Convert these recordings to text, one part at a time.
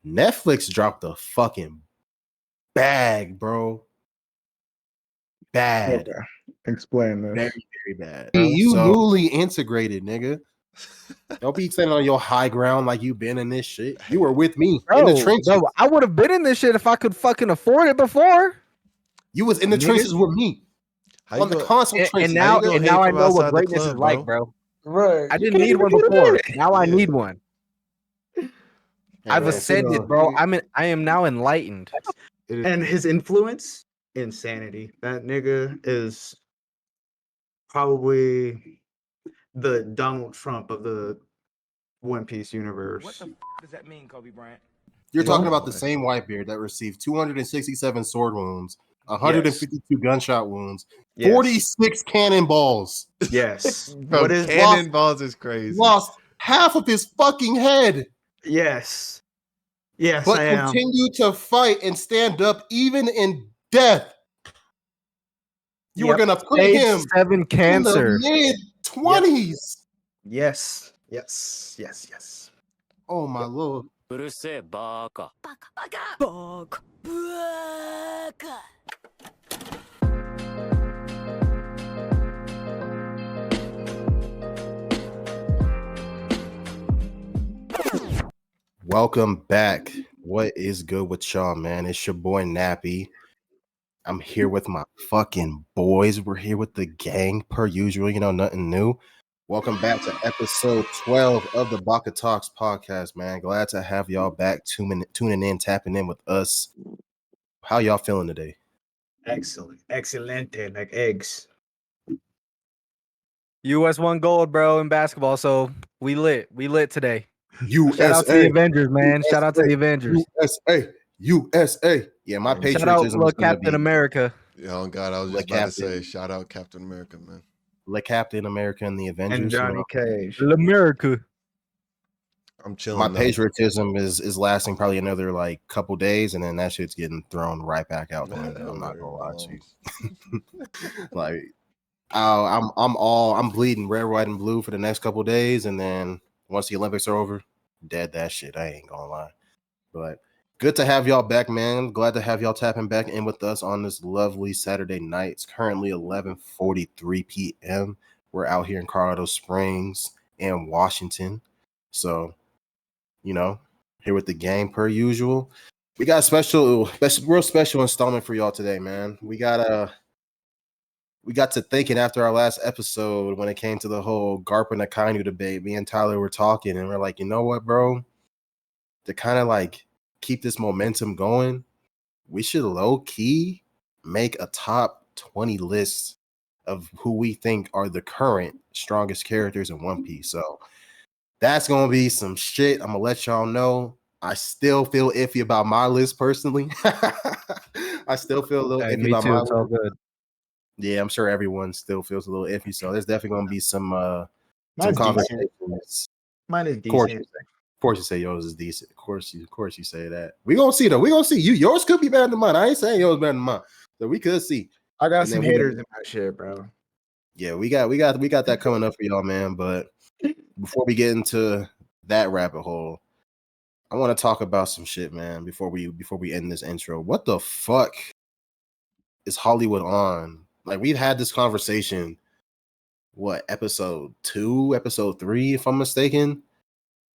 Netflix dropped the fucking bag, bro. Bad. Okay. Explain this. Very, very bad. You newly integrated, nigga. Don't be standing on your high ground like you been in this shit. You were with me in the trenches. No, I would have been in this shit if I could fucking afford it before. You was in the trenches with me. On the console trenches. And now I know what greatness is like, bro. Right. I didn't need one before. Now I need one. I've ascended, bro. I am now enlightened. And his influence, insanity. That nigga is probably the Donald Trump of the One Piece universe. What the does that mean, Kobe Bryant? You're talking about the same Whitebeard that received 267 sword wounds, 152 gunshot wounds, 46 cannonballs. Yes. Bro, cannonballs is crazy. Lost half of his fucking head. Yes. Yes, but continue to fight and stand up even in death. You were gonna put him 7 cancer in the mid-20s. Yes. Oh my lord. Welcome back. What is good with y'all, man? It's your boy Nappy. I'm here with my fucking boys. We're here with the gang per usual. You know, nothing new. Welcome back to episode 12 of the Baka Talks podcast, man. Glad to have y'all back tuning in, tapping in with us. How y'all feeling today? Excellent. Excelente, like eggs. US won gold, bro, in basketball. So we lit today. USA. Shout out to the Avengers, man. USA. Shout out to the Avengers. USA. Yeah, my patriotism. Shout out Captain America. Oh God, I was just about to say, shout out Captain America, man. Captain America and the Avengers. And Johnny Cage. America. I'm chilling. My patriotism is lasting probably another like couple days, and then that shit's getting thrown right back out. I'm not gonna lie to you. Like, I'm bleeding red, white, and blue for the next couple days, and then once the Olympics are over, dead that shit. I ain't gonna lie. But good to have y'all back, man. Glad to have y'all tapping back in with us on this lovely Saturday night. It's currently 11:43 p.m. We're out here in Colorado Springs and Washington. So, you know, here with the gang per usual. We got a real special installment for y'all today, man. We got to thinking after our last episode when it came to the whole Garp and Akainu debate. Me and Tyler were talking, and we're like, you know what, bro? To kind of like keep this momentum going, we should low-key make a top 20 list of who we think are the current strongest characters in One Piece. So that's going to be some shit. I'm going to let y'all know. I still feel iffy about my list personally. I still feel a little iffy about my list. Good. Yeah, I'm sure everyone still feels a little iffy. So there's definitely going to be some conversations. Mine is decent. Of course you say yours is decent. Of course you say that. We gonna see though. We gonna see. Yours could be better than mine. I ain't saying yours better than mine. So we could see. I got some haters in my shit, bro. Yeah, we got that coming up for y'all, man. But before we get into that rabbit hole, I want to talk about some shit, man. Before we end this intro, what the fuck is Hollywood on? Like, we've had this conversation. What, episode 2, episode 3, if I'm mistaken?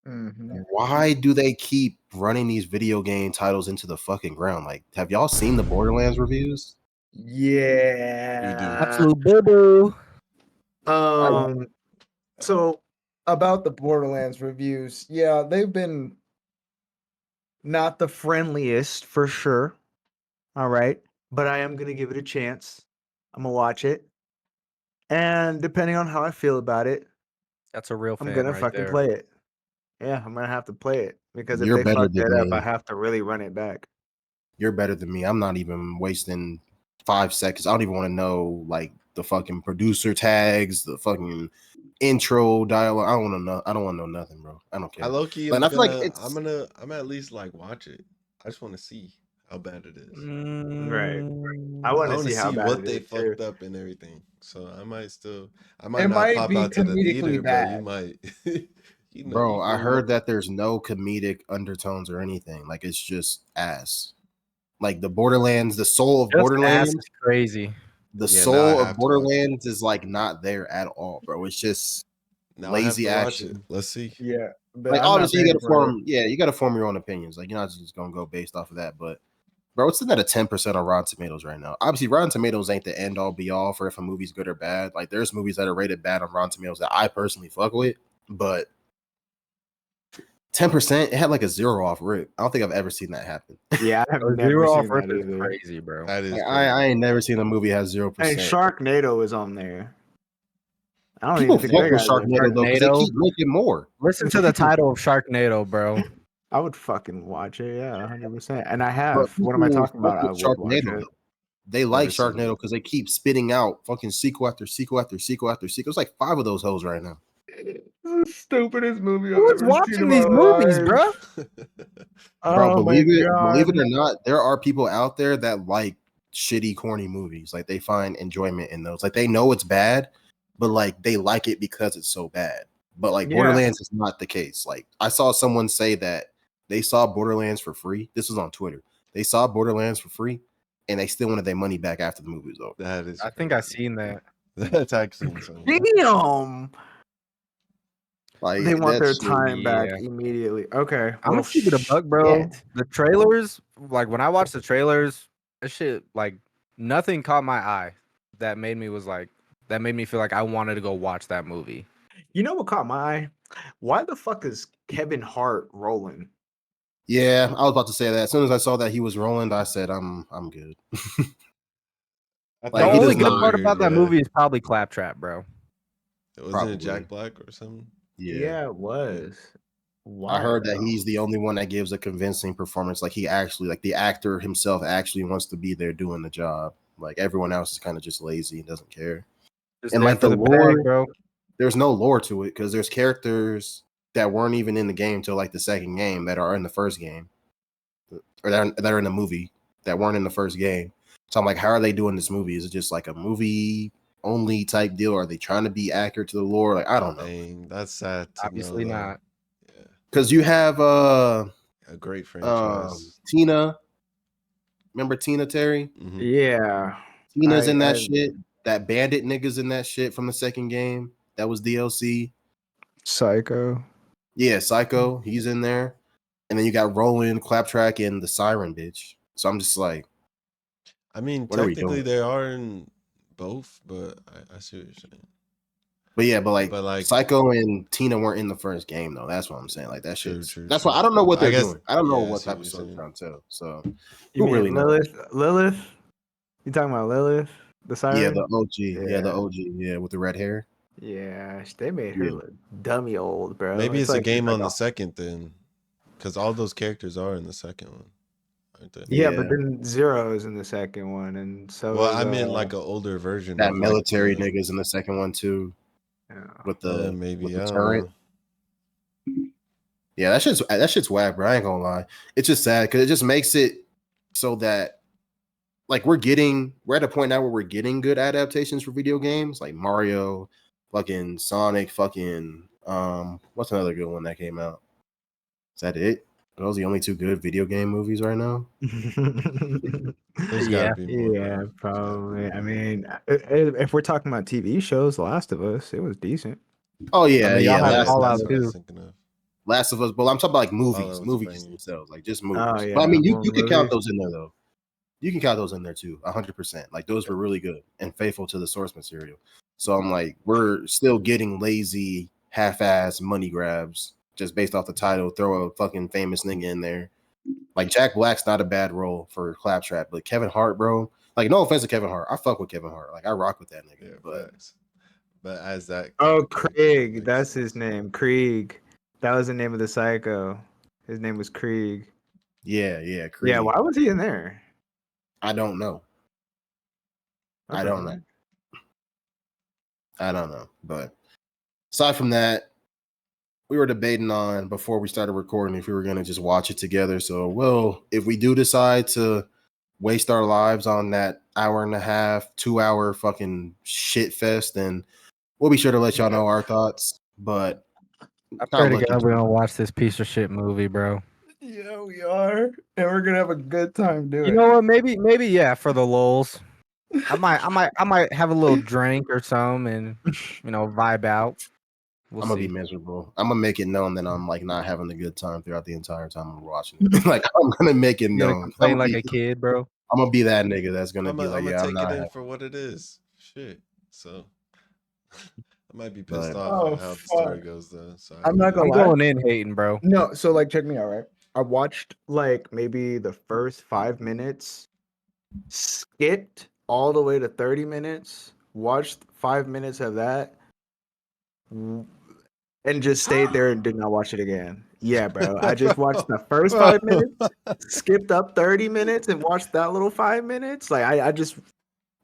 Mm-hmm. Why do they keep running these video game titles into the fucking ground? Like, have y'all seen the Borderlands reviews? Yeah, absolute boo-boo. So about the Borderlands reviews, yeah, they've been not the friendliest for sure. All right, but I am gonna give it a chance. I'm gonna watch it, and depending on how I feel about it, that's a real fan. I'm gonna right fucking there. play it. Yeah, I'm gonna have to play it because if You're they fuck better that than up, I me. have to really run it back. You're better than me. I'm not even wasting 5 seconds. I don't even want to know like the fucking producer tags, the fucking intro dialogue. I don't want to know. I don't want to know nothing, bro. I don't care. I low-key But I feel like I'm at least like watch it. I just want to see how bad it is. Right. I want to see how bad what it they is, fucked too. up and everything. So I might It not might pop be out to the comedically theater, bad. but you might Bro, I heard that there's no comedic undertones or anything. Like it's just ass. Like the Borderlands, the soul of Just ass Borderlands, is crazy. the Yeah, now soul I of have to watch it. Borderlands is like not there at all, bro. It's just Now I have lazy to watch action. it. Let's see. Yeah, but Like I'm not obviously you ready gotta for it. form, you gotta form your own opinions. Like you're not just gonna go based off of that. But bro, it's sitting at a 10% on Rotten Tomatoes right now. Obviously, Rotten Tomatoes ain't the end all be all for if a movie's good or bad. Like there's movies that are rated bad on Rotten Tomatoes that I personally fuck with, but 10%, it had like a 0 off rip. I don't think I've ever seen that happen. Yeah, I have A never zero seen off rip that is either. crazy, bro. That is Like, crazy. I ain't never seen a movie has 0%. Hey, Sharknado is on there. I don't People even think fuck that with guy's Sharknado though because they Sharknado. keep making more. Listen to the title of Sharknado, bro. I would fucking watch it. Yeah, 100%. And I But have. What am I people talking about? fuck I with would watch Sharknado it. though. They like Never seen Sharknado it. because they keep spitting out fucking sequel after sequel after sequel after sequel. It's like 5 of those hoes right now. This is the stupidest movie I've Who's ever seen watching in these my movies, life. bro? Bro, Oh my believe god. it or not, there are people out there that like shitty, corny movies. Like they find enjoyment in those. Like they know it's bad, but like they like it because it's so bad. But like Yeah. Borderlands is not the case. Like I saw someone say that they saw Borderlands for free. This was on Twitter. They saw Borderlands for free, and they still wanted their money back after the movie was over. That is. I think I crazy. seen that. That's actually insane. Damn. Like They want their that's time back Yeah. immediately. Okay. I'm well, gonna keep it a buck, bro. shit. The trailers, like when I watched the trailers, that shit, like nothing caught my eye that made me feel like I wanted to go watch that movie. You know what caught my eye? Why the fuck is Kevin Hart rolling? yeah. I was about to say that. As soon as I saw that he was rolling, I said I'm good. I Like, The thought he it only does was good not- part weird, about that yeah. movie is probably Claptrap, bro. Wasn't Probably. it Jack Black or something? Yeah. it was. Why? I heard that though? he's the only one that gives a convincing performance. Like he actually, like the actor himself actually wants to be there doing the job. Like everyone else is kind of just lazy and doesn't care. Just And there like for the bag, lore, bro. there's no lore to it because there's characters that weren't even in the game till like the second game that are in the first game, or that are in the movie that weren't in the first game. So I'm like, how are they doing this movie? Is it just like a movie only type deal? Are they trying to be accurate to the lore? Like I don't know. Dang, that's sad to Obviously know. not. Yeah, Because you have a great franchise. Tina. Remember Tina Terry? Mhm. Yeah. Tina's in that I- shit. That bandit niggas in that shit from the second game. That was DLC. Psycho. Yeah, Psycho. He's in there. And then you got Roland, Claptrack, and the Siren bitch. So I'm just like, I mean, What are we technically doing? they are in both, but I see what you're saying. but yeah, but But, like- Psycho and Tina weren't in the first game though. That's what I'm saying. Like that True, shit. true, That's true. why I don't know what I they're guess- doing. I don't know yeah, I what see type what of you're story saying. they're trying to tell. So You who mean really knows? Lilith? You talking about Lilith? The siren? Yeah, the OG. Yeah, the Yeah. OG. Yeah, with the red hair. Yeah, they made her Yeah. look dummy old, bro. Maybe it's a like- game like on the second then, because all those characters are in the second one, aren't they? Yeah, Yeah. but then Zero is in the second one, and so. Well, is, I meant like an older version. That of military like niggas in the second one too. yeah. With the maybe with I the don't turret. know. Yeah, that shit's whack, bro. I ain't gonna lie. It's just sad because it just makes it so that like we're at a point now where we're getting good adaptations for video games, like Mario, fucking Sonic, fucking what's another good one that came out? Is that it? Are those the only 2 good video game movies right now? There's Yeah. gotta be more. Yeah, bro. There's gotta probably. be I more. mean, if we're talking about TV shows, Last of Us, it was decent. Oh yeah, I mean, yeah. y'all have Fallout that's what I was too. thinking of. Last of Us, but I'm talking about like movies, was movies banging. themselves, like just movies. Oh, But I yeah, mean, you more can count movies. those in there though. You can count those in there too, 100%. Like those were really good and faithful to the source material. So I'm like, we're still getting lazy, half-ass money grabs just based off the title. Throw a fucking famous nigga in there. Like Jack Black's not a bad role for Claptrap, but Kevin Hart, bro. Like no offense to Kevin Hart, I fuck with Kevin Hart. Like I rock with that nigga. Yeah, but facts. But as that. Oh, character, Krieg, makes that's sense. his name. Krieg. That was the name of the psycho. His name was Krieg. yeah, Creed. Yeah, why was he in there? I don't know. I Okay. don't know. I don't know. But aside from that, we were debating on before we started recording if we were going to just watch it together. So, well, if we do decide to waste our lives on that hour and a half, 2 hour fucking shit fest, then we'll be sure to let y'all know our thoughts. But I Kinda pray to looking God we to- don't watch this piece of shit movie, bro. Yeah, we are, and we're gonna have a good time doing You know what? Maybe yeah, for the lulz. I might have a little drink or something and vibe out. We'll I'm gonna be see. miserable. I'm gonna make it known that I'm like not having a good time throughout the entire time I'm watching it. Like I'm gonna make it You gonna known. complain like a kid, bro? I'm gonna be that nigga that's gonna I'm be like, gonna yeah, I'm take it not in having. for what it is. Shit. So I might be pissed But off Oh at how the story fuck! goes though. So I I'm not get gonna I'm it. lie. going in hating, bro. No, so like, check me out, right? I watched like maybe the first 5 minutes, skipped all the way to 30 minutes, watched 5 minutes of that, w- and just stayed there and did not watch it again. Yeah, bro. I just watched the first Bro. 5 minutes, skipped up 30 minutes, and watched that little 5 minutes. Like I just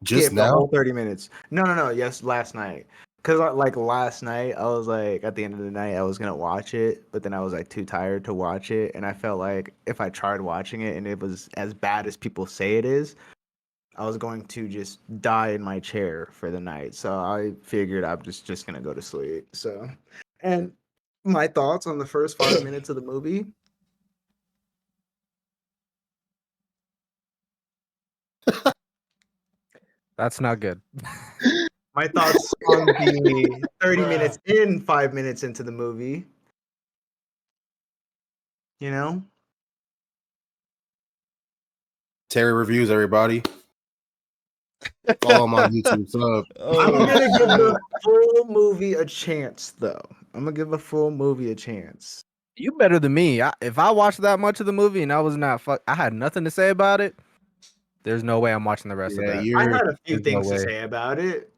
just skipped the whole now, 30 minutes. No. Yes, last night. Cause like last night, I was like, at the end of the night, I was gonna watch it, but then I was like too tired to watch it, and I felt like if I tried watching it and it was as bad as people say it is, I was going to just die in my chair for the night. So I figured I'm just gonna go to sleep. So, and my thoughts on the first 5 minutes of the movie. That's not good. My thoughts on the 30 Bruh. minutes in 5 minutes into the movie. You know, Terry reviews everybody. Follow him on YouTube. Sub. I'm Oh gonna give the shit. full movie a chance, though. I'm gonna give a full movie a chance. You better than me. If I watched that much of the movie and I was not I had nothing to say about it. There's no way I'm watching the rest of Yeah, that. I you're. had a few There's no things to way. say about it.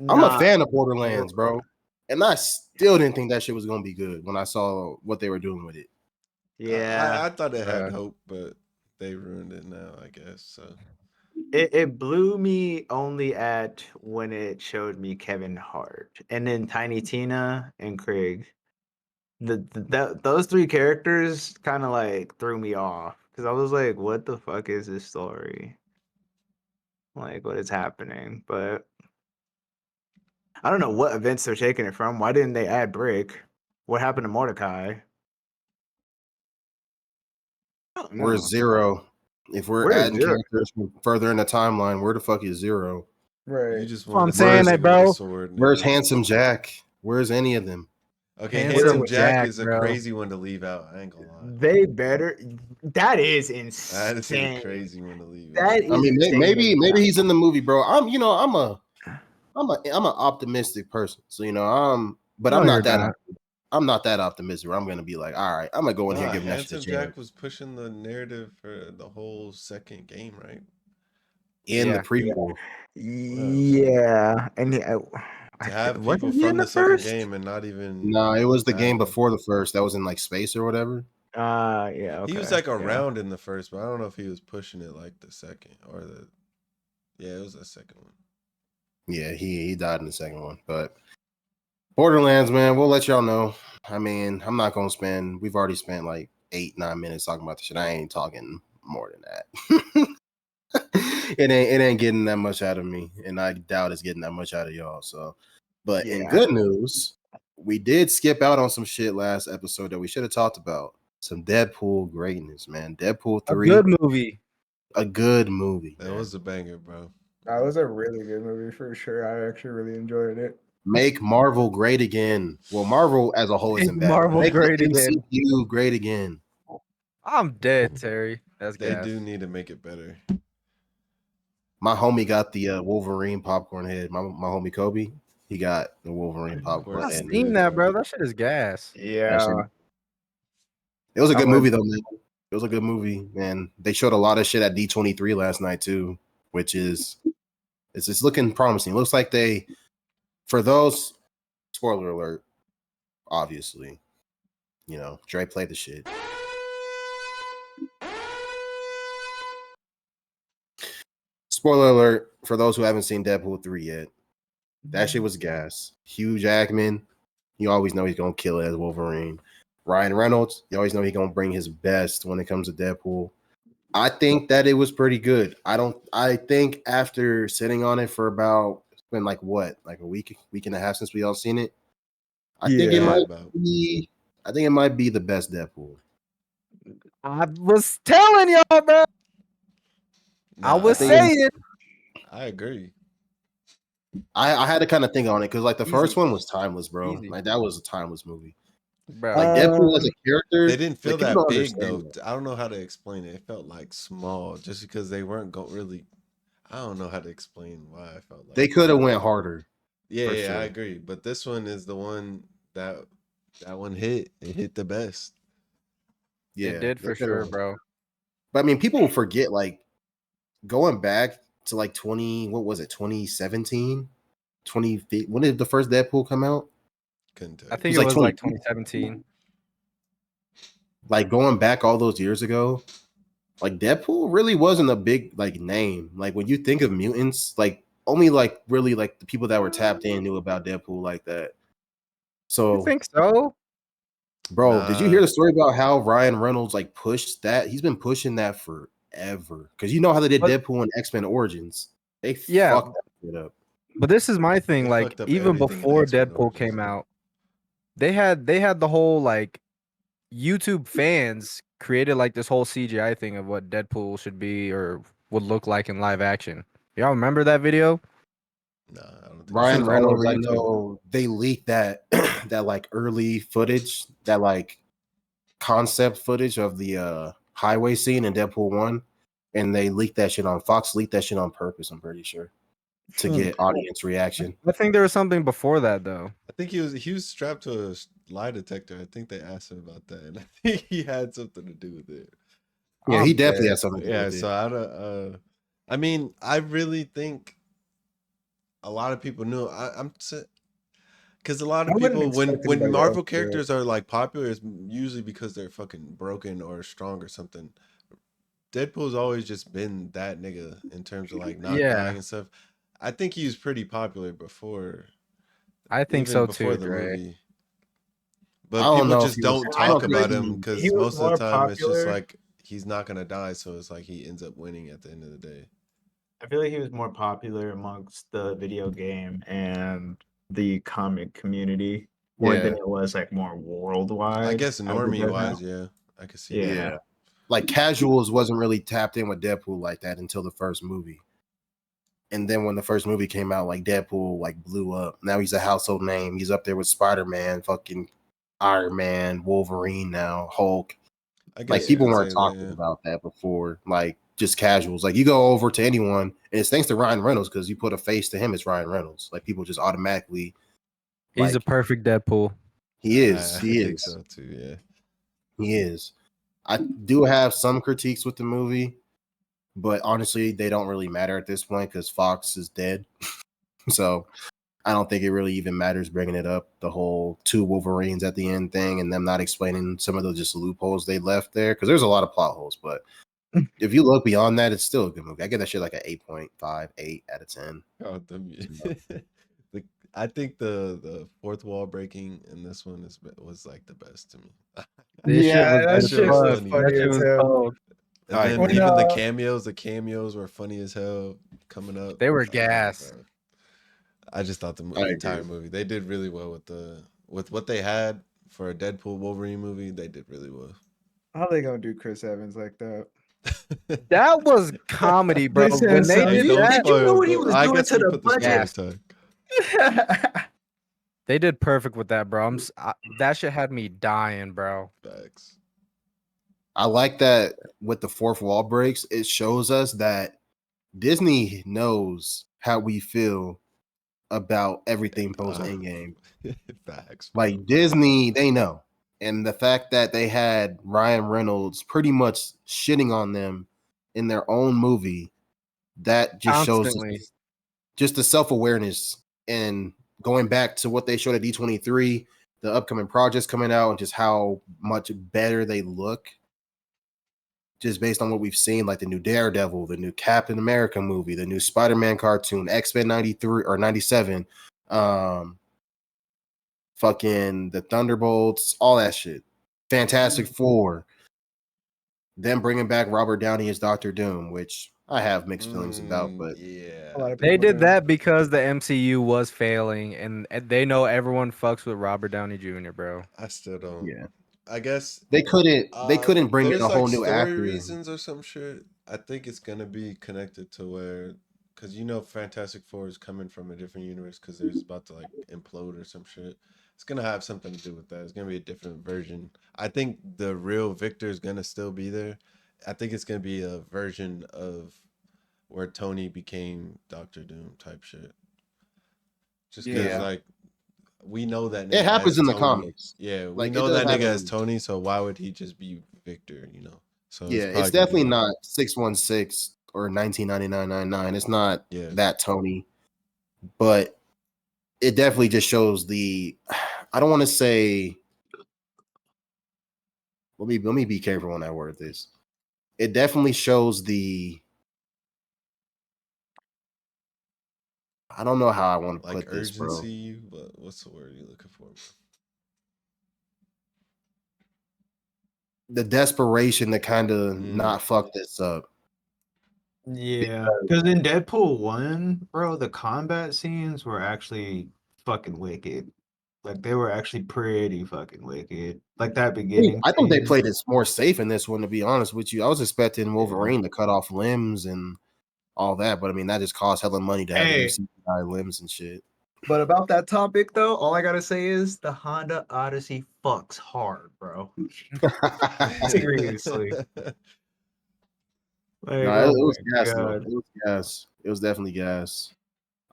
I'm a Not fan of Borderlands, bro, and I still didn't think that shit was gonna be good when I saw what they were doing with it. yeah. I thought it had Bruh. hope, but they ruined it now, I guess. So It blew me only at when it showed me Kevin Hart and then Tiny Tina and Craig. Those three characters kind of like threw me off because I was like, "What the fuck is this story? Like, what is happening?" But I don't know what events they're taking it from. Why didn't they add Brick? What happened to Mordecai? I don't Where's know. Zero? If we're Where is adding Zero? characters from further in the timeline, where the fuck is Zero? you Right. just That's what wanted I'm to see a saying, nigga with a bro. sword, Where's nigga. Handsome Jack? Where's any of them? Okay, Handsome Handsome Jack Jack, is a bro. crazy one to leave out. I ain't gonna lie. They better. That is That is a insane. crazy one to leave That out. I is mean, insane. maybe he's in the movie, bro. I'm an optimistic person, so but No, I'm you're not that. not. I'm not that optimistic. Where I'm gonna be like, all right, I'm gonna go in here Nah, giving that shit a Handsome chance. Jack was pushing the narrative for the whole second game, right? In the Yeah. prequel, Well, so Yeah, and to have people wasn't he in from the the second first? game and not even no, it was the game have him. before the first. That was in like space or whatever. Yeah, He was okay, like yeah. around in the first, but I don't know if he was pushing it like the second or the. Yeah, it was the second one. Yeah, he died in the second one, but Borderlands, man, we'll let y'all know. I mean, I'm not gonna spend. We've already spent like 8-9 minutes talking about the shit. I ain't talking more than that. it ain't getting that much out of me, and I doubt it's getting that much out of y'all. So, but in Yeah. good news, we did skip out on some shit last episode that we should have talked about. Some Deadpool greatness, man. Deadpool A 3, good movie. a good movie. That Man. was a banger, bro. That was a really good movie for sure. I actually really enjoyed it. Make Marvel great again. Well, Marvel as a whole Make isn't bad. Marvel Make great the again. MCU great again. I'm dead, Terry. That's They gas. do need to make it better. My homie got the Wolverine popcorn head. My homie Kobe, he got the Wolverine Of popcorn course I've he head. seen did, that, bro. bro. That shit is gas. Yeah, Actually, it was a I good went. movie though, man. It was a good movie, man. They showed a lot of shit at D23 last night too, which is it's looking promising. It looks like they, for those, spoiler alert, obviously, Dre played the shit. Spoiler alert for those who haven't seen Deadpool 3 yet. That shit was gas. Hugh Jackman, you always know he's gonna kill it as Wolverine. Ryan Reynolds, you always know he's gonna bring his best when it comes to Deadpool. I think that it was pretty good. I think after sitting on it for about, it's been like what, like a week and a half since we all seen it. I think it Yeah. Yeah, might about. be I think it might be the best Deadpool. I was telling y'all, bro. I Nah, was think it's- saying. I agree. I had to kind of think on it because like the first Easy. one was timeless, bro. Easy. Like that was a timeless movie. Bro. Like Deadpool as a character, They didn't feel like, people that don't big though. understand that. I don't know how to explain it. It felt like small, just because they weren't really. I don't know how to explain why I felt like They could have went harder. Yeah, for yeah, I sure. agree. But this one is the one that one hit. It hit the best. Yeah, It did they for coulda sure, went. bro. But I mean, people forget like going back to like 2017, 20. When did the first Deadpool come out? Couldn't tell I you. think was it like was like 20. 2017. Like going back all those years ago, like Deadpool really wasn't a big like name. Like when you think of mutants, like only like really like the people that were tapped in knew about Deadpool like that. You So, think so? bro, did you hear Nah. the story about how Ryan Reynolds like pushed that? He's been pushing that forever. Because you know how they did But- Deadpool and X-Men Origins. They Yeah. fucked that shit up. But this is my thing. They Like fucked up even everything in before X-Men Deadpool Origins. came out, they had the whole like YouTube fans created like this whole CGI thing of what Deadpool should be or would look like in live action. Y'all remember that video? Nah, I don't think Ryan was right all Reynolds, over I YouTube. know they leaked that that like early footage, that like concept footage of the highway scene in Deadpool 1, and they leaked that shit on Fox leaked that shit on purpose, I'm pretty sure, to get audience reaction. I think there was something before that though. I think he was strapped to a lie detector. I think they asked him about that, and I think he had something to do with it. Yeah, he I'm definitely dead. has something to do Yeah, with so it. I don't. I mean, I really think a lot of people knew. Because a lot I of wouldn't people, expect when anybody Marvel else to do it. characters are like popular, it's usually because they're fucking broken or strong or something. Deadpool's always just been that nigga in terms of like not Yeah. dying and stuff. I think he was pretty popular before, I think even so before too, the Dre. movie. I But don't people know if just he was. don't I talk think about him because he was most of the more time it's just popular. like he's not gonna die, so it's like he ends up winning at the end of the day. I feel like he was more popular amongst the video game and the comic community more Yeah. than it was like more worldwide. I guess as it normie does wise, now. yeah, I could see Yeah. that. Yeah. Like casuals wasn't really tapped in with Deadpool like that until the first movie. And then when the first movie came out, like Deadpool like blew up. Now he's a household name. He's up there with Spider-Man, fucking Iron Man, Wolverine now, Hulk. I guess Like you people could weren't say talking that. about that before. Like just casuals. Like you go over to anyone, and it's thanks to Ryan Reynolds because you put a face to him, it's Ryan Reynolds. Like people just automatically. He's a Like, perfect Deadpool. he is. I He think is. so too. Yeah. He is. I do have some critiques with the movie, but honestly, they don't really matter at this point because Fox is dead. So I don't think it really even matters bringing it up. The whole two Wolverines at the end thing and them not explaining some of the just loopholes they left there because there's a lot of plot holes. But if you look beyond that, it's still a good movie. I give that shit like an 8.5, 8 out of 10. Oh, I think the fourth wall breaking in this one was like the best to me. This shit Yeah, was that good shit as was fuck. funny. That shit as was hell. cold. And I then agree. even When, the cameos were funny as hell coming up. They were Oh, gas. bro. I just thought the I entire agree. movie, they did really well with what they had for a Deadpool Wolverine movie. They did really well. how they gonna do Chris Evans like that? That was comedy, bro. Listen, When they son, did Don't that, did you know spoil, what he but was I doing guess to I'm gonna the put the spoiler budget? tag. they did perfect with that, bro. That shit had me dying, bro. Facts. I like that with the fourth wall breaks, it shows us that Disney knows how we feel about everything post Endgame. Facts. Like Disney, they know. And the fact that they had Ryan Reynolds pretty much shitting on them in their own movie, that just shows Constantly. just the self-awareness and going back to what they showed at D23, the upcoming projects coming out, and just how much better they look. Just based on what we've seen, like the new Daredevil, the new Captain America movie, the new Spider-Man cartoon, X-Men 93 or 97, fucking the Thunderbolts, all that shit. Fantastic Four. Them bringing back Robert Downey as Doctor Doom, which I have mixed feelings about, but Yeah. A lot of They people did do. that because the MCU was failing, and they know everyone fucks with Robert Downey Jr., bro. I still don't. yeah. I guess They couldn't bring in there's a like whole new story actor. reasons or some shit. I think it's gonna be connected to where, because Fantastic Four is coming from a different universe because there's about to like implode or some shit. It's gonna have something to do with that. It's gonna be a different version. I think the real Victor is gonna still be there. I think it's gonna be a version of where Tony became Doctor Doom type shit. Just because Yeah. like we know that It nigga happens as in the Tony. comics. Yeah, we Like it know does that nigga happen. as Tony, so why would he just be Victor, So Yeah, it's it's probably gonna be definitely that. not 616 or 1999. It's not Yeah. that Tony, but it definitely just shows the. I don't want to say. Let me be careful when I word this. It definitely shows the. I don't know how I want to Like put this, bro. urgency, but what's the word you looking for? The desperation to kind of not fuck this up. Yeah, because in Deadpool 1, bro, the combat scenes were actually fucking wicked. Like they were actually pretty fucking wicked. Like that beginning I think they scene. played it more safe in this one, to be honest with you. I was expecting Wolverine to cut off limbs and all that, but I mean that just costs hella money to have to do Hey. CGI limbs and shit. But about that topic though, all I gotta say is the Honda Odyssey fucks hard, bro. Seriously. Like, No, oh it was my gas though. god. It was gas. It was definitely gas.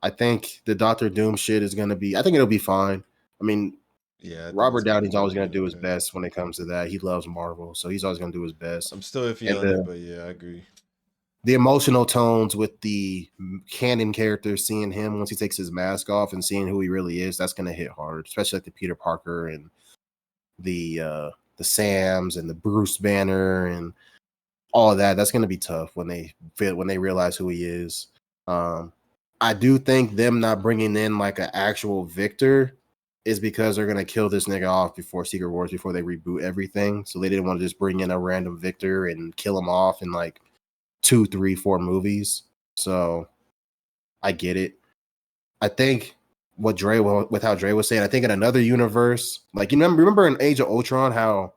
I think the Doctor Doom shit is gonna be. I think it'll be fine. I mean, Yeah, I think Robert it's gonna Downey's always be gonna do his okay. best when it comes to that. He loves Marvel, so he's always gonna do his best. I'm still iffy And on it, but yeah, I agree. the emotional tones with the canon character, seeing him once he takes his mask off and seeing who he really is, that's gonna hit hard, especially like the Peter Parker and the Sams and the Bruce Banner and all of that. That's gonna be tough when they realize who he is. I do think them not bringing in like an actual Victor is because they're gonna kill this nigga off before Secret Wars, before they reboot everything. So they didn't want to just bring in a random Victor and kill him off in like 2, 3, 4 movies. So I get it. I think with how Dre was saying, I think in another universe, like remember in Age of Ultron how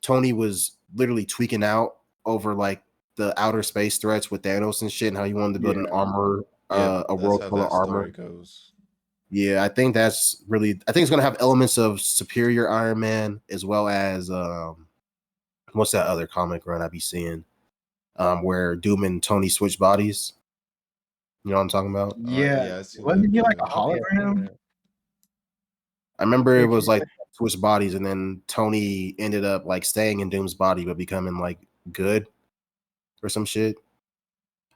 Tony was literally tweaking out over like the outer space threats with Thanos and shit, and how he wanted to build an armor, Yeah, a that's world how full of that story armor. goes. Yeah, I think that's really. I think it's gonna have elements of Superior Iron Man as well as what's that other comic run I be seeing, where Doom and Tony switch bodies. You know what I'm talking about? Yeah. Yeah, I seen that. Wasn't he like a Yeah. hologram? I remember it If was you like switch bodies, and then Tony ended up like staying in Doom's body but becoming like good or some shit.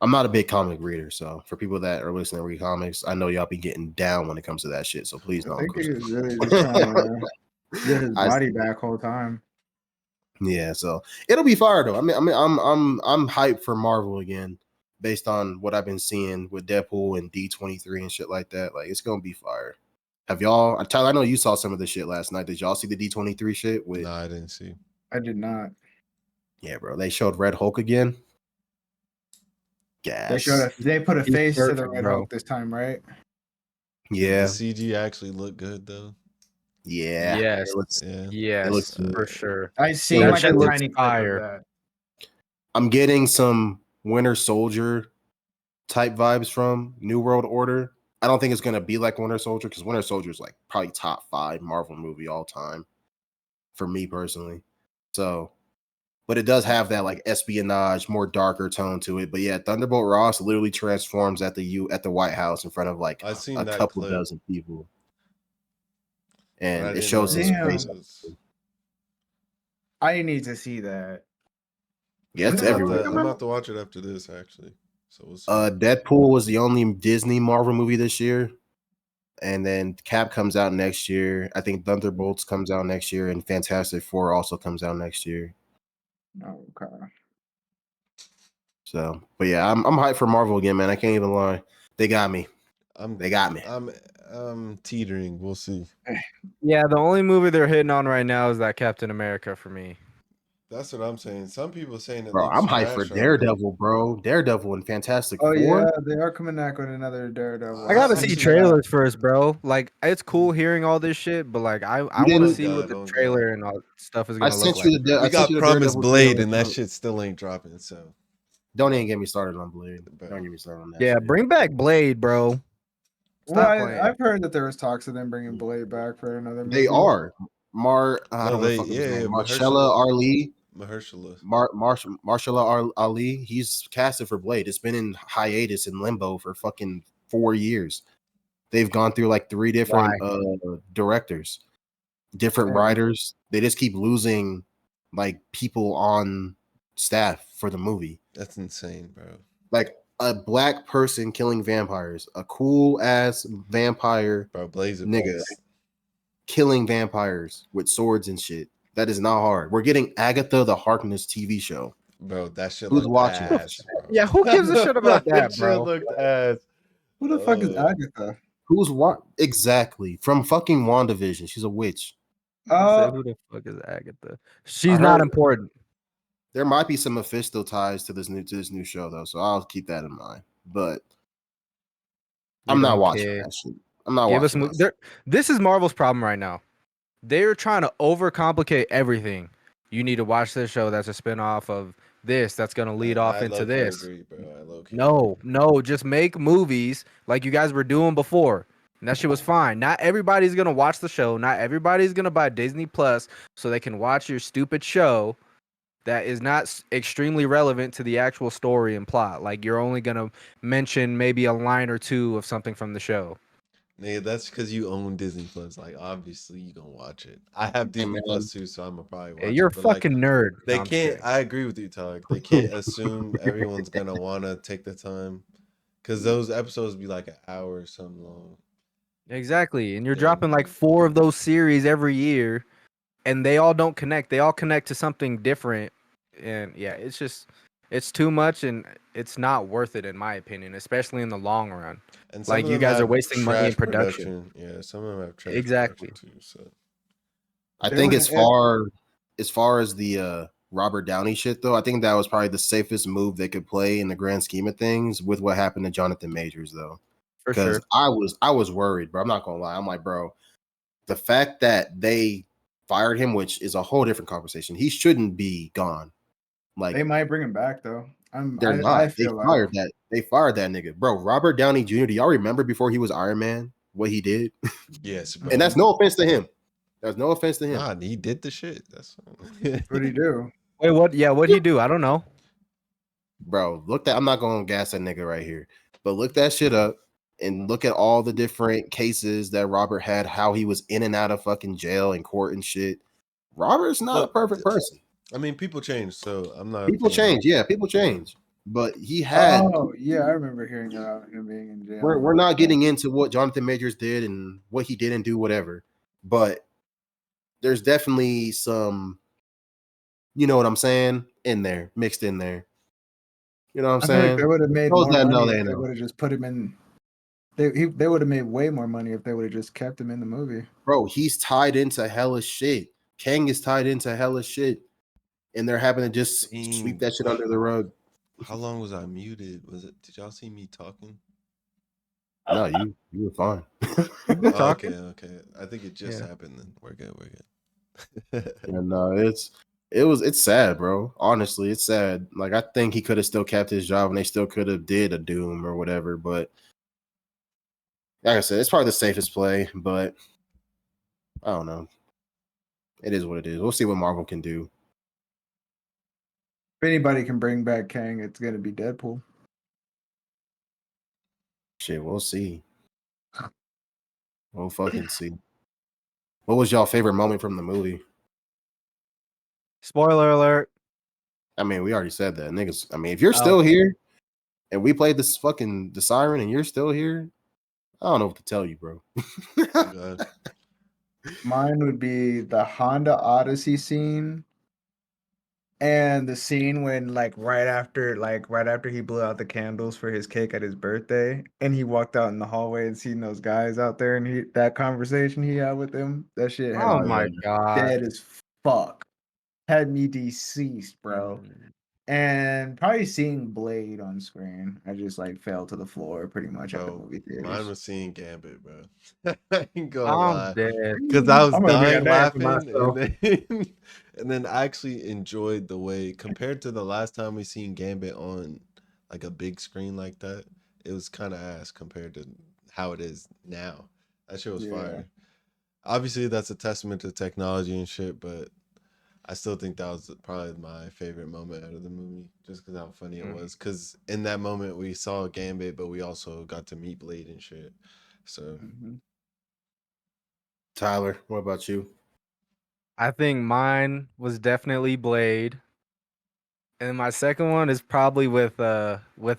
I'm not a big comic reader, so for people that are listening to read comics, I know y'all be getting down when it comes to that shit. So please I don't. think he was really just trying to get his body back whole time. Yeah, so it'll be fire though. I'm hyped for Marvel again, based on what I've been seeing with Deadpool and D23 and shit like that. Like it's gonna be fire. Have y'all? Tyler, I know you saw some of the shit last night. Did y'all see the D23 shit? With Nah, I didn't see. I did not. yeah, bro. They showed Red Hulk again. Gas. They put a He's face to the perfect, Red bro. Hulk this time, right? Did Yeah, the CG actually look good though? yeah. Yes. Yeah. Yes, looks for sure. I seen That like a shit looks tiny clip fire. of that. I'm getting some Winter Soldier type vibes from New World Order. I don't think it's gonna be like Winter Soldier because Winter Soldier is like probably top 5 Marvel movie all time for me personally. So, but it does have that like espionage, more darker tone to it. But yeah, Thunderbolt Ross literally transforms at the White House in front of like I seen a that couple clip, dozen people, but I and it didn't shows know his what it face. Damn. was. I need to see that. Yeah, When it's did that everywhere. movie I'm come about out? to watch it after this actually. So we'll see. Deadpool was the only Disney Marvel movie this year. And then Cap comes out next year. I think Thunderbolts comes out next year, and Fantastic Four also comes out next year. Oh, okay. So, but yeah, I'm hyped for Marvel again, man. I can't even lie. They got me. I'm They got me. I'm teetering. We'll see. Yeah, the only movie they're hitting on right now is that Captain America for me. That's what I'm saying. Some people saying it Bro, looks I'm hyped for trash already. Daredevil, bro. Daredevil and Fantastic Oh Four. yeah, they are coming back with another Daredevil. I gotta I see seen trailers first, bro. Like, it's cool hearing all this shit, but like, I You want to didn't? see what the Oh trailer God. and all stuff is I gonna look sent like. you the We I sent got you the Promised Daredevil Blade, trailer. and that shit still ain't dropping. So, Don't even get me started on Blade. bro. Don't get me started on that Yeah, shit. bring back Blade, bro. Well, Stop playing. I've heard that there was talks of them bringing Blade back for another movie. They are. I No, don't know the fuck his yeah, name. Marcella Ali. Mahershala. Marshall Ali. He's casted for Blade. It's been in hiatus in limbo for fucking 4 years. They've gone through like 3 different directors, different Damn. writers. They just keep losing like people on staff for the movie. That's insane, bro. Like a black person killing vampires, a cool ass vampire Bro, Blade's a nigga beast. killing vampires with swords and shit. That is not hard. We're getting Agatha the Harkness TV show. Bro, that shit Who's looked watching that ass, shit? bro. Yeah, who gives a shit about that, shit bro? looked ass. Who the fuck is Agatha? Who's what? Exactly. From fucking WandaVision. She's a witch. Say, Oh, who the fuck is Agatha? She's I not heard- important. There might be some Mephisto ties to this new show though, so I'll keep that in mind. But We I'm not don't watching care. that shit. I'm not Give us watching that. this is Marvel's problem right now. They're trying to overcomplicate everything. You need to watch this show that's a spinoff of this that's gonna lead off into low-key this. agree, bro. I low-key No, just make movies like you guys were doing before. And that shit was fine. Not everybody's gonna watch the show. Not everybody's gonna buy Disney Plus so they can watch your stupid show that is not extremely relevant to the actual story and plot. Like, you're only gonna mention maybe a line or two of something from the show. Nigga, that's because you own Disney Plus. Like, obviously, you gonna watch it. I have Disney man. Plus too, so I'm gonna probably watch Yeah, you're a it. But like, fucking nerd. they No, I'm just can't. kidding. I agree with you, Tarek. They can't assume everyone's gonna wanna take the time, because those episodes be like an hour or something long. Exactly. And you're Yeah. dropping like 4 of those series every year, and they all don't connect. They all connect to something different. And yeah, it's too much, and it's not worth it in my opinion, especially in the long run. And some Like, of you them guys are have wasting money in trash production. Yeah, some of them have trash Exactly. production too. So I They think would- as far as the Robert Downey shit though, I think that was probably the safest move they could play in the grand scheme of things with what happened to Jonathan Majors though. For Because sure. I was worried, bro. I'm not gonna lie. I'm like, bro, the fact that they fired him, which is a whole different conversation, he shouldn't be gone. Like they might bring him back though. they're not. I They feel fired that. They fired that nigga, bro. Robert Downey Jr. Do y'all remember before he was Iron Man what he did? yes, bro. And that's no offense to him. That's no offense to him. Nah, he did the shit. That's what do you do? Wait, what? Yeah, what'd he do? I don't know. Bro, look that I'm not gonna gas that nigga right here, but look that shit up and look at all the different cases that Robert had, how he was in and out of fucking jail and court and shit. Robert's not Look, a perfect person. I mean, people change, so I'm not. People change, yeah, people change. But he had Oh yeah, I remember hearing about him being in jail. we're not getting into what Jonathan Majors did and what he didn't do, whatever. But there's definitely some, you know what I'm saying, in there, mixed in there. You know what I'm I feel like saying? they would have made Those more that money know, if they they know. would have just put him in. They would have made way more money if they would have just kept him in the movie. Bro, he's tied into hella shit. Kang is tied into hella shit. And they're having to just sweep that shit under the rug. How long was I muted? Was it? Did y'all see me talking? No, you were fine. Oh, okay. I think it just Yeah. happened. Then we're good. We're good. And it's sad, bro. Honestly, it's sad. Like I think he could have still kept his job and they still could have did a Doom or whatever. But like I said, it's probably the safest play, but I don't know. It is what it is. We'll see what Marvel can do. If anybody can bring back Kang, it's gonna be Deadpool. Shit, we'll see. We'll fucking see. What was y'all favorite moment from the movie? Spoiler alert. I mean, we already said that. Niggas, I mean, if you're still here and we played this fucking the siren and you're still here, I don't know what to tell you, bro. God. Mine would be the Honda Odyssey scene and the scene when right after he blew out the candles for his cake at his birthday and he walked out in the hallway and seen those guys out there and that conversation he had with them, that shit had Oh me my god. dead as fuck. had me deceased, bro. And probably seeing Blade on screen, I just like fell to the floor pretty much at the Bro, movie mine theaters. was seeing Gambit, bro. I ain't gonna I'm lie. dead. Because I was I'm gonna be a dying nerd for laughing, myself. and then I actually enjoyed the way, compared to the last time we seen Gambit on like a big screen like that, it was kind of ass compared to how it is now. That shit was Yeah. fire. Obviously, that's a testament to technology and shit, but I still think that was probably my favorite moment out of the movie, just because how funny it was. Because in that moment, we saw Gambit, but we also got to meet Blade and shit. So Mhm. Tyler, what about you? I think mine was definitely Blade. And my second one is probably with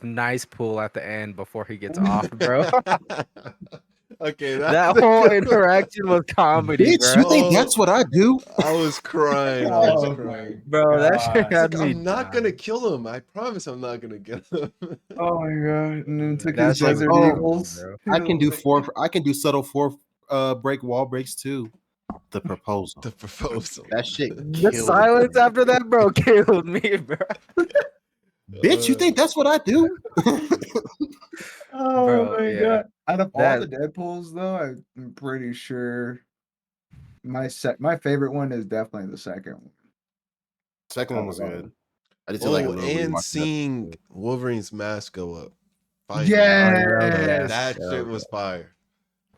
Nice Pool at the end before he gets off, bro. okay, that's That a whole good one. interaction was comedy, Bitch, you bro. think Oh, that's what I do? I was crying. I was Oh my crying. Bro, that shit god. He's had like, me I'm not gonna dying. kill him. I promise I'm not gonna kill him. Oh my god. And then took That his shit Like, was Desert oh, funny, Eagles. bro. I can do subtle four break wall breaks too. The proposal. The proposal. That shit The killed me. silence after that, bro, killed me, bro. Bitch, you think that's what I do? Oh Bro, my yeah. god. Out of all That the Deadpools though, I'm pretty sure my favorite one is definitely the second one. Second one Out was of all of good. them. I just did like a Oh, little and rewatch. seeing Wolverine's mask go up. Finally. oh yeah, that was Yes. gas. That Yeah, that shit was was gas. fire.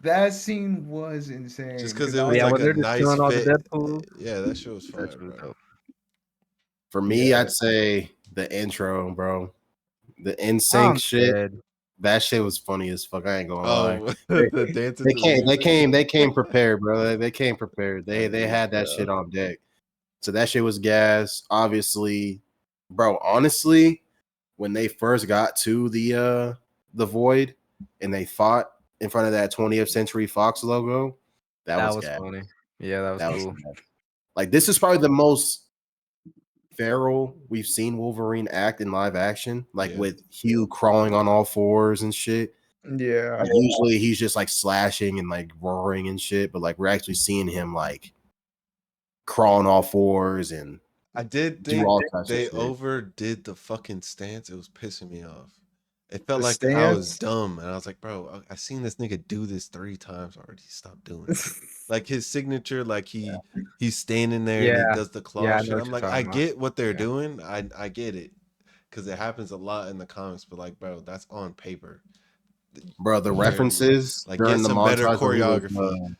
That scene was Just insane because because it I was was Yeah, like when a they're just nice doing all the fit. Deadpool, Yeah, that shit was that fire, shit was bro. dope. For me, yeah. I'd say the intro, bro. The I'm NSYNC shit. dead. That shit was funny as fuck. I ain't gonna lie. Oh, They, the dancing they to the came, they music. came, they came prepared, bro. They came prepared. I They agree. had that shit on deck. So that shit was gas. Obviously, bro. Honestly, when they first got to the void and they fought in front of that 20th Century Fox logo, that That was was gas. funny. Yeah, that was That was cool. gas. Like this is probably the most feral we've seen Wolverine act in live action, like Yeah. with Hugh crawling on all fours and shit. Yeah. Like usually he's just like slashing and like roaring and shit, but like we're actually seeing him like crawl on all fours and I did do think all types of they shit. overdid the fucking stance. It was pissing me off. It felt The like I was stance. dumb, and I was like, "Bro, I seen this nigga do this 3 times already. Stop doing it." Like his signature, like he's standing there and he Yeah. does the Yeah, claw I know shit. what I'm you're like, I talking about. get what they're Yeah. doing. I get it because it happens a lot in the comics. But like, bro, that's on paper. Bro, the Very references like during get the some better montage when he was choreography.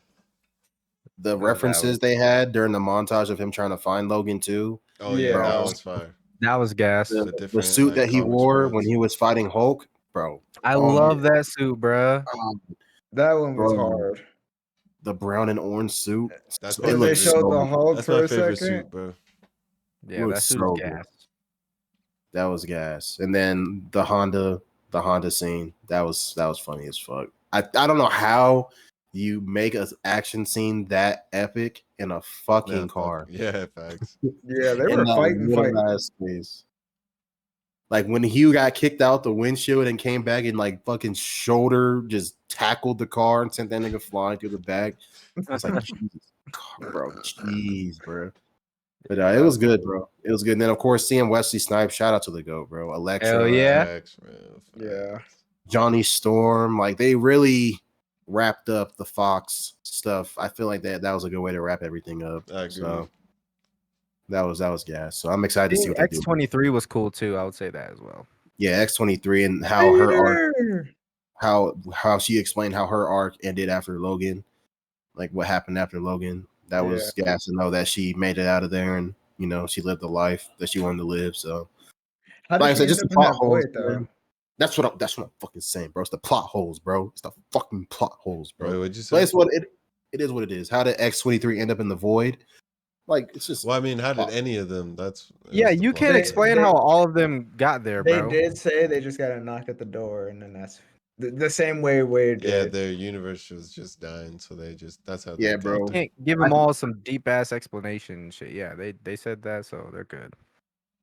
the No, that references they had during the montage of him trying to find Logan too. Oh yeah, that Yeah. Bro, was fire. was gas. The the different suit like that he comics wore when quotes. he was fighting Hulk, bro. I Oh love my that suit, bro. god, That one was bro. hard. The brown and orange suit. That's my It When they looks favorite. showed so the Hulk That's for my a favorite second. suit, bro. Yeah, that looks suit was so gas. good. That was gas. And then the Honda scene, that was funny as fuck. I don't know how you make an action scene that epic in a fucking Yeah, car. yeah, facts. Yeah, they In were that fighting. little ass space. Like when Hugh got kicked out the windshield and came back and like fucking shoulder just tackled the car and sent that nigga flying through the back. I was like, Jesus, bro, jeez, bro. But Yeah, it that was was good, cool. bro. It was good. And then of course seeing Wesley Snipes, shout out to the GOAT, bro. Hell Elektra, yeah. Facts, man. Yeah. Facts. Johnny Storm, like they really wrapped up the Fox stuff. I feel like that was a good way to wrap everything up. I agree. So that was gas. So I'm excited to see Seeing what they do. X-23 was cool too. I would say that as well. Yeah, X-23 and how her arc, Vader! how she explained how her arc ended after Logan, like what happened after Logan. That was gas to know that she made it out of there and she lived the life that she wanted to live. So How like did I she said, end just the up in plot that holes, void though? man. That's what I'm fucking saying, bro. It's the plot holes, bro. It's the fucking plot holes, bro. Wait, what'd you But say? it's what it is what it is. How did X-23 end up in the void? Like it's just Well, I mean, how did any of them? Yeah, That's the you plot. can't They- explain they- how all of them got there, They bro. did say they just got knocked at the door, and then that's the same way Wade Yeah, did. their universe was just dying, so that's how Yeah, they got bro. there. Can't give I them all some deep ass explanation and shit. Yeah, they said that, so they're good.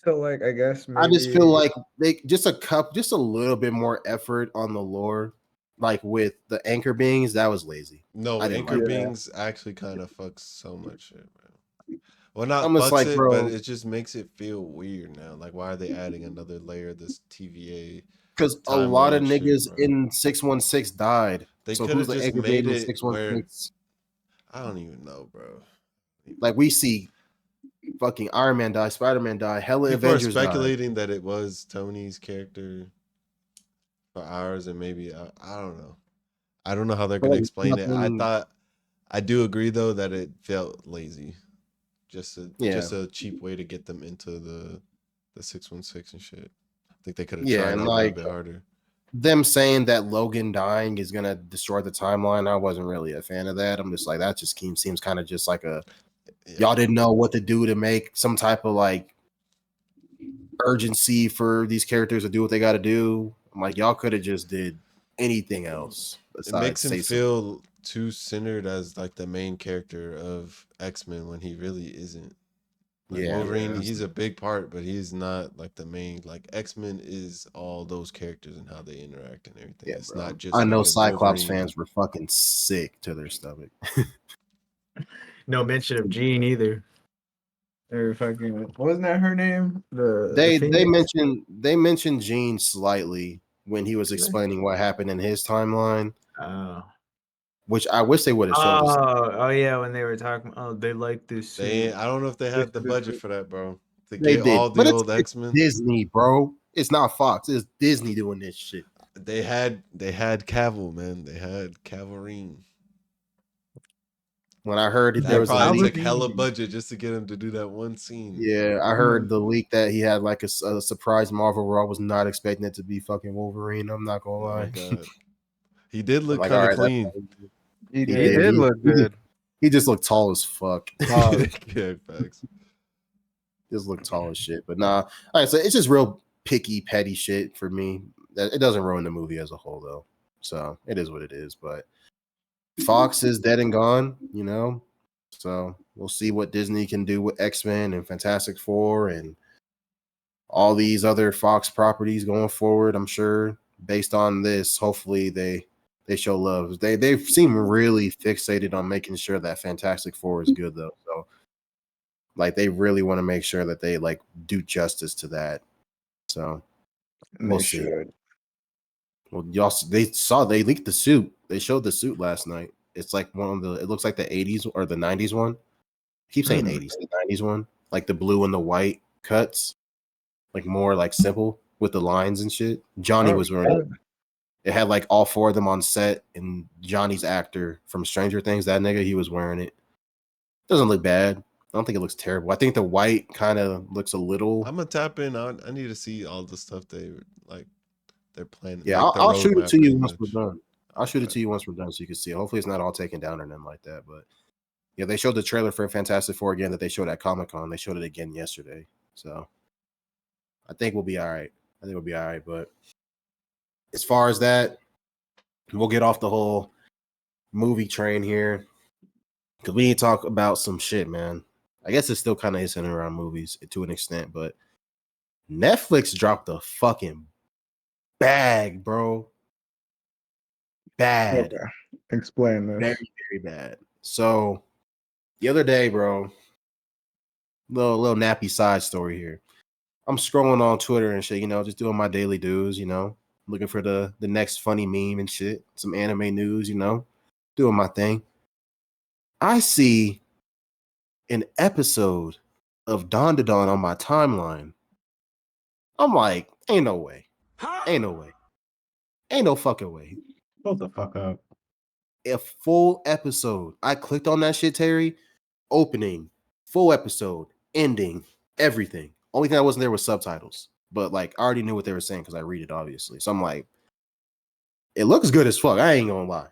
So like I guess I just maybe feel like they just a little bit more effort on the lore, like with the anchor beings. That was lazy. No, I didn't anchor like that. beings actually kind of fucks so much shit, bro. Well, not I'm just fucks like, it, but bro, it just makes it feel weird now. Like, why are they adding another layer of this TVA because a lot of timeline shit, niggas bro? in 616 died. They So could who's have the just aggravated made in it where 616? I don't even know, bro. Like we see fucking Iron Man die, Spider Man die, hella People are Avengers die. speculating that it was Tony's character for ours, and maybe I don't know. I don't know how they're But gonna like, explain it. nothing. I do agree though that it felt lazy, Yeah, just a cheap way to get them into the 616 and shit. I think they could have yeah, tried and a little like bit harder. them saying that Logan dying is gonna destroy the timeline. I wasn't really a fan of that. I'm just like that just seems kind of just like a Yeah. y'all didn't know what to do to make some type of like urgency for these characters to do what they got to do. I'm like y'all could have just did anything else It besides makes him say something. feel too centered as like the main character of X-Men when he really isn't. Like Yeah, Wolverine, man. he's a big part, but he's not like the main. Like X-Men is all those characters and how they interact and everything. Yeah, It's bro. not just I know fucking Cyclops Wolverine. fans were fucking sick to their stomach. No mention of Jean either. Or fucking wasn't that her name? The They Phoenix. mentioned Gene slightly when he was Did they? explaining what happened in his timeline, Oh. which I wish they would have showed us. Oh yeah, when they were talking. Oh, they like this suit. I don't know if they This have the is the budget suit. for that, bro. To They get did, all the but old it's X-Men. Disney, bro. It's not Fox. It's Disney doing this shit. They had Cavill, man. They had Cavalrine. When I heard that there That was a probably leak, took hella budget just to get him to do that one scene. yeah, I heard the leak that he had like a surprise Marvel role. I was not expecting it to be fucking Wolverine. I'm not gonna Oh my lie. god. He did I'm look like, all kind of right, that's clean. He he He did. did. did look good. He just looked tall as fuck. Yeah, facts. Just looked tall as shit. But nah, like I said, it's just real picky, petty shit for me. It doesn't ruin the movie as a whole though. So it is what it is. But Fox is dead and gone, you know. So we'll see what Disney can do with X-Men and Fantastic Four and all these other Fox properties going forward. I'm sure based on this, hopefully they show love. They seem really fixated on making sure that Fantastic Four is good though. So like they really want to make sure that they like do justice to that. So we'll They see. should. Well, they leaked the suit. They showed the suit last night. It's like one of the. It looks like the 80s or the 90s one. I keep saying 80s, the 90s one, like the blue and the white cuts, like more like simple with the lines and shit. Johnny Oh, was wearing it. It had like all four of them on set, and Johnny's actor from Stranger Things, that nigga, he was wearing it. Doesn't look bad. I don't think it looks terrible. I think the white kind of looks a little. I'm gonna tap in. I need to see all the stuff they're planning, Yeah, like the I'll shoot it roadmap to you pretty once we're much. done. I'll shoot it Okay. to you once we're done so you can see it. Hopefully, it's not all taken down or nothing like that. But yeah, they showed the trailer for Fantastic Four again that they showed at Comic Con. They showed it again yesterday. So I think we'll be all right. I think we'll be all right. But as far as that, we'll get off the whole movie train here because we need to talk about some shit, man. I guess it's still kind of centered around movies to an extent, but Netflix dropped a fucking bag, bro. Bad. Okay. Explain this. Very, very bad. So the other day, bro, little nappy side story here. I'm scrolling on Twitter and shit, just doing my daily dues, looking for the next funny meme and shit, some anime news, doing my thing. I see an episode of Dandadan on my timeline. I'm like, ain't no way. Ain't no way. Ain't no fucking way. Hold the fuck up. A full episode. I clicked on that shit, Terry. Opening, full episode, ending, everything. Only thing I wasn't there was subtitles. But like I already knew what they were saying because I read it, obviously. So I'm like, it looks good as fuck. I ain't gonna lie.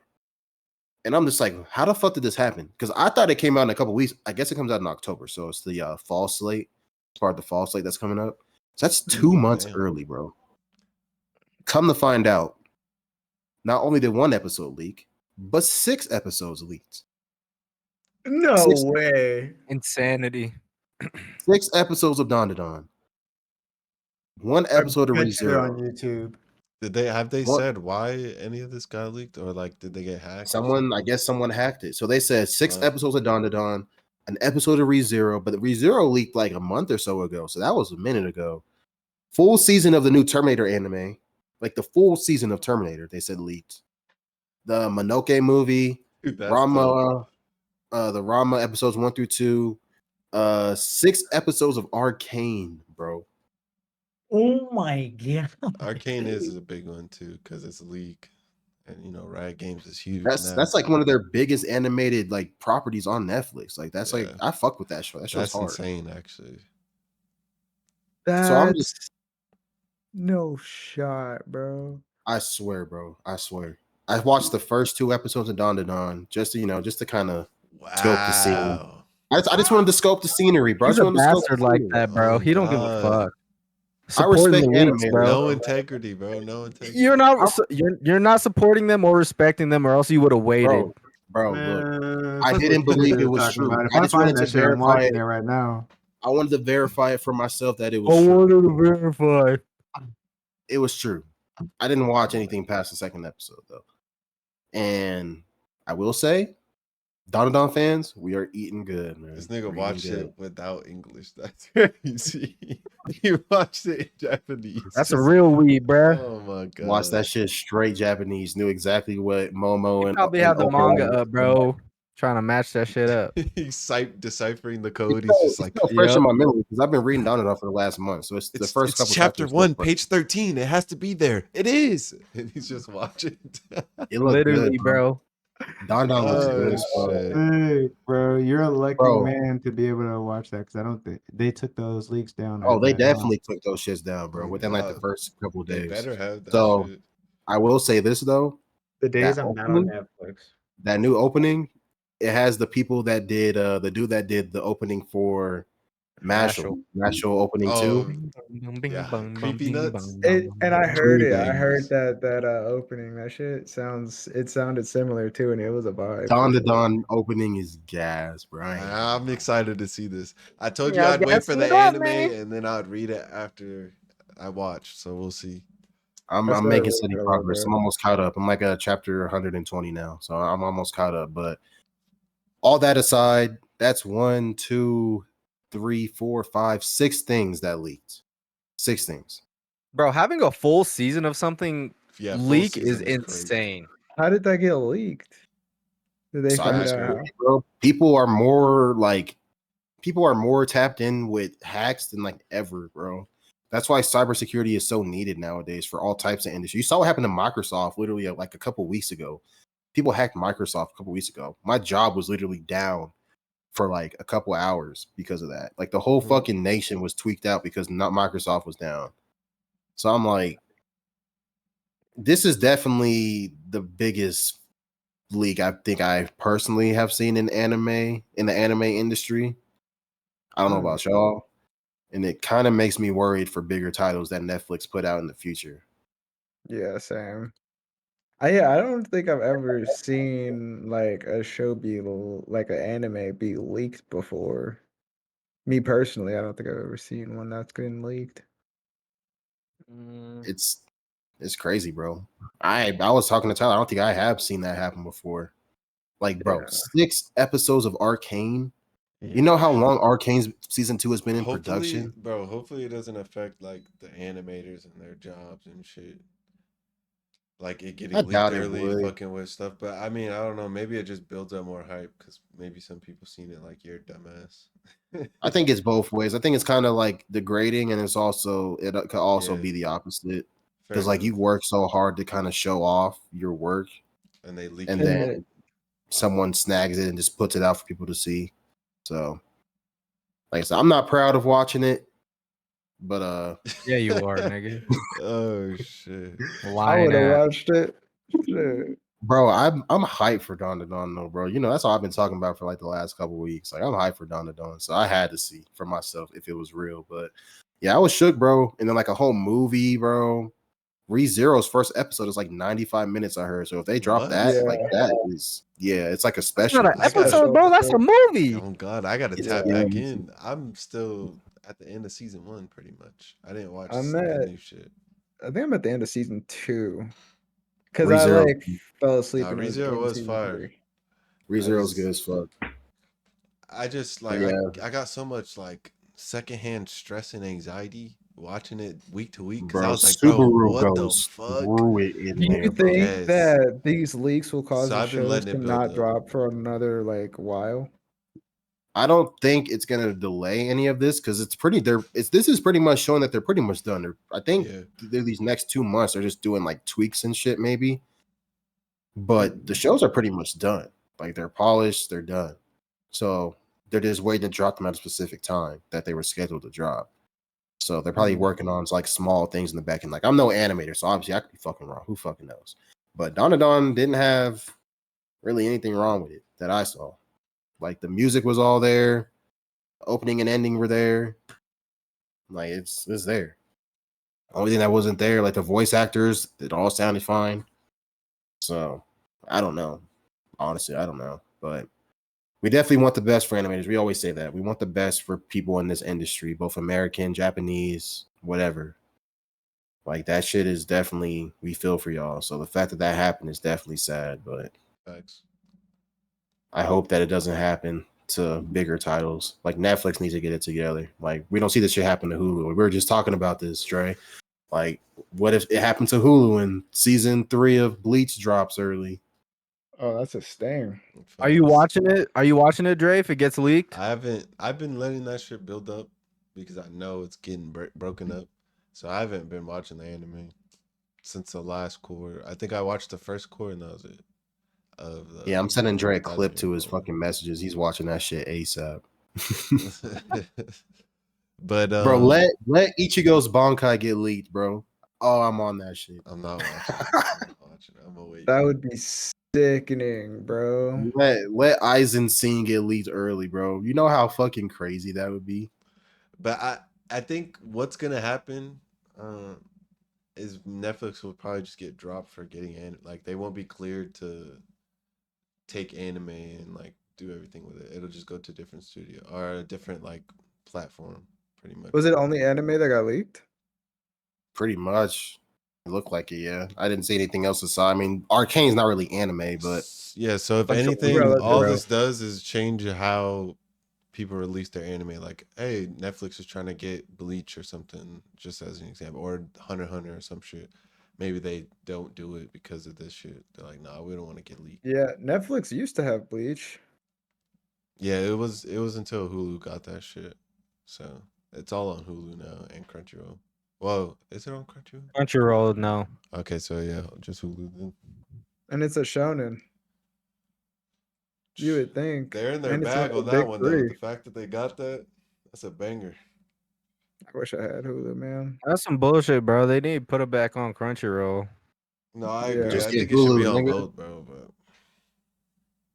And I'm just like, how the fuck did this happen? Because I thought it came out in a couple weeks. I guess it comes out in October. So it's the fall slate. It's part of the fall slate that's coming up. So that's 2 months Damn. early, bro. Come to find out, not only did one episode leak, but 6 episodes leaked. No Six- way. Insanity. 6 episodes of Dandadan. One episode of Catch it ReZero. on YouTube. Have they What? said why any of this got leaked, or like did they get hacked? I guess someone hacked it. So they said 6 Wow. episodes of Dandadan, an episode of ReZero, but the ReZero leaked like a month or so ago, so that was a minute ago. Full season of the new Terminator anime, like the full season of Terminator, they said leaked. The Monoke movie, Dude, that's dope. Rama, the Rama episodes 1 through 2, 6 episodes of Arcane, bro. Oh my god. Arcane is a big one too, because it's a league. And Riot Games is huge now. That's like one of their biggest animated like properties on Netflix. Like that's like Yeah. I fuck with that show. That show's That's hard. insane, actually. So I'm just That's no shot, bro. I swear, bro. I swear. I watched the first 2 episodes of Dandadan just to, just to kind of scope the scene. Wow. I just wanted to scope the scenery, bro. I He's just a wanted to scope the bastard like scenery. that, bro. Oh, He don't give a God. fuck. I Supporting respect the leaks, anime, bro. No integrity, bro. No integrity. You're not you're not supporting them or respecting them, or else you would have waited. Bro, look. Man, I fuck didn't what believe Twitter it is was talking true. about. If I I just find wanted to that shit, I'm verify watching it. it right now. I wanted to verify it for myself that it I was true. wanted to verify. It was true. I didn't watch anything past the second episode though. And I will say, Dandadan fans, we are eating good, man. This nigga We're watched eating it good. without English. That's crazy. He watched it in Japanese. That's a real weed, bruh. Oh my god. Watched that shit straight Japanese. Knew exactly what Momo and Probably and had the Open manga was up, bro. Trying to match that shit up. He's deciphering the code. He's just It's like, still fresh Yep. in my memory because I've been reading Dandadan for the last month. So it's the first couple chapter chapters 1, still fresh. page 13. It has to be there. It is. And he's just watching. It looked Literally, good, bro. bro. Dandadan looks Oh, good as fuck. shit. Hey, bro, you're a lucky Bro. man to be able to watch that because I don't think they took those leaks down. Oh, they that long. definitely took those shits down, bro, Oh, within like the God. first couple of They days. better have that So shit. I will say this though, The days That I'm not on opening? Netflix. that new opening, it has the people that did the dude that did the opening for Mashal opening Oh, too. yeah. Creepy nuts. And I heard True it. I heard bangers. that opening. That shit sounded similar too, and it was a vibe. Dawn for to sure. Dawn opening is gas, bro. I ain't gonna I'm lie. excited to see this. I told you Yeah, I'd wait guess for the what up, anime man? and then I'd read it after I watched. So we'll see. I'm I started making reading steady it a while progress. ago. I'm almost caught up. I'm like at chapter 120 now, so I'm almost caught up. But all that aside, that's 1, 2, 3, 4, 5, 6 things that leaked. 6 things. Bro, having a full season of something Yeah, full leak is season crazy. insane. How did that get leaked? Did they find out how? Cybersecurity, bro. People are more tapped in with hacks than like ever, bro. That's why cybersecurity is so needed nowadays for all types of industry. You saw what happened to Microsoft literally like a couple weeks ago. People hacked Microsoft a couple weeks ago. My job was literally down for like a couple hours because of that. Like the whole fucking nation was tweaked out because not Microsoft was down. So I'm like, this is definitely the biggest league I think I personally have seen in the anime industry. I don't know about y'all. And it kind of makes me worried for bigger titles that Netflix put out in the future. Yeah, same. I don't think I've ever seen like a show like an anime be leaked before. Me personally, I don't think I've ever seen one that's been leaked. It's crazy, bro. I was talking to Tyler. I don't think I have seen that happen before. Like, bro, Yeah. 6 episodes of Arcane. You know how long Arcane's season 2 has been in production? Hopefully it doesn't affect like the animators and their jobs and shit. Like it getting I leaked doubt it early, would. fucking with stuff. But I mean, I don't know. Maybe it just builds up more hype because maybe some people seen it like you're a dumbass. I think it's both ways. I think it's kind of like degrading, and it could also Yeah. be the opposite. Fair Because like enough. you work so hard to kind of show off your work, And they leak and it. then someone snags it and just puts it out for people to see. So, like I said, I'm not proud of watching it, but Yeah, you are, nigga. Oh shit. I Lying would have ass. watched it. Shit. bro, I'm hyped for Dawn to Dawn though, bro. You know that's all I've been talking about for like the last couple weeks. Like I'm hyped for Dawn to Dawn, so I had to see for myself if it was real. But yeah, I was shook, bro. And then like a whole movie, bro. ReZero's first episode is like 95 minutes, I heard. So if they drop What? that, Yeah. like that is it's like a That's special. not an I gotta- episode, bro. That's a movie. Oh God, I gotta It's tap yeah. back in. I'm still at the end of season 1, pretty much. I didn't watch I'm the at- new shit. I think I'm at the end of season 2. Because I ReZero, like fell asleep Nah, and was ReZero in was season fire. 3. ReZero's just- good as fuck. I just like Yeah, I got so much like secondhand stress and anxiety watching it week to week because I bro. was like, bro, Subaru what the goes fuck? through it in Do you there, bro. think Yes. that these leaks will cause So the I've been shows letting to it build not up. drop for another like while? I don't think it's gonna delay any of this because it's pretty. This is pretty much showing that they're pretty much done. I think Yeah. these next 2 months they're just doing like tweaks and shit, maybe. But the shows are pretty much done. Like they're polished, they're done. So they're just waiting to drop them at a specific time that they were scheduled to drop. So they're probably working on like small things in the back end. Like I'm no animator, so obviously I could be fucking wrong. Who fucking knows? But Dandadan didn't have really anything wrong with it that I saw. Like the music was all there, opening and ending were there. Like it's there. Only thing that wasn't there, like the voice actors, it all sounded fine. So I don't know. Honestly, I don't know. But we definitely want the best for animators. We always say that. We want the best for people in this industry, both American, Japanese, whatever. Like that shit is definitely we feel for y'all. So the fact that that happened is definitely sad, but Facts. I hope that it doesn't happen to bigger titles. Like Netflix needs to get it together. Like we don't see this shit happen to Hulu. We were just talking about this, Dre. Like, what if it happened to Hulu and season 3 of Bleach drops early? Oh, that's a sting. Are you Facts. watching it? Are you watching it, Dre? If it gets leaked, I haven't. I've been letting that shit build up because I know it's getting broken up. So I haven't been watching the anime since the last quarter. I think I watched the first quarter and that was it. Of Yeah, I'm sending Dre a clip to his 2024. fucking messages. He's watching that shit ASAP. But Bro, let Ichigo's Bankai get leaked, bro. Oh, I'm on that shit. I'm not watching. I'm not watching. I'm gonna wait. That would be sickening, bro. Let Aizen scene get leaked early, bro. You know how fucking crazy that would be. But I think what's gonna happen is Netflix will probably just get dropped for getting like they won't be cleared to take anime and like do everything with it. It'll just go to a different studio or a different like platform, pretty much. Was it only anime that got leaked? Pretty much. It looked like it, yeah. I didn't see anything else aside. I mean, Arcane's not really anime, but Yeah, so if That's anything, real, that's all real. this does is change how people release their anime. Like, hey, Netflix is trying to get Bleach or something, just as an example, or Hunter x Hunter or some shit. Maybe they don't do it because of this shit. They're like, nah, we don't want to get leaked. Yeah, Netflix used to have Bleach. Yeah, it was until Hulu got that shit. So it's all on Hulu now and Crunchyroll. Whoa, is it on Crunchyroll? Crunchyroll, no. Okay, so yeah, just Hulu then. And it's a shonen. You would think. They're in their And it's one bag of the on that big one though. three. The fact that they got that, that's a banger. I wish I had Hulu, man. That's some bullshit, bro. They need to put it back on Crunchyroll. No, I Yeah. agree. just I get think it should be Hulu, on nigga. both, bro. But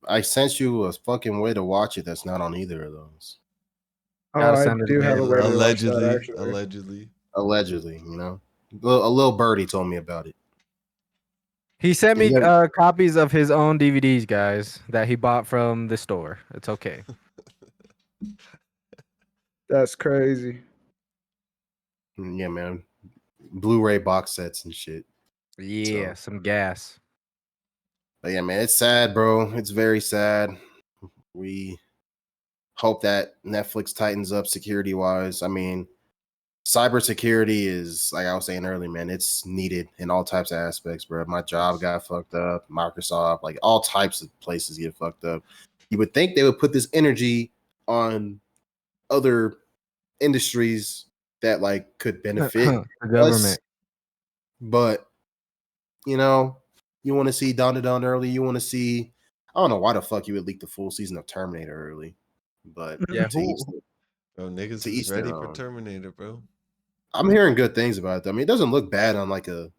I sent you a fucking way to watch it that's not on either of those. Oh, Gotta I send it do have a again, way bro. to watch that allegedly, actually. allegedly. Allegedly, you know. A little birdie told me about it. He sent me Yeah. copies of his own DVDs, guys, that he bought from the store. It's okay. That's crazy. Yeah, man. Blu-ray box sets and shit. Yeah, some gas. But yeah, man, it's sad, bro. It's very sad. We hope that Netflix tightens up security wise. I mean, cybersecurity is, like I was saying earlier, man, it's needed in all types of aspects, bro. My job got fucked up, Microsoft, like all types of places get fucked up. You would think they would put this energy on other industries that like could benefit The government. us, but you know, you want to see Dandadan early. You want to see, I don't know why the fuck you would leak the full season of Terminator early, but Yeah, to each, Bro, niggas to is each their ready for own. Terminator, bro. I'm hearing good things about it. I mean, it doesn't look bad on like a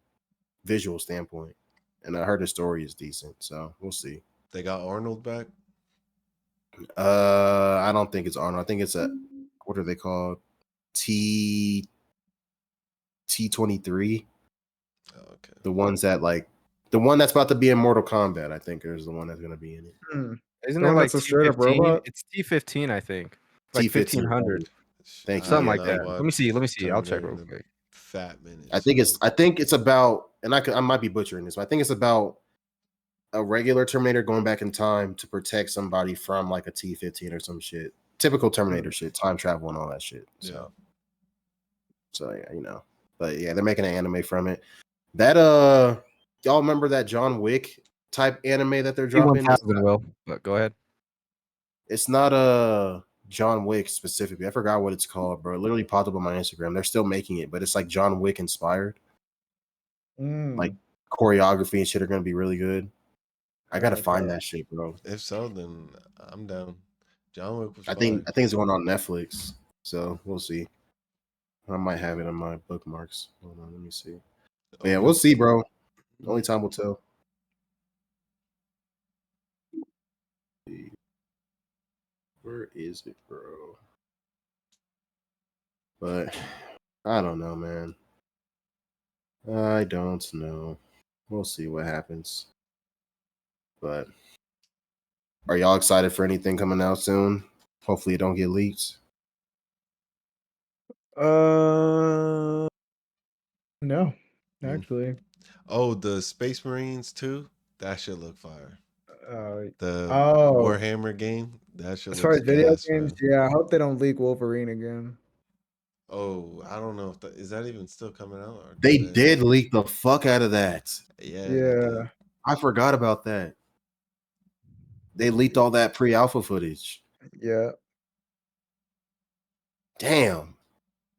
visual standpoint, and I heard the story is decent, so we'll see. They got Arnold back. I don't think it's Arnold. I think it's a, what are they called? T23. Oh, okay. The ones that like the one that's about to be in Mortal Kombat, I think, is the one that's gonna be in it. Hmm. Isn't The it one like that's a straight up T15? robot? It's T15, I think. Like T15. 1500. Thank you. Something Yeah, like thank that. you. Let me see. Let me see. I'll check Terminator real in a quick. Fat minute. I think it's about, and I might be butchering this, but I think it's about a regular Terminator going back in time to protect somebody from like a T-15 or some shit. Typical Terminator shit, time travel and all that shit. So yeah, you know. But yeah, they're making an anime from it. That y'all remember that John Wick type anime that they're dropping? Will, but go ahead. It's not John Wick specifically. I forgot what it's called, bro. It literally popped up on my Instagram. They're still making it, but it's like John Wick inspired. Like choreography and shit are gonna be really good. I gotta find that shit, bro. If so, then I'm down. John Wick was I fire. think it's going on Netflix, so we'll see. I might have it on my bookmarks. Hold on, let me see. But yeah, we'll see, bro. Only time will tell. Where is it, bro? But I don't know, man. I don't know. We'll see what happens. But are y'all excited for anything coming out soon? Hopefully it don't get leaked. No, actually. Oh, the Space Marines too? That should look fire. The Oh, Warhammer game? That should as look far as video gas, games, bro. yeah, I hope they don't leak Wolverine again. Oh, I don't know if that is that even still coming out? Or They did leak the fuck out of that. Yeah, Yeah. they did. I forgot about that. They leaked all that pre-alpha footage. Yeah. Damn.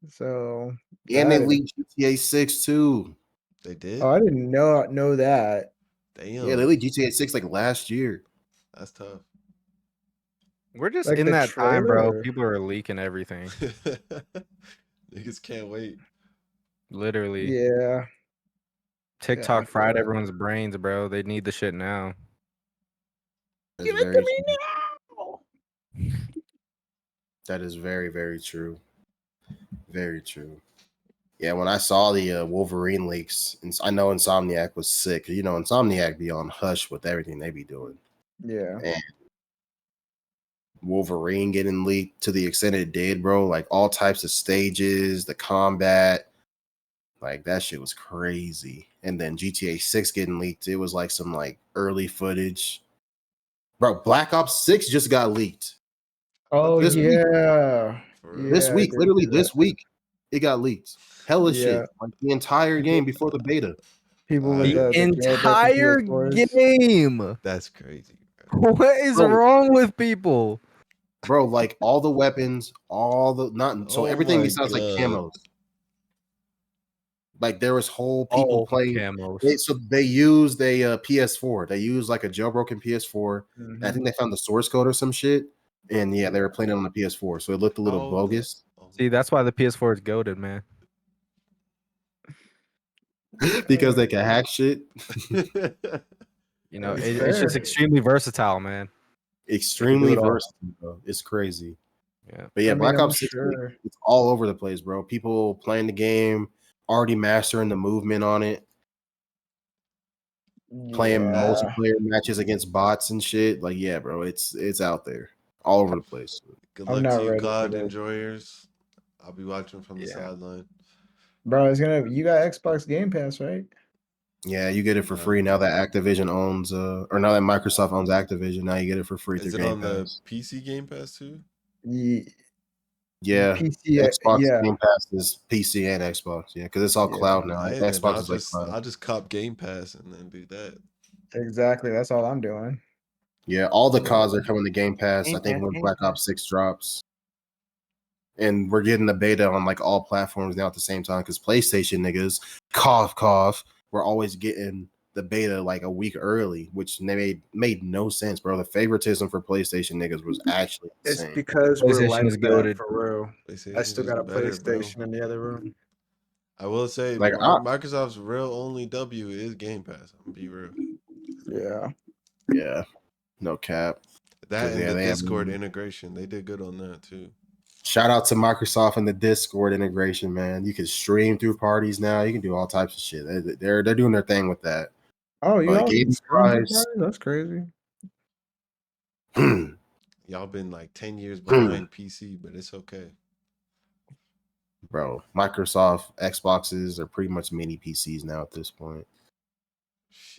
So And they that is- leaked GTA 6 too. They did? Oh, I didn't know that. Damn. Yeah, they leaked GTA 6 like last year. That's tough. We're just Like in the that time, bro. trailer? People are leaking everything. Niggas can't wait. Literally. Yeah. TikTok I feel fried that. everyone's brains, bro. They need the shit now. Give it to me now. That is very, very true. Very true. Yeah, when I saw the Wolverine leaks, I know Insomniac was sick. You know, Insomniac be on hush with everything they be doing. Yeah. And Wolverine getting leaked to the extent it did, bro. Like all types of stages, the combat, like that shit was crazy. And then GTA 6 getting leaked, it was like some like early footage. Bro, Black Ops 6 just got leaked. Oh This week. yeah. This Yeah, I week, did literally see this that. week, it got leaked. Hella Yeah. shit. Like the entire game before the beta. People with The the jailbroken entire PS4s. game. That's crazy, bro. What is Bro. wrong with people? Bro, like all the weapons, all the not so Oh everything my besides like God. camos. Like there was whole people playing. Camos. So they used a PS4. They used like a jailbroken PS4. I think they found the source code or some shit. And yeah, they were playing it on the PS4. So it looked a little bogus. See, that's why the PS4 is goated, man. Because they can hack shit. You know, That's it's just fair. extremely versatile, man. Extremely it all. versatile, bro. It's crazy. Yeah. But yeah, I mean, Black I'm Ops 6, sure. it's all over the place, bro. People playing the game, already mastering the movement on it, playing Yeah. multiplayer matches against bots and shit. Like, yeah, bro, it's out there, all over the place. Good I'm luck not to you, ready for COD this. enjoyers. I'll be watching from the Yeah. sideline. Bro, you got Xbox Game Pass, right? Yeah, you get it for free now that Activision owns, or now that Microsoft owns Activision. Now you get it for free Is through it Game on the Pass. PC Game Pass too? Yeah, PC, Xbox yeah. Game Pass is PC and Xbox. Yeah, because it's all Yeah. cloud now. Hey, then Xbox is like cloud. I'll just cop Game Pass and then do that. Exactly. That's all I'm doing. Yeah, all the Yeah. CODs are coming to Game Pass. I think when Black Ops 6 drops. And we're getting the beta on like all platforms now at the same time because PlayStation niggas, cough, we're always getting the beta like a week early, which made no sense, bro. The favoritism for PlayStation niggas was actually It's insane. because we're PlayStation like is that goated. for real. I PlayStation's still got just a better, bro. PlayStation in the other room. I will say, Like, Microsoft's real only W is Game Pass. I'm gonna be real. Yeah. No cap. That and yeah, the they have Discord integration, they did good on that too. shout out to Microsoft and the Discord integration, man. You can stream through parties now. You can do all types of shit. They're doing their thing with that. Oh, you But all game can stream through price, parties? That's crazy. Y'all been like 10 years behind PC, but it's okay. bro, Microsoft Xboxes are pretty much mini PCs now at this point.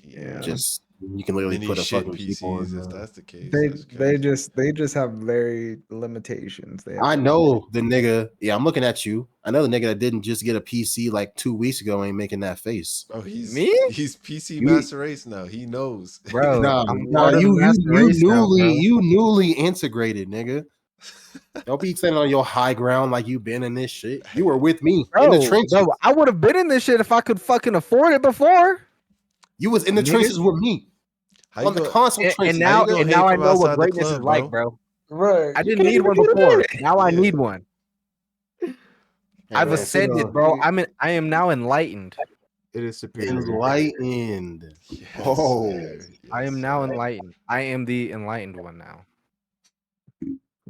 Yeah. Just You can literally Mini put a shit fucking PCs. keyboard. If that's the case, They that's they crazy. just have very limitations. They have I know the nigga. Yeah, I'm looking at you. I know the nigga that didn't just get a PC like 2 weeks ago ain't making that face. Bro, Me? he's PC You- Master Race now. He knows. Bro, Nah, I'm nah, part of the master race now, bro. you newly integrated, nigga. Don't be standing on your high ground like you been in this shit. You were with me in the trenches. Bro, I would have been in this shit if I could fucking afford it before. You was in the Nigga. trenches with me How you on the go? console And, trenches. and How you now, gonna and hate now I from know what outside the greatness is club, like, bro? bro. right. I You didn't can't need even one get before. it. Now I Yeah. need one. Hey, I've man, ascended, so- bro. I am now enlightened. It is superior. enlightened. Yes, Oh, sir. I am Yes, now sir. enlightened. I am the enlightened one now.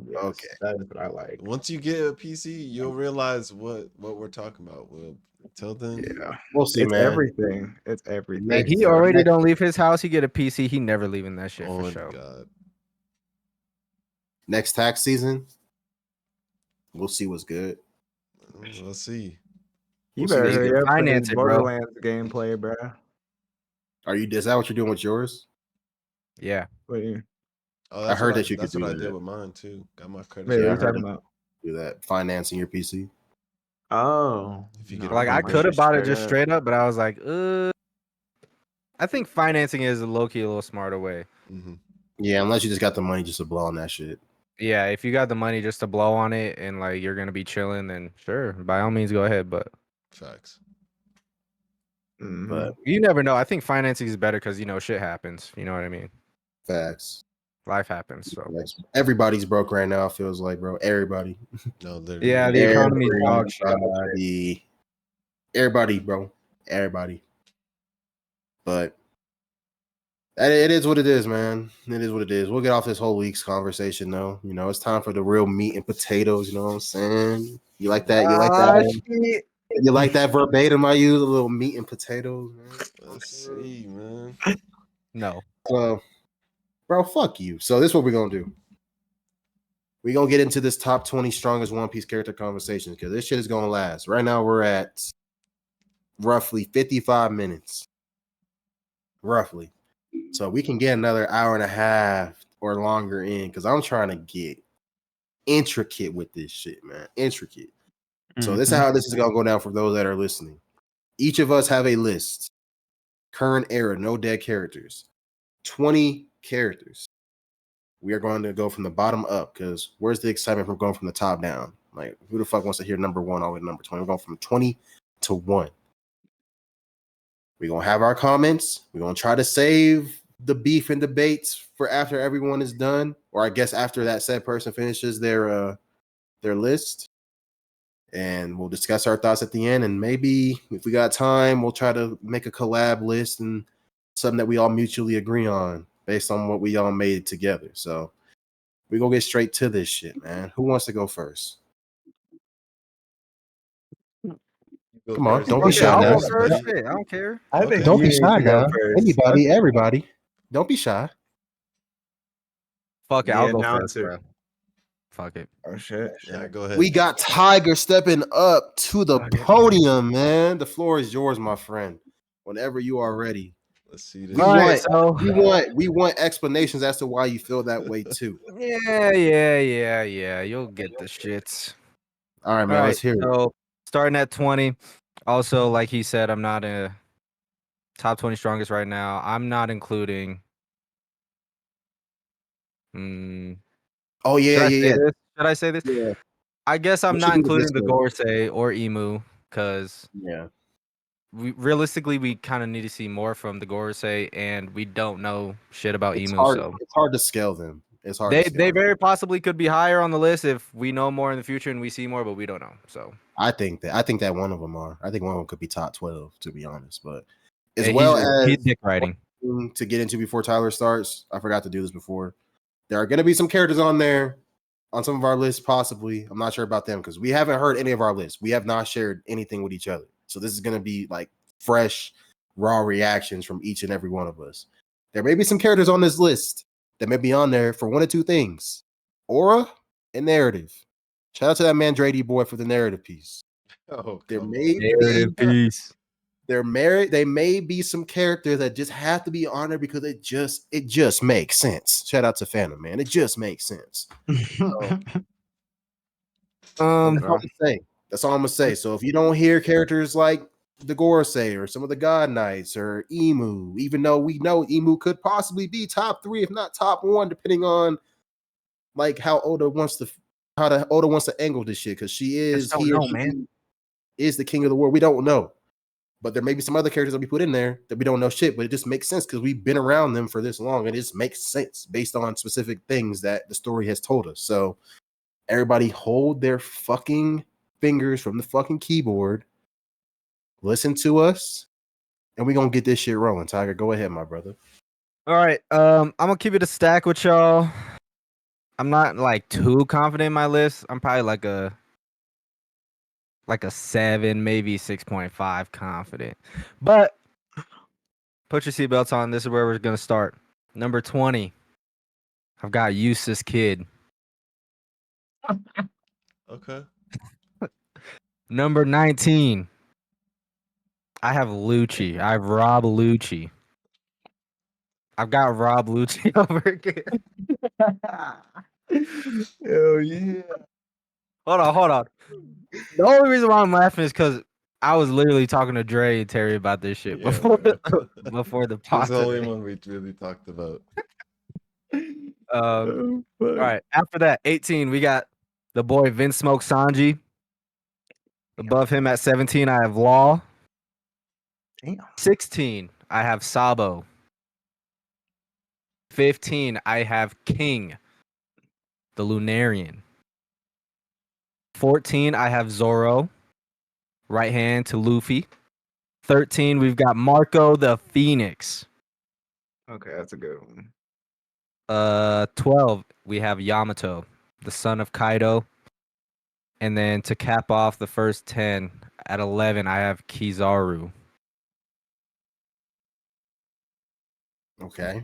Yes, okay. that is what I like. Once you get a PC, you'll realize what we're talking about. Well, until then, Yeah, we'll see, it's man. everything. It's everything. Hey, he So already next- don't leave his house. He get a PC. He never leaving that shit for on sure. God, next tax season, we'll see what's good. we'll see. You We'll see better this hurry good. up for Finance this it, bro. Borderlands gameplay, bro. Are you? Is that what you're doing with yours? Yeah. Wait, Oh, I heard that you that's could what do I did that. with mine too. Got my credit. wait, Yeah, what I are you heard talking that. about? Do that financing your PC. Oh, If you no, get a Like I big could have rig. bought it just straight up, but I was like, I think financing is a low-key a little smarter way. Mm-hmm. Yeah, unless you just got the money just to blow on that shit. Yeah, if you got the money just to blow on it and like you're gonna be chilling, then sure, by all means go ahead. But Facts. Mhm. But you never know. I think financing is better because shit happens. You know what I mean? facts. Life happens. So Everybody's broke right now. It feels like, bro. Everybody. No, literally. yeah, the economy's dog shit. Everybody, bro. Everybody. But it is what it is, man. It is what it is. We'll get off this whole week's conversation, though. It's time for the real meat and potatoes. You know what I'm saying? You like that? You like that? Shit. You like that verbatim I use? A little meat and potatoes, man. Let's see, man. No. So, bro, fuck you. So this is what we're gonna do. We're gonna get into this top 20 strongest One Piece character conversations because this shit is gonna last. Right now, we're at roughly 55 minutes. Roughly. So we can get another hour and a half or longer in because I'm trying to get intricate with this shit, man. Intricate. So this is how this is gonna go down for those that are listening. Each of us have a list. Current era, no dead characters. 20 characters. We are going to go from the bottom up because where's the excitement from going from the top down? Like, who the fuck wants to hear number 1 all the way to number 20? We're going from 20 to 1. We're going to have our comments. We're going to try to save the beef and debates for after everyone is done, or I guess after that said person finishes their list. And we'll discuss our thoughts at the end. And maybe if we got time, we'll try to make a collab list and something that we all mutually agree on based on what we all made together. So we're going to get straight to this shit, man. Who wants to go first? Go Come on, first, don't and be then shy I'll now. go Chris, first. buddy. Shit, I don't care. I think Okay. Don't you be need shy to go now. first. Everybody. Don't be shy. Fuck it, The I'll go first, announcer. bro. Fuck it. Oh shit. Yeah, go ahead. We got Tiger stepping up to the Okay. podium, man. The floor is yours, my friend. Whenever you are ready. Let's see this. We All right, want so we want explanations as to why you feel that way too. yeah. You'll get the shits. All right, All man. right, Let's hear it. so starting at 20. Also, like he said, I'm not a top 20 strongest right now. I'm not including. Oh Should yeah, I yeah, say yeah. this? Should I say this? Yeah. I guess I'm We not should do the including the disclaimer. Gorsei or Emu because Yeah. realistically we kind of need to see more from the Gorsei, and we don't know shit about It's Emu. hard. So It's hard to scale them. It's hard they to scale they them. very possibly could be higher on the list if we know more in the future and we see more, but we don't know. So I think that one of them are. I think one of them could be top 12, to be honest. But as yeah, well he's as dick riding. to get into before Tyler starts, I forgot to do this before. There are going to be some characters on there on some of our lists, possibly. I'm not sure about them because we haven't heard any of our lists. We have not shared anything with each other. So this is going to be like fresh, raw reactions from each and every one of us. There may be some characters on this list that may be on there for one of two things: aura and narrative. Shout out to that man Drady boy for the narrative piece. Oh, There come may on. be piece. They're married. They may be some characters that just have to be honored because it just makes sense. Shout out to Phantom, man. It just makes sense. So, that's all I'm gonna say. That's all I'm gonna say. So if you don't hear characters like the Gorsei or some of the God Knights or Emu, even though we know Emu could possibly be top 3, if not top 1, depending on like how Oda wants to angle this shit, because she is don't he or know, she man. is the king of the world. We don't know. But there may be some other characters that we put in there that we don't know shit, but it just makes sense because we've been around them for this long. It just makes sense based on specific things that the story has told us. So everybody hold their fucking fingers from the fucking keyboard, listen to us, and we're gonna get this shit rolling. Tiger, go ahead, my brother. All right. I'm gonna keep it a stack with y'all. I'm not like too confident in my list. I'm probably like a 7, maybe 6.5 confident. But put your seatbelts on. This is where we're gonna start. Number 20. I've got Eustace Kid. Okay. Number 19. I have Lucci. I have Rob Lucci. I've got Rob Lucci over here. Hell yeah. Hold on. The only reason why I'm laughing is because I was literally talking to Dre and Terry about this shit Yeah, before bro. before the That's pod the only today. one we really talked about. All Fuck. right. After that, 18, we got the boy Vince Smoke Sanji. Above him at 17, I have Law. Damn. 16, I have Sabo. 15, I have King, the Lunarian. 14, I have Zoro, right hand to Luffy. 13, we've got Marco the Phoenix. Okay, that's a good one. 12, we have Yamato, the son of Kaido. And then to cap off the first 10, at 11, I have Kizaru. Okay.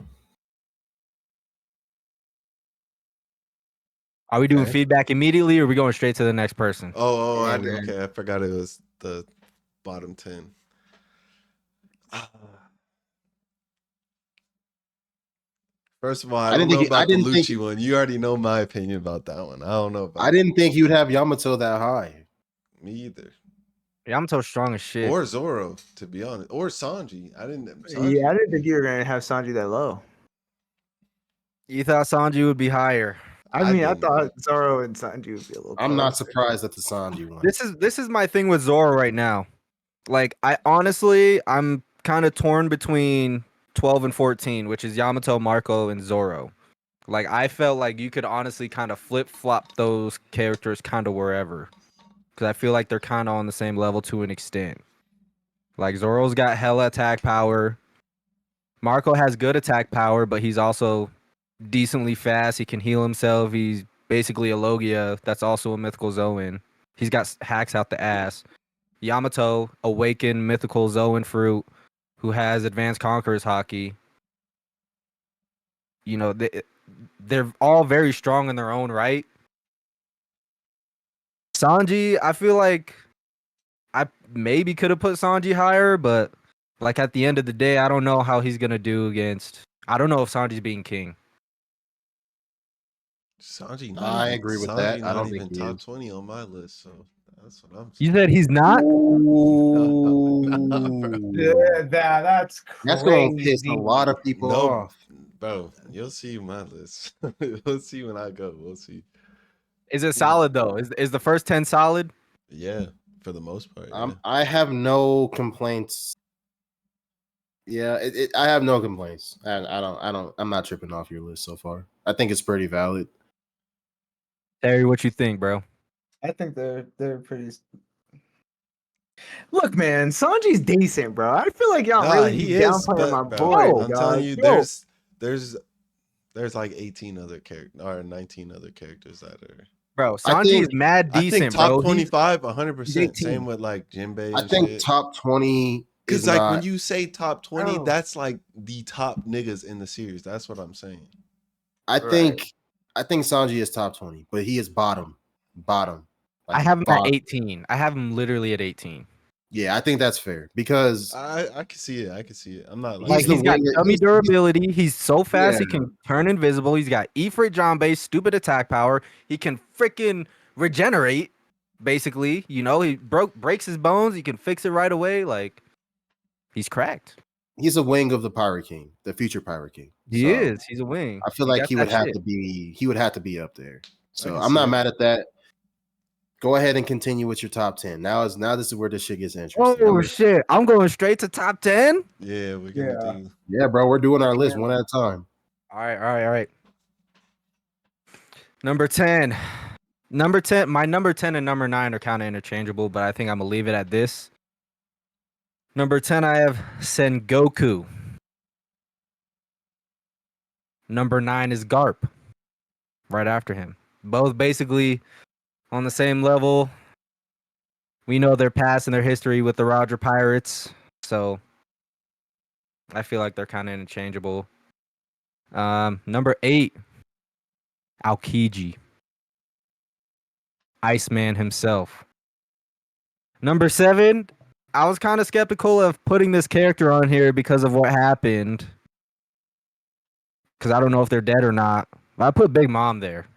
Are we doing Okay. feedback immediately or are we going straight to the next person? Oh, Yeah, man. okay. I forgot it was the bottom 10. First of all, I don't know about the Lucci one. You already know my opinion about that one. I don't know about I didn't think you'd have Yamato that high. me either. Yamato's strong as shit. Or Zoro, to be honest. Or Sanji. Yeah, I didn't think you were gonna have Sanji that low. You thought Sanji would be higher. I mean, I didn't, thought but- Zoro and Sanji would be a little I'm not closer. surprised at the Sanji one. This is my thing with Zoro right now. Like I'm kind of torn between 12 and 14, which is Yamato, Marco, and Zoro. Like I felt like you could honestly kind of flip-flop those characters kind of wherever. Because I feel like they're kind of on the same level to an extent. Like Zoro's got hella attack power. Marco has good attack power, but he's also decently fast. He can heal himself. He's basically a Logia. That's also a mythical Zoan. He's got hacks out the ass. Yamato, awakened mythical Zoan fruit, who has advanced conquerors hockey. You know, they're all very strong in their own right. Sanji, I feel like I maybe could have put Sanji higher, but like at the end of the day, I don't know how he's gonna do against. I don't know if Sanji's being king. Sanji I agree with that. I not don't think even he top is. 20 on my list, so that's what I'm You saying. said he's not. Nah, bro. Yeah, that's That's gonna piss a crazy. lot of people No, off. bro, you'll see my list. We'll see when I go. We'll see. Is it solid though? Is the first 10 solid? Yeah, for the most part. Yeah. I have no complaints. Yeah, I have no complaints. I'm not tripping off your list so far. I think it's pretty valid. Terry, what you think, bro? I think they're pretty. Look, man, Sanji's decent, bro. I feel like y'all Nah, really he be is, downplaying my but bro, boy. I'm telling you, Yo, there's like 18 other characters or 19 other characters that are. Bro, I Sanji think- is mad I think decent, top bro. 25, He's 100%. 18. Same with like Jinbei I and think shit. top 20 is Because like not. when you say top 20, Oh. that's like the top niggas in the series. That's what I'm saying. I Right. think Sanji is top 20, but he is bottom. I have him bottom. at 18. I have him literally at 18. Yeah, I think that's fair because I can see it. I can see it. I'm not He's Like the he's got winger- dummy he's- durability. He's so fast he Yeah. can turn invisible. He's got Ifrit John base, stupid attack power. He can freaking regenerate. Basically, he breaks his bones. He can fix it right away. Like he's cracked. he's a wing of the Pirate King, the future Pirate King. He So is. He's a wing. I feel He like got he would that have shit. to be. He would have to be up there. I So can I'm see not it. mad at that. Go ahead and continue with your top 10. Now this is where this shit gets interesting. Oh shit! I'm going straight to top 10. Yeah, we're gonna Yeah. do. Yeah, bro, we're doing our list one at a time. All right. Number 10. Number 10. My number 10 and number 9 are kind of interchangeable, but I think I'm gonna leave it at this. Number 10, I have Sengoku. Number 9 is Garp. Right after him. Both basically on the same level. We know their past and their history with the Roger Pirates, so I feel like they're kind of interchangeable. Number 8, Aokiji. Iceman himself. Number 7, I was kind of skeptical of putting this character on here because of what happened. Because I don't know if they're dead or not. I put Big Mom there.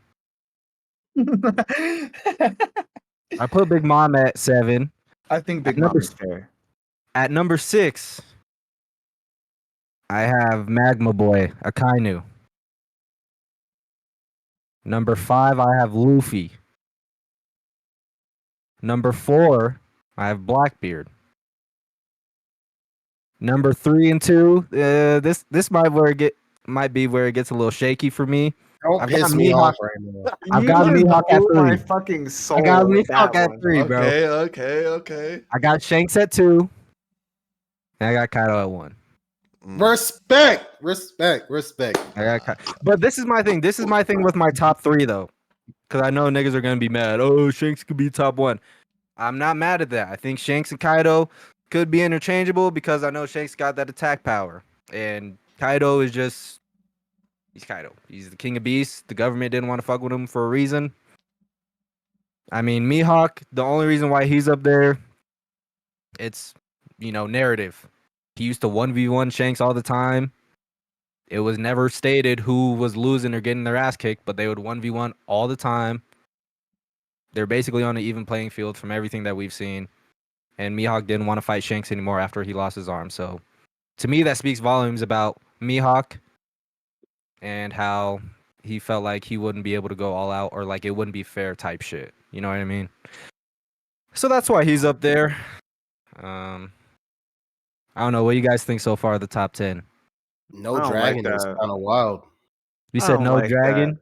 I put Big Mom at 7. I think Big Number Mom is fair. At number 6, I have Magma Boy, Akainu. Number 5, I have Luffy. Number 4, I have Blackbeard. Number 3 and 2, this might be where it gets a little shaky for me. Don't I've got piss me Mihawk. off right now. I've You got just Mihawk at blew my 3. fucking soul. I got with Mihawk that at one. 3, bro. Okay. I got Shanks at 2. And I got Kaido at 1. Respect. I got But this is my thing. This is my thing with my top 3 though. Because I know niggas are gonna be mad. Oh, Shanks could be top 1. I'm not mad at that. I think Shanks and Kaido could be interchangeable because I know Shanks got that attack power. And Kaido is just he's Kaido. He's the king of beasts. The government didn't want to fuck with him for a reason. I mean, Mihawk, the only reason why he's up there, it's narrative. He used to 1v1 Shanks all the time. It was never stated who was losing or getting their ass kicked, but they would 1v1 all the time. They're basically on an even playing field from everything that we've seen. And Mihawk didn't want to fight Shanks anymore after he lost his arm. So to me, that speaks volumes about Mihawk and how he felt like he wouldn't be able to go all out or like it wouldn't be fair type shit. You know what I mean? So that's why he's up there. I don't know. What do you guys think so far, the top 10? No I don't dragon like is that. kind of wild. You I said don't no like dragon?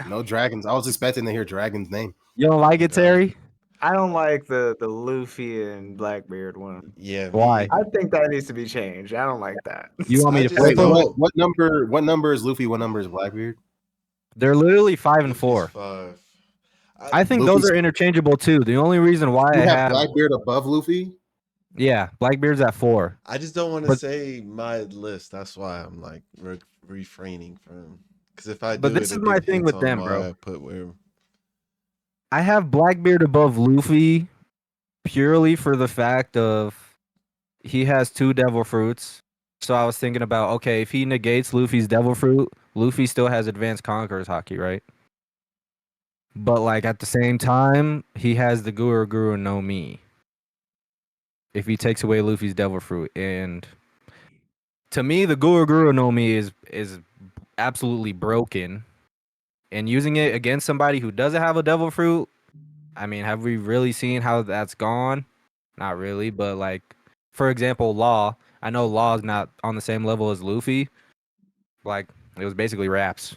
No dragons. I was expecting to hear dragon's name. You don't like it, Terry? I don't like the Luffy and Blackbeard one. Yeah. Why? I think that needs to be changed. I don't like that. You want me I to just flip them? don't- What number is Luffy? What number is Blackbeard? They're literally 5 and Luffy's 4. 5. I think Luffy's- those are interchangeable too. The only reason why You I have have Blackbeard above Luffy? yeah, Blackbeard's at 4. I just don't want to But- say my list. That's why I'm like refraining from. Because if I do But this it, is my give thing hints with on them, why bro. I put where. I have Blackbeard above Luffy purely for the fact of he has 2 devil fruits. So I was thinking about, okay, if he negates Luffy's devil fruit, Luffy still has advanced conqueror's haki, right? But like at the same time, he has the Guru no Mi. If he takes away Luffy's devil fruit, and to me, the Guru no Mi is absolutely broken. And using it against somebody who doesn't have a devil fruit, I mean, have we really seen how that's gone? Not really, but like, for example, Law. I know Law is not on the same level as Luffy. Like, it was basically raps.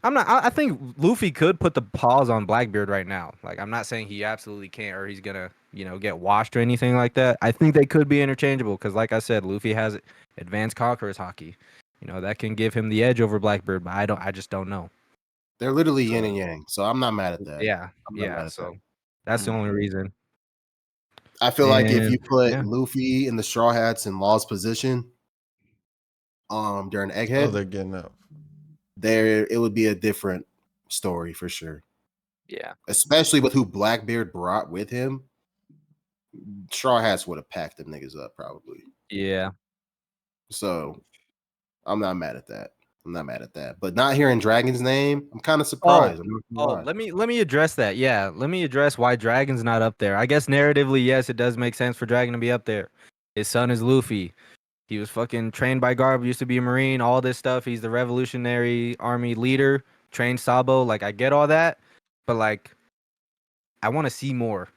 I think Luffy could put the paws on Blackbeard right now. Like, I'm not saying he absolutely can't or he's gonna, get washed or anything like that. I think they could be interchangeable because, like I said, Luffy has advanced conqueror's haki. That can give him the edge over Blackbeard, but I just don't know. They're literally yin and yang, so I'm not mad at that. Yeah, I'm not mad at so that. that's the only reason. I feel like if And, you put yeah. Luffy in the Straw Hats in Law's position, during Oh, Egghead, they're getting up. it would be a different story for sure. Yeah. Especially with who Blackbeard brought with him. Straw Hats would have packed them niggas up probably. Yeah. So I'm not mad at that. I'm not mad at that. But not hearing Dragon's name, I'm kind of Oh, surprised. I'm not gonna oh, lie. let me address that. Yeah, let me address why Dragon's not up there. I guess narratively, yes, it does make sense for Dragon to be up there. His son is Luffy. He was fucking trained by Garb, used to be a Marine, all this stuff. He's the Revolutionary Army leader, trained Sabo. Like, I get all that, but like, I want to see more.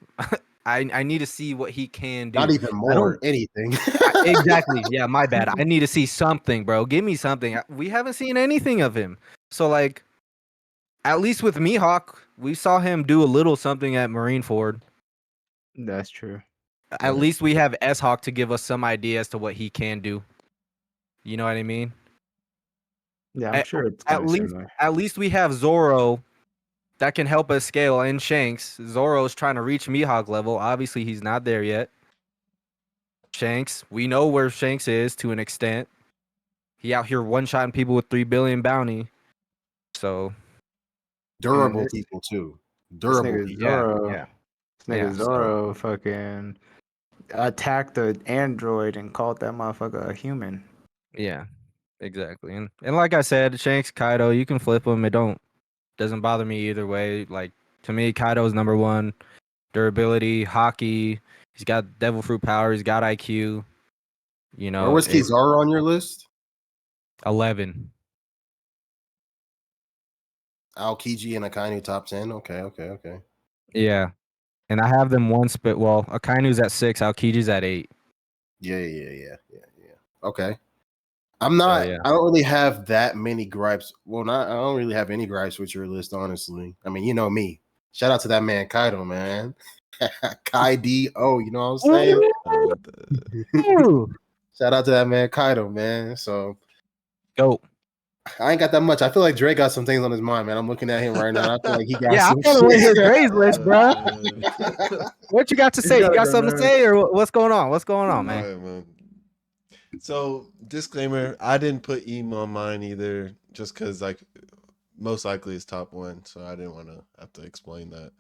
I need to see what he can do. Not even I more don't anything. exactly. Yeah, my bad. I need to see something, bro. Give me something. We haven't seen anything of him. So like, at least with Mihawk, we saw him do a little something at Marineford. That's true. At least we have S-Hawk to give us some idea as to what he can do. You know what I mean? Yeah, I'm sure it's kind of similar. At least we have Zoro that can help us scale, and Shanks. Zoro's trying to reach Mihawk level. Obviously, he's not there yet. Shanks, we know where Shanks is to an extent. He out here one-shotting people with 3 billion bounty. So Durable this- people too. This Durable nigga people. Zoro, yeah. this nigga Yeah, so- Zoro fucking attacked the android and called that motherfucker a human. Yeah, exactly. And like I said, Shanks, Kaido, you can flip them. It doesn't bother me either way. Like to me, Kaido's number one. Durability, hockey. He's got devil fruit power. He's got IQ. You Where know, was Kizaru on your list? 11. Aokiji and Akainu top 10. Okay. Yeah, and I have them one spit. Well, Akainu's at 6. Aokiji's at 8. Yeah. Okay. I'm not. yeah. I don't really have that many gripes. Well, not. I don't really have any gripes with your list, honestly. I mean, you know me. Shout out to that man Kaido, man. Kai D.O. You know what I'm saying? Shout out to that man Kaido, man. So Go. I ain't got that much. I feel like Dre got some things on his mind, man. I'm looking at him right now. And I feel like he got Yeah, I some want to shit. hear Dre's list, bro. What you got to say? You gotta got go, something to man. say, or what's going on? What's going on, man? All right, man. So, disclaimer: I didn't put Emo on mine either, just because like most likely it's top one, so I didn't want to have to explain that.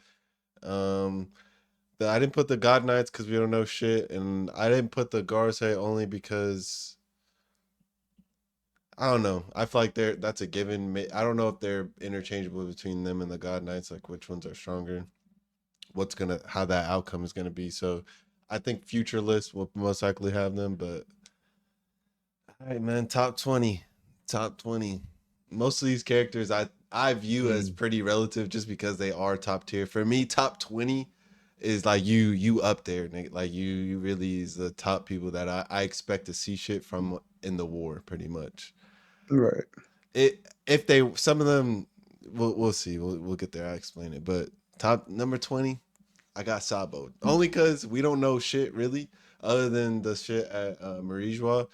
I didn't put the God Knights because we don't know shit, and I didn't put the Garze only because I don't know. I feel like that's a given. I don't know if they're interchangeable between them and the God Knights, like which ones are stronger, how that outcome is gonna be. So, I think future lists will most likely have them, but. All right, man. Top 20. Top 20. Most of these characters I view as pretty relative just because they are top tier. For me, top 20 is like you up there, nigga. Like you really is the top people that I expect to see shit from in the war, pretty much. Right. If they some of them we'll see. We'll get there. I'll explain it. But top number 20, I got Sabo. Only because we don't know shit really, other than the shit at Marijua.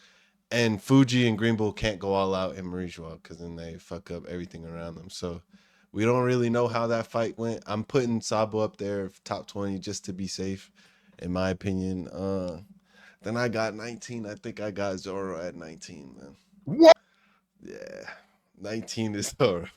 And Fuji and Green Bull can't go all out in Marijua because then they fuck up everything around them. So we don't really know how that fight went. I'm putting Sabo up there top 20 just to be safe, in my opinion. Then I got 19. I think I got Zoro at 19, man. What? Yeah. 19 is Zoro.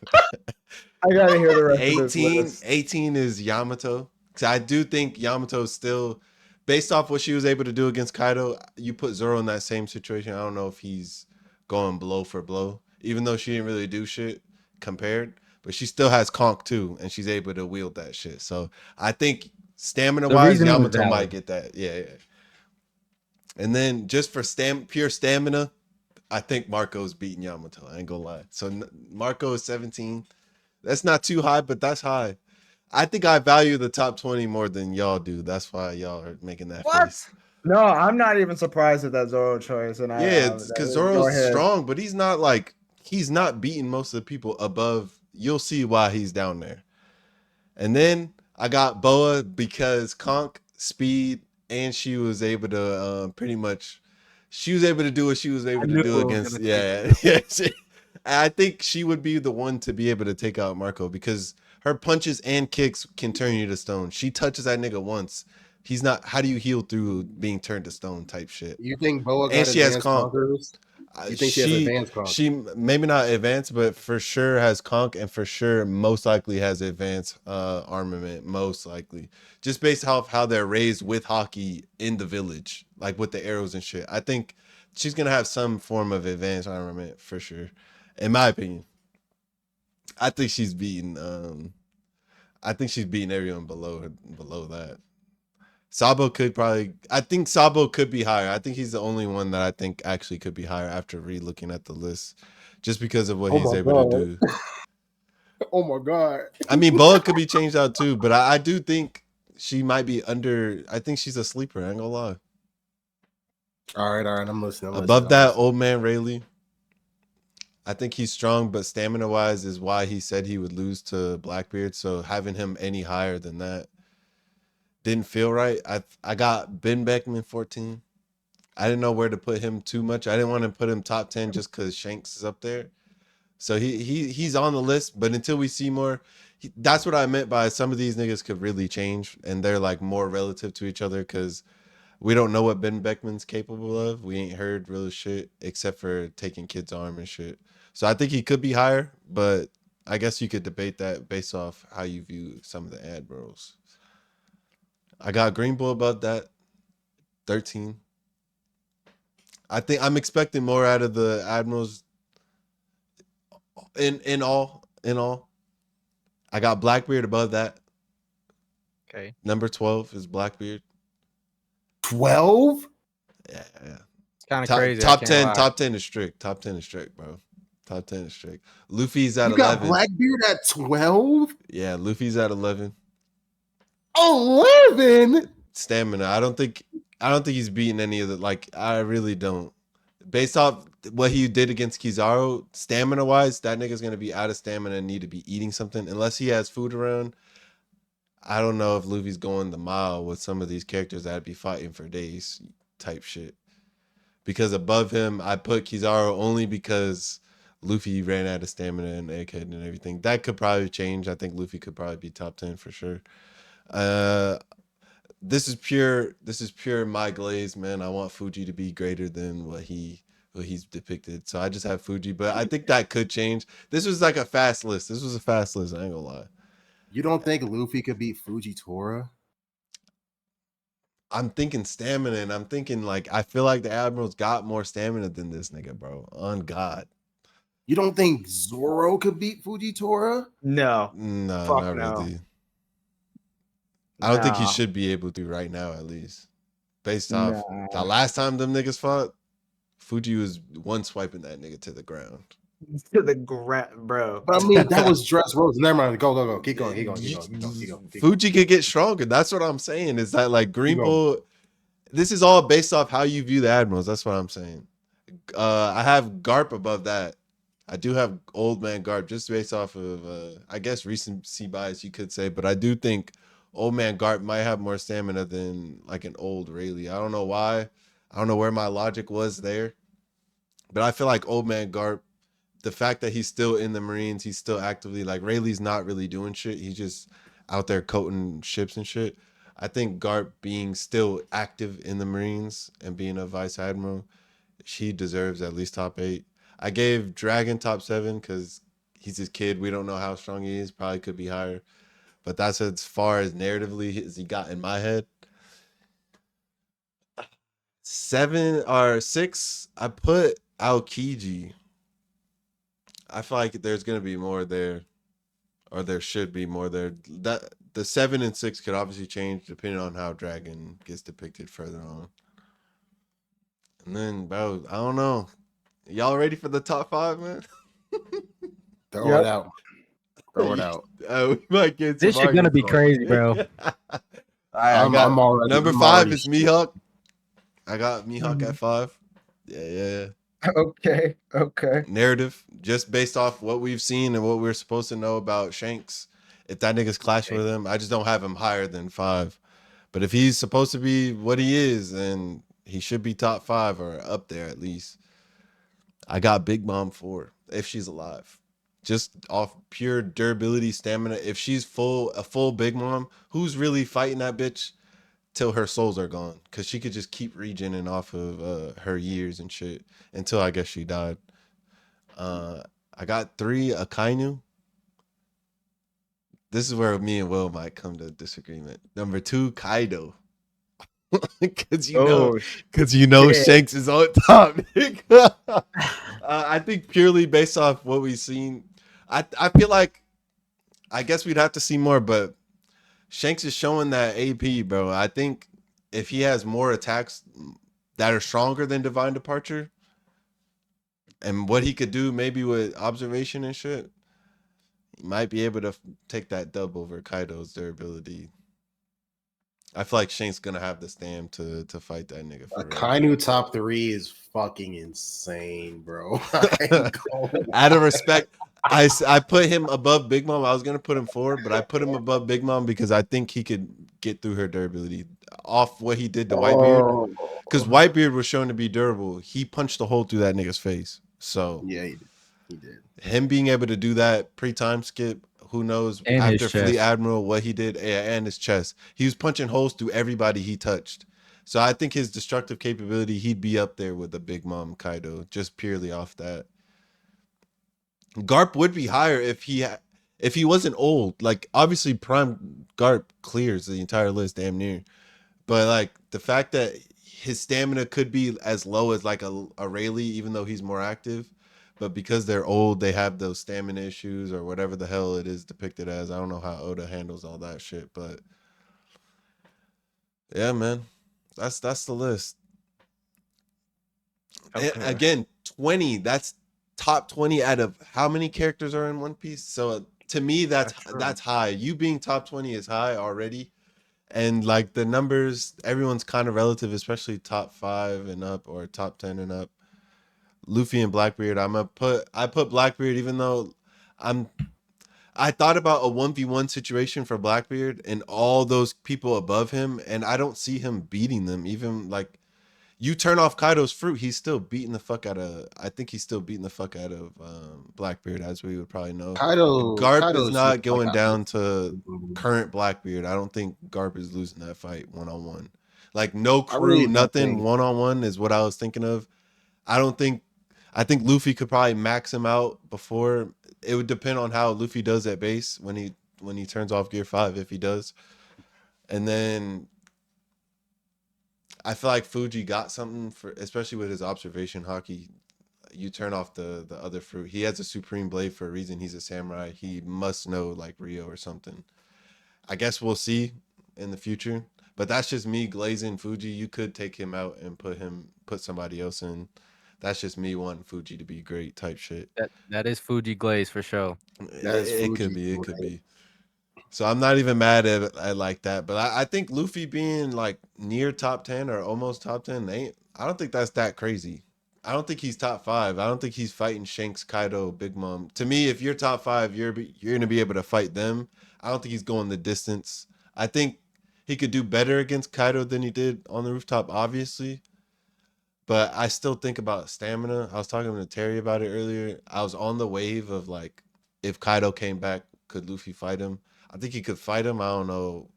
I gotta hear the rest of this 18, list. 18 is Yamato. Because I do think Yamato is still, based off what she was able to do against Kaido, you put Zoro in that same situation. I don't know if he's going blow for blow, even though she didn't really do shit compared. But she still has Conk too, and she's able to wield that shit. So I think stamina-wise, reasoning was Yamato might valid. get that. Yeah. And then just for pure stamina, I think Marco's beating Yamato. I ain't gonna lie. So Marco is 17. That's not too high, but that's high. I think I value the top 20 more than y'all do. That's why y'all are making that face. No, I'm not even surprised at that Zoro choice. And Yeah, it's because go Zoro's ahead. strong, but he's not beating most of the people above. You'll see why he's down there. And then I got Boa because Conk, speed, and she was able to she was able to do what she was able to do against. Yeah. I think she would be the one to be able to take out Marco because her punches and kicks can turn you to stone. She touches that nigga once. He's not. How do you heal through being turned to stone type shit? You think Boa And got she has advanced Conk. conquerors? You think she has advanced conk? She maybe not advanced, but for sure has conk, and for sure most likely has advanced armament. Most likely, just based off how they're raised with hockey in the village, like with the arrows and shit. I think she's gonna have some form of advanced armament for sure, in my opinion. I think she's beating. I think she's beating everyone below that. Sabo could probably. I think Sabo could be higher. I think he's the only one that I think actually could be higher after re-looking at the list, just because of what Oh he's my able to God. do. Oh my God. I mean, Boa could be changed out too, but I do think she might be under. I think she's a sleeper. I ain't gonna lie. All right. I'm listening. Above that, old man Rayleigh. I think he's strong, but stamina wise is why he said he would lose to Blackbeard. So having him any higher than that didn't feel right. I got Ben Beckman 14. I didn't know where to put him too much. I didn't want to put him top 10 just because Shanks is up there. So he's on the list, but until we see more, that's what I meant by some of these niggas could really change, and they're like more relative to each other because we don't know what Ben Beckman's capable of. We ain't heard real shit except for taking kids' arm and shit. So I think he could be higher, but I guess you could debate that based off how you view some of the admirals. I got Green Bull about that 13. I think I'm expecting more out of the admirals. In all, I got Blackbeard above that. Okay. Number 12 is Blackbeard. 12? Yeah. It's kind of crazy. I Top can't 10. lie. Top 10 is strict. Top 10 is strict, bro. Top 10 is strict. Luffy's at You got 11. Blackbeard at 12? Yeah, Luffy's at 11. 11? Stamina. I don't think he's beating any of the, like, I really don't. Based off what he did against Kizaru, stamina wise, that nigga's gonna be out of stamina and need to be eating something. Unless he has food around, I don't know if Luffy's going the mile with some of these characters that'd be fighting for days type shit. Because above him, I put Kizaru only because Luffy ran out of stamina and egghead and everything. That could probably change. I think Luffy could probably be top 10 for sure. This is pure my glaze, man. I want Fuji to be greater than what he's depicted. So I just have Fuji, but I think that could change. This was like a fast list. I ain't gonna lie. You don't think Luffy could beat Fujitora? I'm thinking stamina, and I'm thinking like I feel like the Admiral's got more stamina than this nigga, bro. On God. You don't think Zoro could beat Fujitora? No. No, Fuck not no. really. I don't think he Nah. should be able to right now, at least. Based off Nah. the last time them niggas fought, Fuji was one swiping that nigga to the ground. To the ground, bro. But I mean, that was Dress Rose. Never mind. Go. Keep going. Fuji could get stronger. That's what I'm saying. Is that like Green Bull? This is all based off how you view the Admirals. That's what I'm saying. I have Garp above that. I do have Old Man Garp just based off of, I guess, recency bias, you could say. But I do think Old Man Garp might have more stamina than like an old Rayleigh. I don't know why. I don't know where my logic was there. But I feel like Old Man Garp, the fact that he's still in the Marines, he's still actively, like, Rayleigh's not really doing shit. He's just out there coating ships and shit. I think Garp being still active in the Marines and being a vice admiral, she deserves at least top 8. I gave Dragon top 7 because he's his kid. We don't know how strong he is. Probably could be higher. But that's as far as narratively as he got in my head. 7 or 6, I put Aokiji. I feel like there's gonna be more there, or there should be more there. That the 7 and 6 could obviously change depending on how Dragon gets depicted further on. And then, bro, I don't know. Y'all ready for the top 5, man? Throw it out. Throw it out. We might get This shit gonna be crazy, bro. I'm already number 5 is Mihawk. I got Mihawk at 5. Yeah. Okay. Narrative, just based off what we've seen and what we're supposed to know about Shanks. If that nigga's clashing with him, I just don't have him higher than 5. But if he's supposed to be what he is, then he should be top 5 or up there at least. I got Big Mom 4 if she's alive. Just off pure durability, stamina. If she's a full Big Mom, who's really fighting that bitch? till her souls are gone, because she could just keep regening off of her years and shit until I guess she died. I got 3 Akainu. This is where me and Will might come to disagreement. Number 2, Kaido. Because Oh shit. Shanks is on top. I think purely based off what we've seen, I feel like I guess we'd have to see more, but Shanks is showing that AP, bro. I think if he has more attacks that are stronger than Divine Departure, and what he could do maybe with observation and shit, he might be able to take that dub over Kaido's durability. I feel like Shank's gonna have the stam to fight that nigga for real. Akainu top 3 is fucking insane, bro. I ain't going- Out of respect, I put him above Big Mom. I was gonna put him 4, but I put him above Big Mom because I think he could get through her durability off what he did to Whitebeard. Because Whitebeard was shown to be durable. He punched a hole through that nigga's face. So Yeah, he did. him being able to do that pre-time skip, who knows And his after Fleet chest. Admiral what he did, and his chest. He was punching holes through everybody he touched. So I think his destructive capability, he'd be up there with the Big Mom Kaido, just purely off that. Garp would be higher if he wasn't old. Like obviously Prime Garp clears the entire list damn near. But like the fact that his stamina could be as low as like a Rayleigh, even though he's more active. But because they're old, they have those stamina issues or whatever the hell it is depicted as. I don't know how Oda handles all that shit, but yeah, man, that's the list. Okay. And again, 20. That's top 20 out of how many characters are in One Piece. So to me, That's true. that's high. You being top 20 is high already. And like the numbers, everyone's kind of relative, especially top 5 and up or top 10 and up. Luffy and Blackbeard, I put Blackbeard, even though I thought about a 1v1 situation for Blackbeard and all those people above him, and I don't see him beating them. Even like you turn off Kaido's fruit, he's still beating the fuck out of. I think he's still beating the fuck out of Blackbeard, as we would probably know. Garp is Kaido's not just going like down to current Blackbeard. I don't think Garp is losing that fight 1-on-1. Like no I really crew, don't nothing think 1-on-1 is what I was thinking of. I don't think. I think Luffy could probably max him out before. It would depend on how Luffy does at base when he turns off Gear 5, if he does. And then I feel like Fuji got something for, especially with his observation hockey. You turn off the other fruit. He has a supreme blade for a reason. He's a samurai. He must know like Rio or something. I guess we'll see in the future. But that's just me glazing Fuji. You could take him out and put somebody else in. That's just me wanting Fuji to be great type shit. That is Fuji glaze for sure. that is It could Fuji, be. It could right? be. So I'm not even mad at like that. But I think Luffy being like near top 10 or almost top 10, I don't think that's that crazy. I don't think he's top 5. I don't think he's fighting Shanks, Kaido, Big Mom. To me, if you're top 5, you're gonna be able to fight them. I don't think he's going the distance. I think he could do better against Kaido than he did on the rooftop, obviously. But I still think about stamina. I was talking to Terry about it earlier. I was on the wave of like, if Kaido came back, could Luffy fight him? I think he could fight him. I don't know.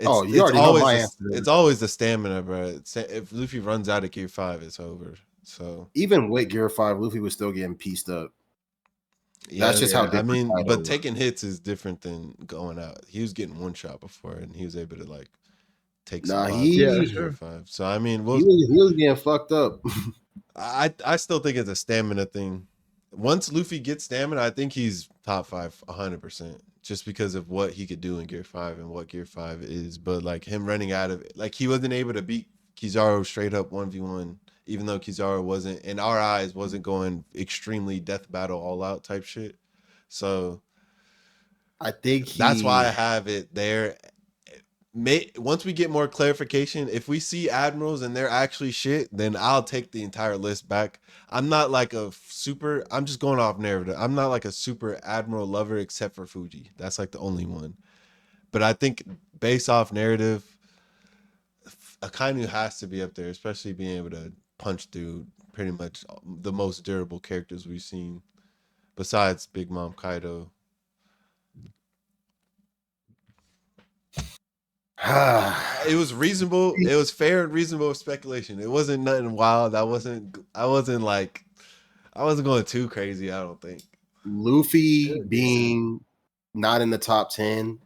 Oh, you already know my answer. It's always the stamina, bro. If Luffy runs out of Gear 5, it's over. So Even with Gear 5, Luffy was still getting pieced up. That's just how I different mean, Kaido but was. taking hits is different than going out. He was getting one shot before, and he was able to like take some Nah, bodies Yeah, in that's Gear true. 5. So I mean, he was getting fucked up. I still think it's a stamina thing. Once Luffy gets stamina, I think he's top 5 100%, just because of what he could do in Gear 5 and what Gear 5 is. But like him running out of it, like he wasn't able to beat Kizaru straight up 1v1, even though Kizaru wasn't, in our eyes, wasn't going extremely death battle all out type shit. So I think that's why I have it there. Once we get more clarification, if we see admirals and they're actually shit, then I'll take the entire list back. I'm not like I'm just going off narrative. I'm not like a super admiral lover except for Fuji. That's like the only one. But I think based off narrative, Akainu has to be up there, especially being able to punch through pretty much the most durable characters we've seen besides Big Mom Kaido. It was reasonable. It was fair and reasonable speculation. It wasn't nothing wild. I wasn't going too crazy. I don't think. Luffy being not in the top 10,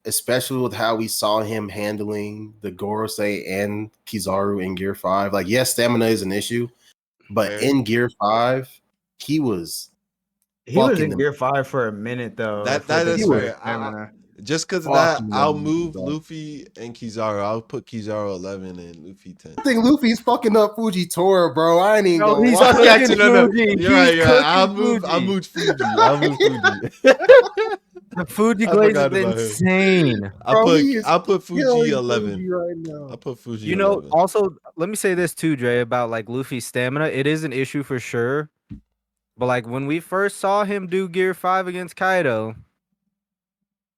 especially with how we saw him handling the Gorosei and Kizaru in Gear 5. Like, yes, stamina is an issue, but in Gear 5, he was in Gear 5 for a minute though. That is fair. Just because of that, I'll move Luffy and Kizaru. I'll put Kizaru 11 and Luffy 10. I think Luffy's fucking up Fujitora, bro. I ain't even gonna he's lie. cooking Fuji. You're right. I'll move Fuji. The Fuji glaze is insane. I'll put Fuji 11 Fuji right now. I'll put Fuji. You know, 11. also let me say this too, Dre, about like Luffy's stamina. It is an issue for sure. But like when we first saw him do Gear 5 against Kaido,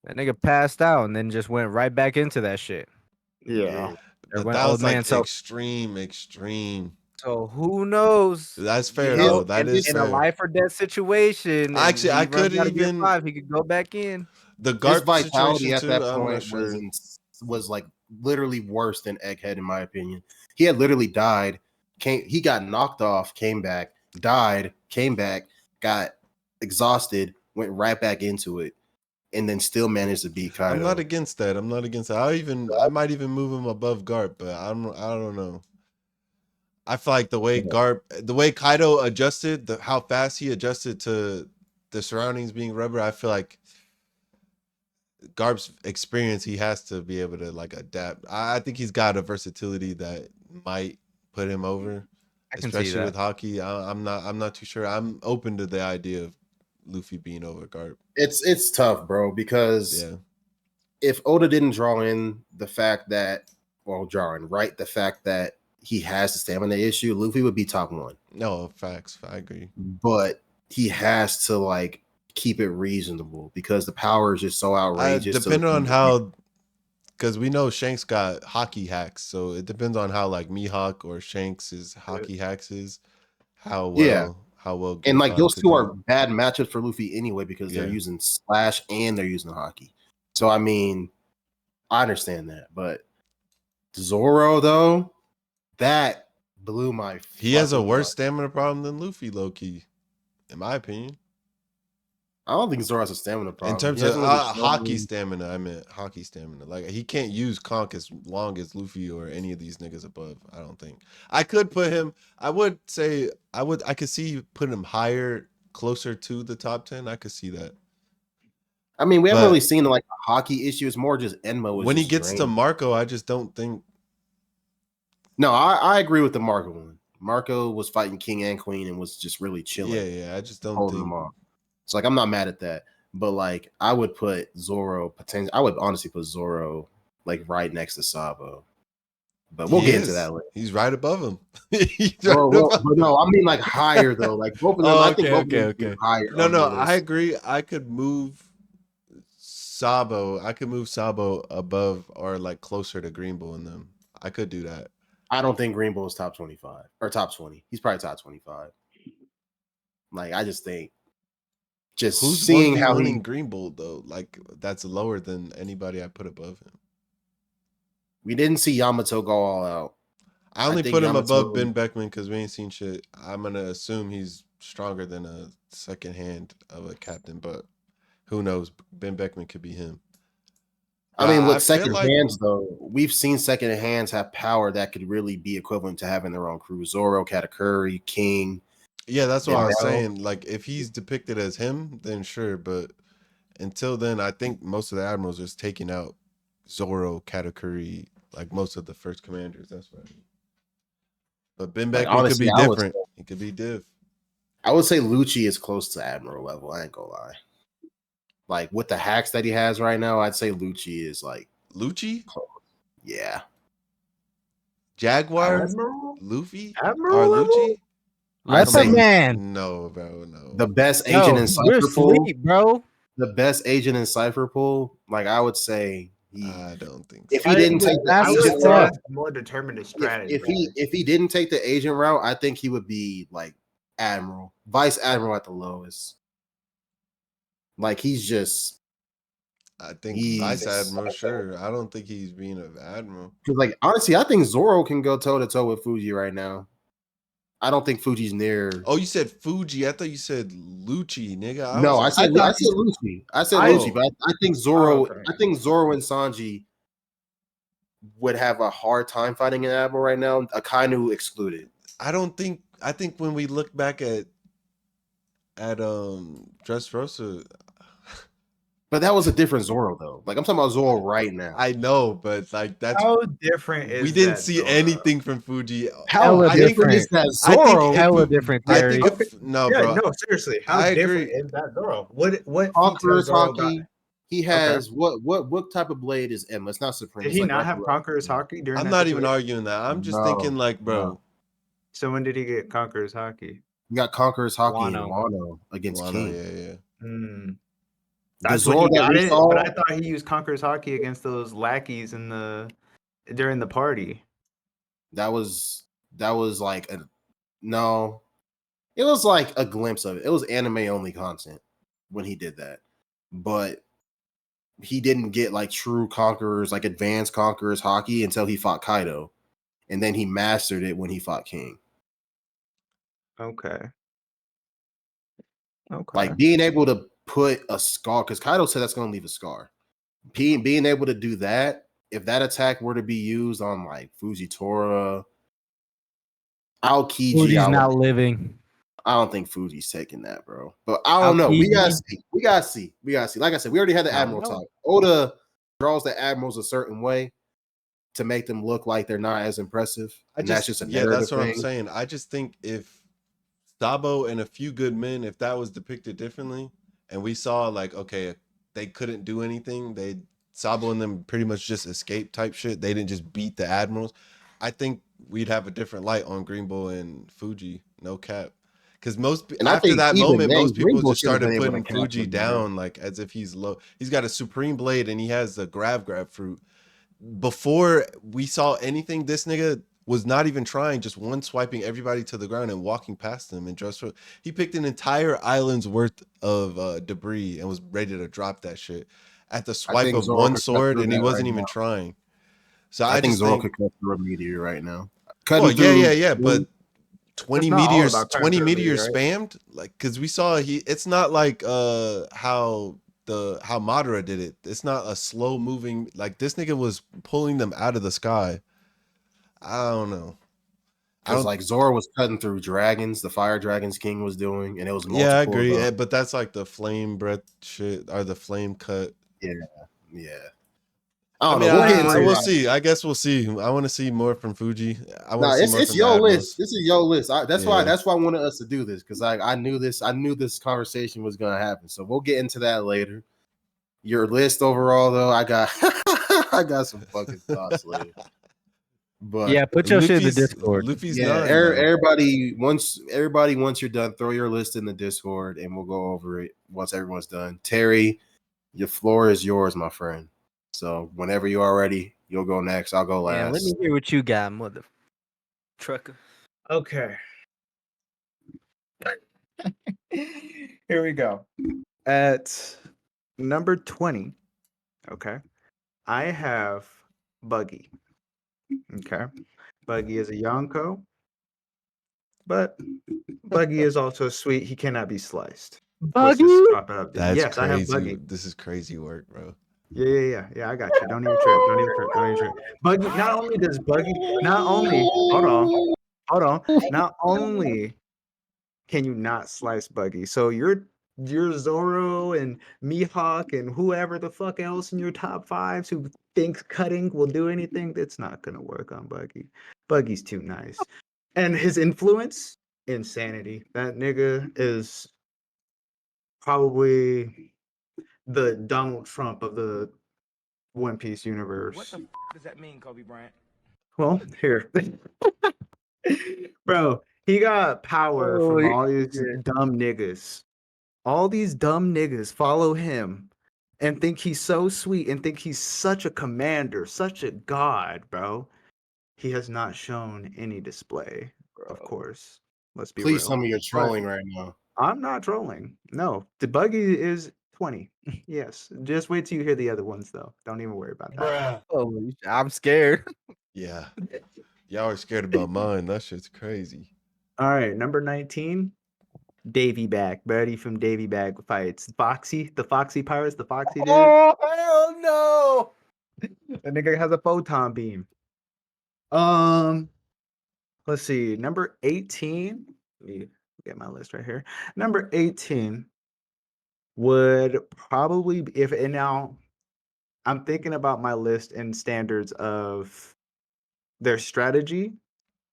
that nigga passed out and then just went right back into that shit. Yeah. But that was like extreme. So who knows? That's fair though. That is in fair. A life or death situation. Actually, I could even 5, he could go back in. The Garp vitality at too, that point was like literally worse than Egghead in my opinion. He had literally died. He got knocked off, came back, died, came back, got exhausted, went right back into it, and then still managed to beat Kaido. I'm not against that. I might even move him above Garp, but I don't know. I feel like the way Kaido adjusted, how fast he adjusted to the surroundings being rubber, I feel like Garp's experience, he has to be able to like adapt. I think he's got a versatility that might put him over, especially with hockey. I'm not too sure. I'm open to the idea of Luffy being over Garp. It's tough, bro, because if Oda didn't draw in the fact that, the fact that he has the stamina issue, Luffy would be top 1. No, facts. I agree. But he has to like keep it reasonable because the power is just so outrageous. Depending on how, because we know Shanks got hockey hacks, so it depends on how like Mihawk or Shanks' hockey hacks is. How well, and like those two are bad matchups for Luffy anyway because they're using Slash and they're using hockey. So I mean, I understand that, but Zoro though, that blew my. He has a worse stamina problem than Luffy, low key, in my opinion. I don't think Zoro has a stamina problem. In terms of hockey stamina, I meant hockey stamina. Like he can't use conch as long as Luffy or any of these niggas above. I don't think. I could put him. I would say I could see putting him higher, closer to the top 10. I could see that. I mean, we haven't really seen like a hockey issue. It's more just Enmo. When he gets to Marco, I just don't think. No, I agree with the Marco one. Marco was fighting King and Queen and was just really chilling. Yeah. I just don't think. Them off. So like I'm not mad at that, but like I would put Zoro I would honestly put Zoro like right next to Sabo, but we'll get into that later. He's right above him. But no, I mean like higher though. Like both of them. I think both of them higher. No, I agree. I could move Sabo. I could move Sabo above or like closer to Green Bull in them. I could do that. I don't think Green Bull is top 25 or top 20. He's probably top 25. Like I just think. Just who's seeing how he Green Bull though, like that's lower than anybody I put above him. We didn't see Yamato go all out. I only put him above Ben Beckman because we ain't seen shit. I'm gonna assume he's stronger than a second hand of a captain, but who knows? Ben Beckman could be him. I mean, with second hands though, we've seen second hands have power that could really be equivalent to having their own crew. Zoro, Katakuri, King. Yeah, that's what I was saying. Like, if he's depicted as him, then sure. But until then, I think most of the admirals are just taking out Zoro, Katakuri, like most of the first commanders. That's what I mean. But Ben Beckman could be different. He could be diff. I would say Lucci is close to admiral level. I ain't gonna lie. Like with the hacks that he has right now, I'd say Lucci is like Lucci. Close. Yeah. Jaguar, Luffy, or Lucci. That's a man. No, bro, no. The best agent in Cypher Pool, bro. The best agent in Cypher Pool, like I would say, I don't think so. If he didn't take the agent route, more determined to strategy. If he didn't take the agent route, I think he would be like admiral, vice admiral at the lowest. Like he's just. I think He's Vice Admiral, sure. I don't think he's being an admiral. because, like, honestly, I think Zoro can go toe to toe with Fuji right now. I don't think Fuji's near. Oh, you said Fuji. I thought you said Lucci, nigga. I No, was I like, said I thought I said Lucci. I said I- Lucci, but I think Oh, Zoro. okay. I think Zoro and Sanji would have a hard time fighting an admiral right now. Akainu excluded. I think when we look back at Dressrosa, But that was a different Zoro though. Like I'm talking about Zoro right now. I know, but like that's How different is we didn't that see Zoro? anything from Fuji. How Hella different different. is that I think Zoro? if Hella we- different, I Terry. think if no, Yeah, bro. no, seriously. How I different agree. is that Zoro? What feats Conqueror's has Zoro got? hockey. He has what type of blade is M? It's not supreme. Did It's he like not have regular. Conqueror's hockey during I'm that not even situation? arguing that. I'm just No, thinking like, bro, no. So when did he get Conqueror's hockey? You got Conqueror's hockey in Wano. Wano against Wano, King. yeah. Hmm. The That's when Zoro he that got we it, saw, but I thought he used Conqueror's hockey against those lackeys in during the party. that was like a no. It was like a glimpse of it. It was anime only content when he did that, but he didn't get like true conquerors, like advanced conquerors hockey until he fought Kaido, and then he mastered it when he fought King. Okay. Okay. Like being able to put a scar, because Kaido said that's going to leave a scar. Being able to do that, if that attack were to be used on like Fujitora, Aokiji, Fuji's not living. I don't think Fuji's taking that, bro. But I don't know. We gotta Aokiji. see. We gotta see. We gotta see. Like I said, we already had the I don't Admiral know. talk. Oda draws the Admirals a certain way to make them look like they're not as impressive. And that's just a narrative that's what I'm thing. saying. I just think if Sabo and a few good men, if that was depicted differently, and we saw like, okay, they couldn't do anything, Sabo and them pretty much just escaped type shit. They didn't just beat the admirals. I think we'd have a different light on Greenbow and Fuji. No cap. Because And I after think that even moment, then, most people Greenbow just should have started been able to putting catch Fuji him, bro. down like as if he's low. He's got a supreme blade and he has the grab fruit. Before we saw anything, this nigga was not even trying, just one swiping everybody to the ground and walking past them. And just he picked an entire island's worth of debris and was ready to drop that shit at the I swipe think of Zoro one could cut sword, through and he that wasn't right even now. trying. So I I think just Zoro think, could cut through a meteor right now. well, Cutting through. yeah, but 20 It's not all meteors, about cutting 20 through a meteor, meteors right? spammed, like because we saw it's not like how Madara did it. It's not a slow moving, like this nigga was pulling them out of the sky. I don't know. Because like Zoro was cutting through dragons, the fire dragons King was doing, and it was multiple. Yeah, I agree. Of them. But that's like the flame breath shit or the flame cut. Yeah. I don't know. We'll get into we'll it. see. I guess we'll see. I want to see more from Fuji. I want No, to see it's more it's from your Admirals. list. This is your list. That's Yeah. why I wanted us to do this because I knew this conversation was gonna happen. So we'll get into that later. Your list overall, though, I got I got some fucking thoughts later. But Yeah, put your shit in the Discord. Luffy's yeah, nine. though. everybody once you're done, throw your list in the Discord and we'll go over it once everyone's done. Terry, your floor is yours, my friend. So whenever you are ready, you'll go next. I'll go last. Yeah, let me hear what you got, mother trucker. Okay. Here we go. At number 20, okay, I have Buggy. Okay. Buggy is a Yonko, but Buggy is also sweet. He cannot be sliced. Let's Buggy? just drop it up there. That's Yes, I have Buggy. crazy. This is crazy work, bro. Yeah, I got you. Don't even trip. Don't even trip. Buggy, not only does Buggy, hold on. Not only can you not slice Buggy, so your Zoro and Mihawk and whoever the fuck else in your top fives who thinks cutting will do anything, that's not gonna work on Buggy. Buggy's too nice. And his influence, insanity. That nigga is probably the Donald Trump of the One Piece universe. What the does that mean, Kobe Bryant? Well, here. Bro, he got power from all these dumb niggas. All these dumb niggas follow him and think he's so sweet and think he's such a commander, such a god, bro. He has not shown any display, of course. Let's be Please real. tell me you're trolling right now. I'm not trolling. No, the Buggy is 20. Yes. Just wait till you hear the other ones, though. Don't even worry about that. Oh, I'm scared. Yeah. Y'all are scared about mine. That shit's crazy. All right, number 19. Davy Back, buddy from Davy Back fights Foxy, the Foxy Pirates, the Foxy dude. Oh hell no! The nigga has a photon beam. Let's see. Number 18. Let me get my list right here. Number 18 would probably be, if and now I'm thinking about my list in standards of their strategy,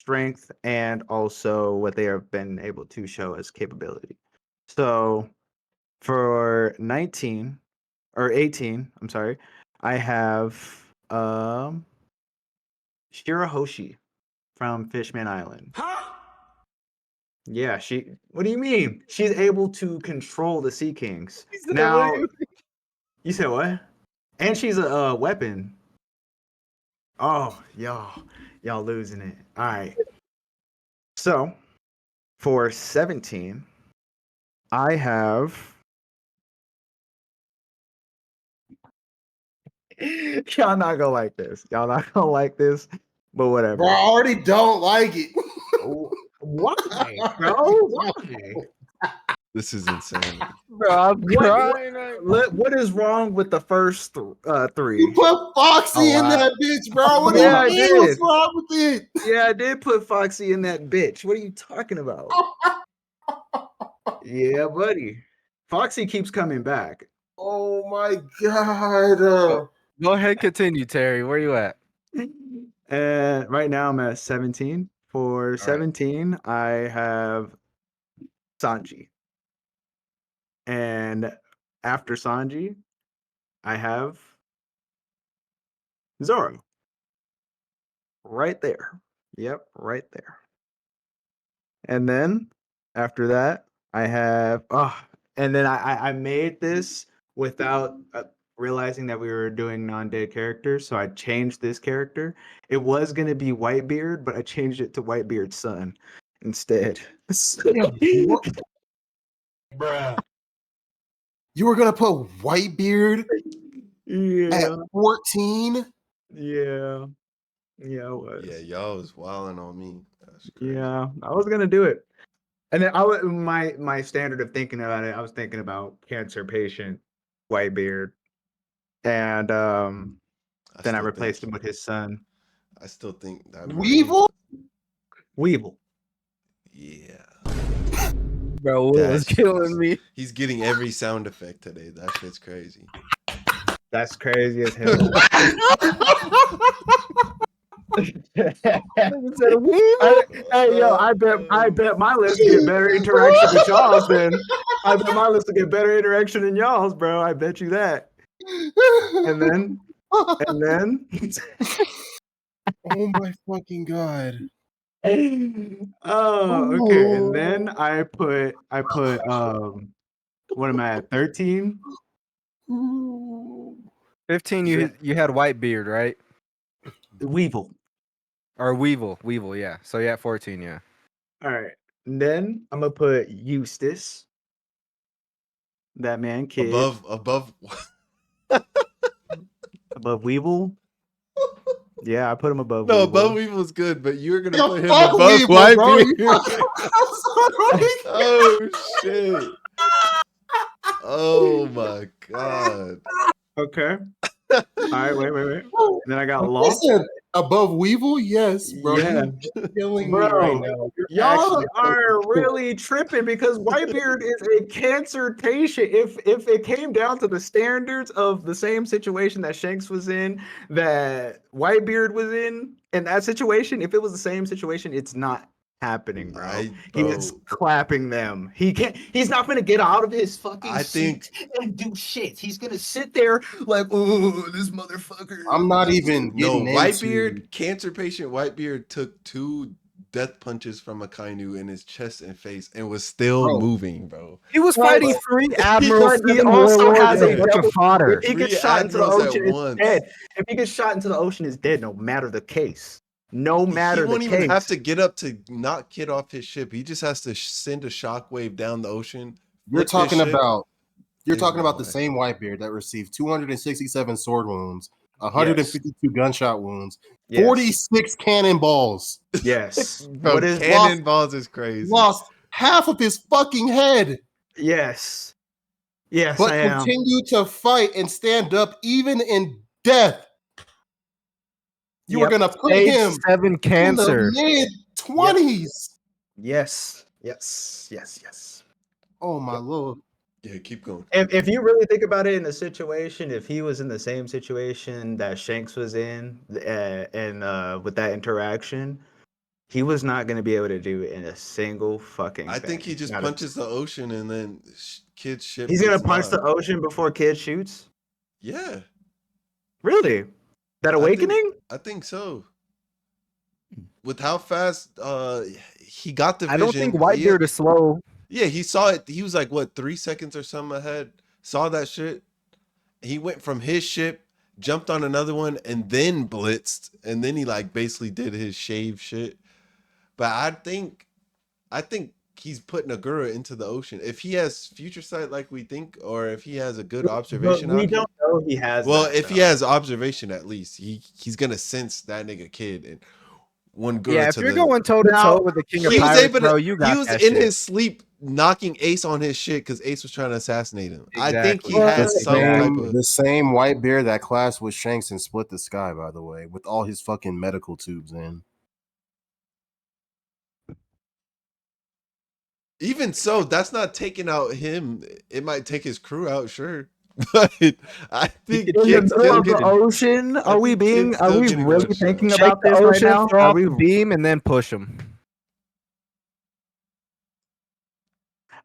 strength, and also what they have been able to show as capability. So for 19 or 18, I'm sorry, I have Shirahoshi from Fishman Island. Yeah, she. What do you mean? She's able to control the Sea Kings. Now, you said what? And she's a weapon. Oh, y'all losing it. All right. So, for 17, I have. Y'all not gonna like this. Y'all not gonna like this, but whatever. Bro, I already don't like it. Why, bro? Why? This is insane. Bro, I'm crying. What is wrong with the first You three? put Foxy Oh, in wow. that bitch, bro. What Yeah, I do you mean? What's did. wrong with it? Yeah, I did put Foxy in that bitch. What are you talking about? Yeah, buddy. Foxy keeps coming back. Oh my god. Go ahead, continue, Terry. Where you at? And right now I'm at 17. For 17, I have Sanji. And after Sanji, I have Zoro. Right there. Yep, right there. And then after that, I have and then I made this without realizing that we were doing non-dead characters, so I changed this character. It was gonna be Whitebeard, but I changed it to Whitebeard's son instead. What? You were gonna put Whitebeard at Yeah, 14? yeah, yeah, I was. Yeah, y'all was wilding on me. That's crazy. Yeah, I was gonna do it. And then my standard of thinking about it, I was thinking about cancer patient, Whitebeard, and then I replaced him with his son, I still think that Weevil? Weevil. Yeah. Bro, Will is killing me. He's getting every sound effect today. That shit's crazy. That's crazy as hell. Hey yo, I bet my list get better interaction with y'all's then. I bet my list will get better interaction than y'all's, bro. I bet you that. And then Oh my fucking god. oh, okay. And then I put what am I at? 13? 15, you had Whitebeard, right? Weevil. Or Weevil, yeah. So you at 14, yeah. All right. And then I'm gonna put Eustace. That man kid. Above Weevil. Yeah, I put him above No, Weevil. above Weevil's good, but you're gonna Yeah, put him fuck above Weevil, bro. Whitebeard. I'm sorry. Oh shit. Oh my god. Okay. All right, wait. And then I got Law. Listen, above Weevil, yes, bro. Yeah. You're killing Bro, me right now. You're y'all actually are really tripping because Whitebeard is a cancer patient. If it came down to the standards of the same situation that Shanks was in, that Whitebeard was in that situation, if it was the same situation, it's not happening, bro. He is clapping them. He's not gonna get out of his fucking seat and do shit. He's gonna sit there like, oh, this motherfucker. I'm not even getting Whitebeard, cancer patient Whitebeard took 2 death punches from a Kainu in his chest and face and was still moving, bro. He was fighting 3 admirals. He also has a bunch of fodder. If he gets 3 shot into the admirals at ocean, it's once. dead. If he gets shot into the ocean, it's dead. No matter the case. No matter He the won't case. even have to get up to knock Kid off his ship. He just has to send a shockwave down the ocean. You're talking about You're There's talking no about the way. same Whitebeard that received 267 sword wounds, Yes. 152 gunshot wounds, Yes. 46 cannonballs, Yes. Bro, What is cannonballs is crazy. lost half of his fucking head, Yes. Yes, but I am. continued to fight and stand up even in death. You were Yep. gonna put Stage him 7 in the cancer. mid-20s. Yes. Yes. Yes. Yes. Oh my lord. Yeah, keep going. If you really think about it in the situation, if he was in the same situation that Shanks was in, and with that interaction, he was not going to be able to do it in a single fucking I think thing. he just Not a- punches the ocean and then kid's ship He's going gets to punch the knocked. ocean before Kid shoots? Yeah, Really? That awakening? I think so. With how fast he got the I don't think vision. Whitebeard is slow. Yeah, he saw it. He was like what 3 seconds or something ahead. Saw that shit. He went from his ship, jumped on another one, and then blitzed, and then he like basically did his shave shit. But I think he's putting Agura into the ocean. If he has future sight like we think, or if he has a good But observation we out here. don't know he has Well, that, if he though. has observation at least, he's gonna sense that nigga kid and one Gura Yeah, if to you're the going toe to Now, toe with the King of he was Pirates, able bro, to you he got was that in shit. his sleep knocking Ace on his shit because Ace was trying to assassinate him. I think Exactly. he has The some type same, of the same Whitebeard that clashed with Shanks and split the sky, by the way, with all his fucking medical tubes in. even so, that's not taking out him. It might take his crew out, sure. But I think in the Kid's middle still of the getting ocean, I think Kid's still getting really one shot. thinking Shake about the this right ocean, now? throw Are off we the beam, and then push him.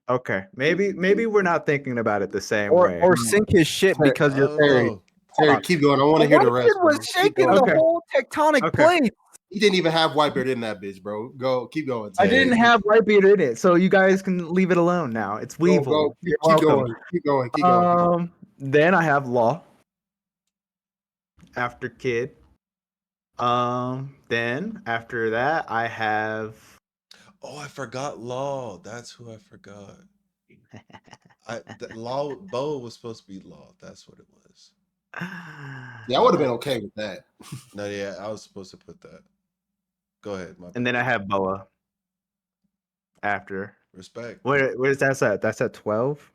okay? Maybe we're not thinking about it the same Or way. or sink his shit Terry, because I you're don't Terry, know. Terry, keep going. I want to The hear the Whitebeard rest, bro. was Keep shaking going. the Okay. whole tectonic Okay. plate. He didn't even have Whitebeard in that bitch, bro. Go, keep going. I Terry. didn't have Whitebeard in it, so you guys can leave it alone now. It's Go, Weevil. keep, You're keep welcome. going. Keep going. Keep going. Then I have Law after Kid. Then after that I have Oh, I forgot Law. That's who I forgot. Law Bo was supposed to be Law. That's what it was. Yeah, I would have been okay with that. No, yeah, I was supposed to put that. Go ahead, my bad. and then I have Boa after. Respect. Where's that at? That's at 12.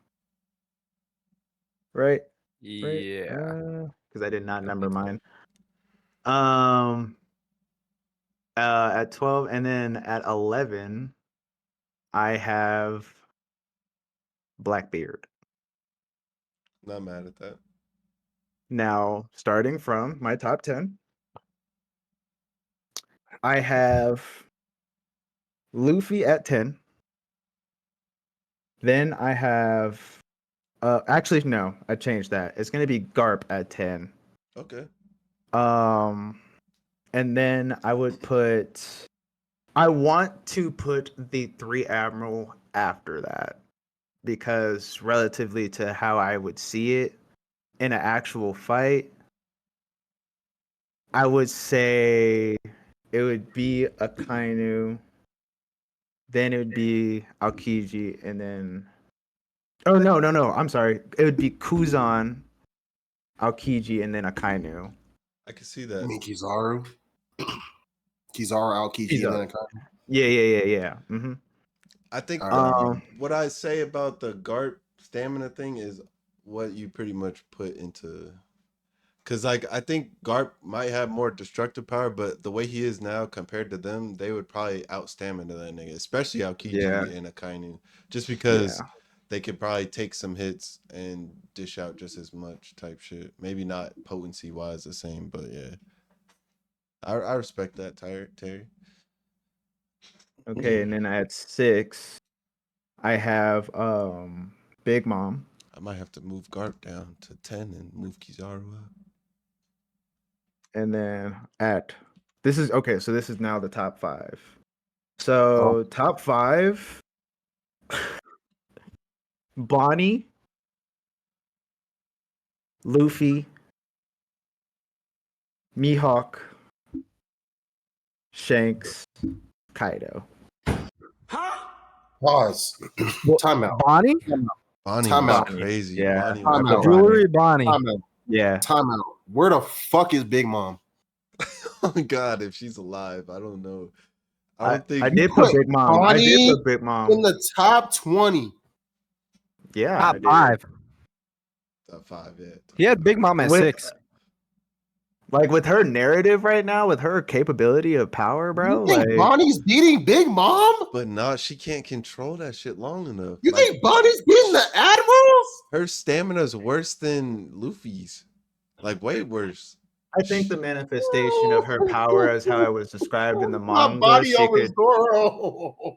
Right? Right? Yeah. Because I did not I number think so. mine. At 12, and then at 11, I have Blackbeard. Not mad at that. Now, starting from my top 10, I have Luffy at 10. Then I have actually no, I changed that. It's gonna be Garp at 10. Okay. And then I want to put the 3 Admiral after that because relatively to how I would see it in an actual fight, I would say it would be Akainu, then it would be Aokiji, and then oh no, I'm sorry. It would be Kuzan, Aokiji, and then Akainu. I can see I that. mean, Kizaru. Kizaru, Aokiji, and then Akainu. Yeah. Mm-hmm. I think Alright. what I say about the Garp stamina thing is what you pretty much put into. Cause like I think Garp might have more destructive power, but the way he is now compared to them, they would probably out stamina that nigga, especially Aokiji Yeah. and Akainu, just because they could probably take some hits and dish out just as much type shit. Maybe not potency wise the same, but yeah, I respect that, Terry. Okay, and then at 6, I have Big Mom. I might have to move Garp down to 10 and move Kizaru up. And then this is now the top 5. So top 5, Bonnie, Luffy, Mihawk, Shanks, Kaido. Pause. Timeout. Bonnie? Bonnie Time was out. crazy. Yeah, Bonnie I was Time put out. Jewelry Bonnie. Time out. Yeah, Time out. Where the fuck is Big Mom? Oh my god, if she's alive, I don't know. I I don't think I did Put put Big Mom. I did Bonnie put Big in Mom. the top 20. Yeah, I Top did. 5. top 5, yeah. Top He had 5. Big Mom at With 6. like with her narrative right now, with her capability of power, bro. You think Like Bonnie's beating Big Mom? But nah, she can't control that shit long enough. You Like think Bonnie's beating the Admirals? her stamina's worse than Luffy's. Like way worse. I think the manifestation of her power, as how it was described in the My manga, body she over could. Zoro.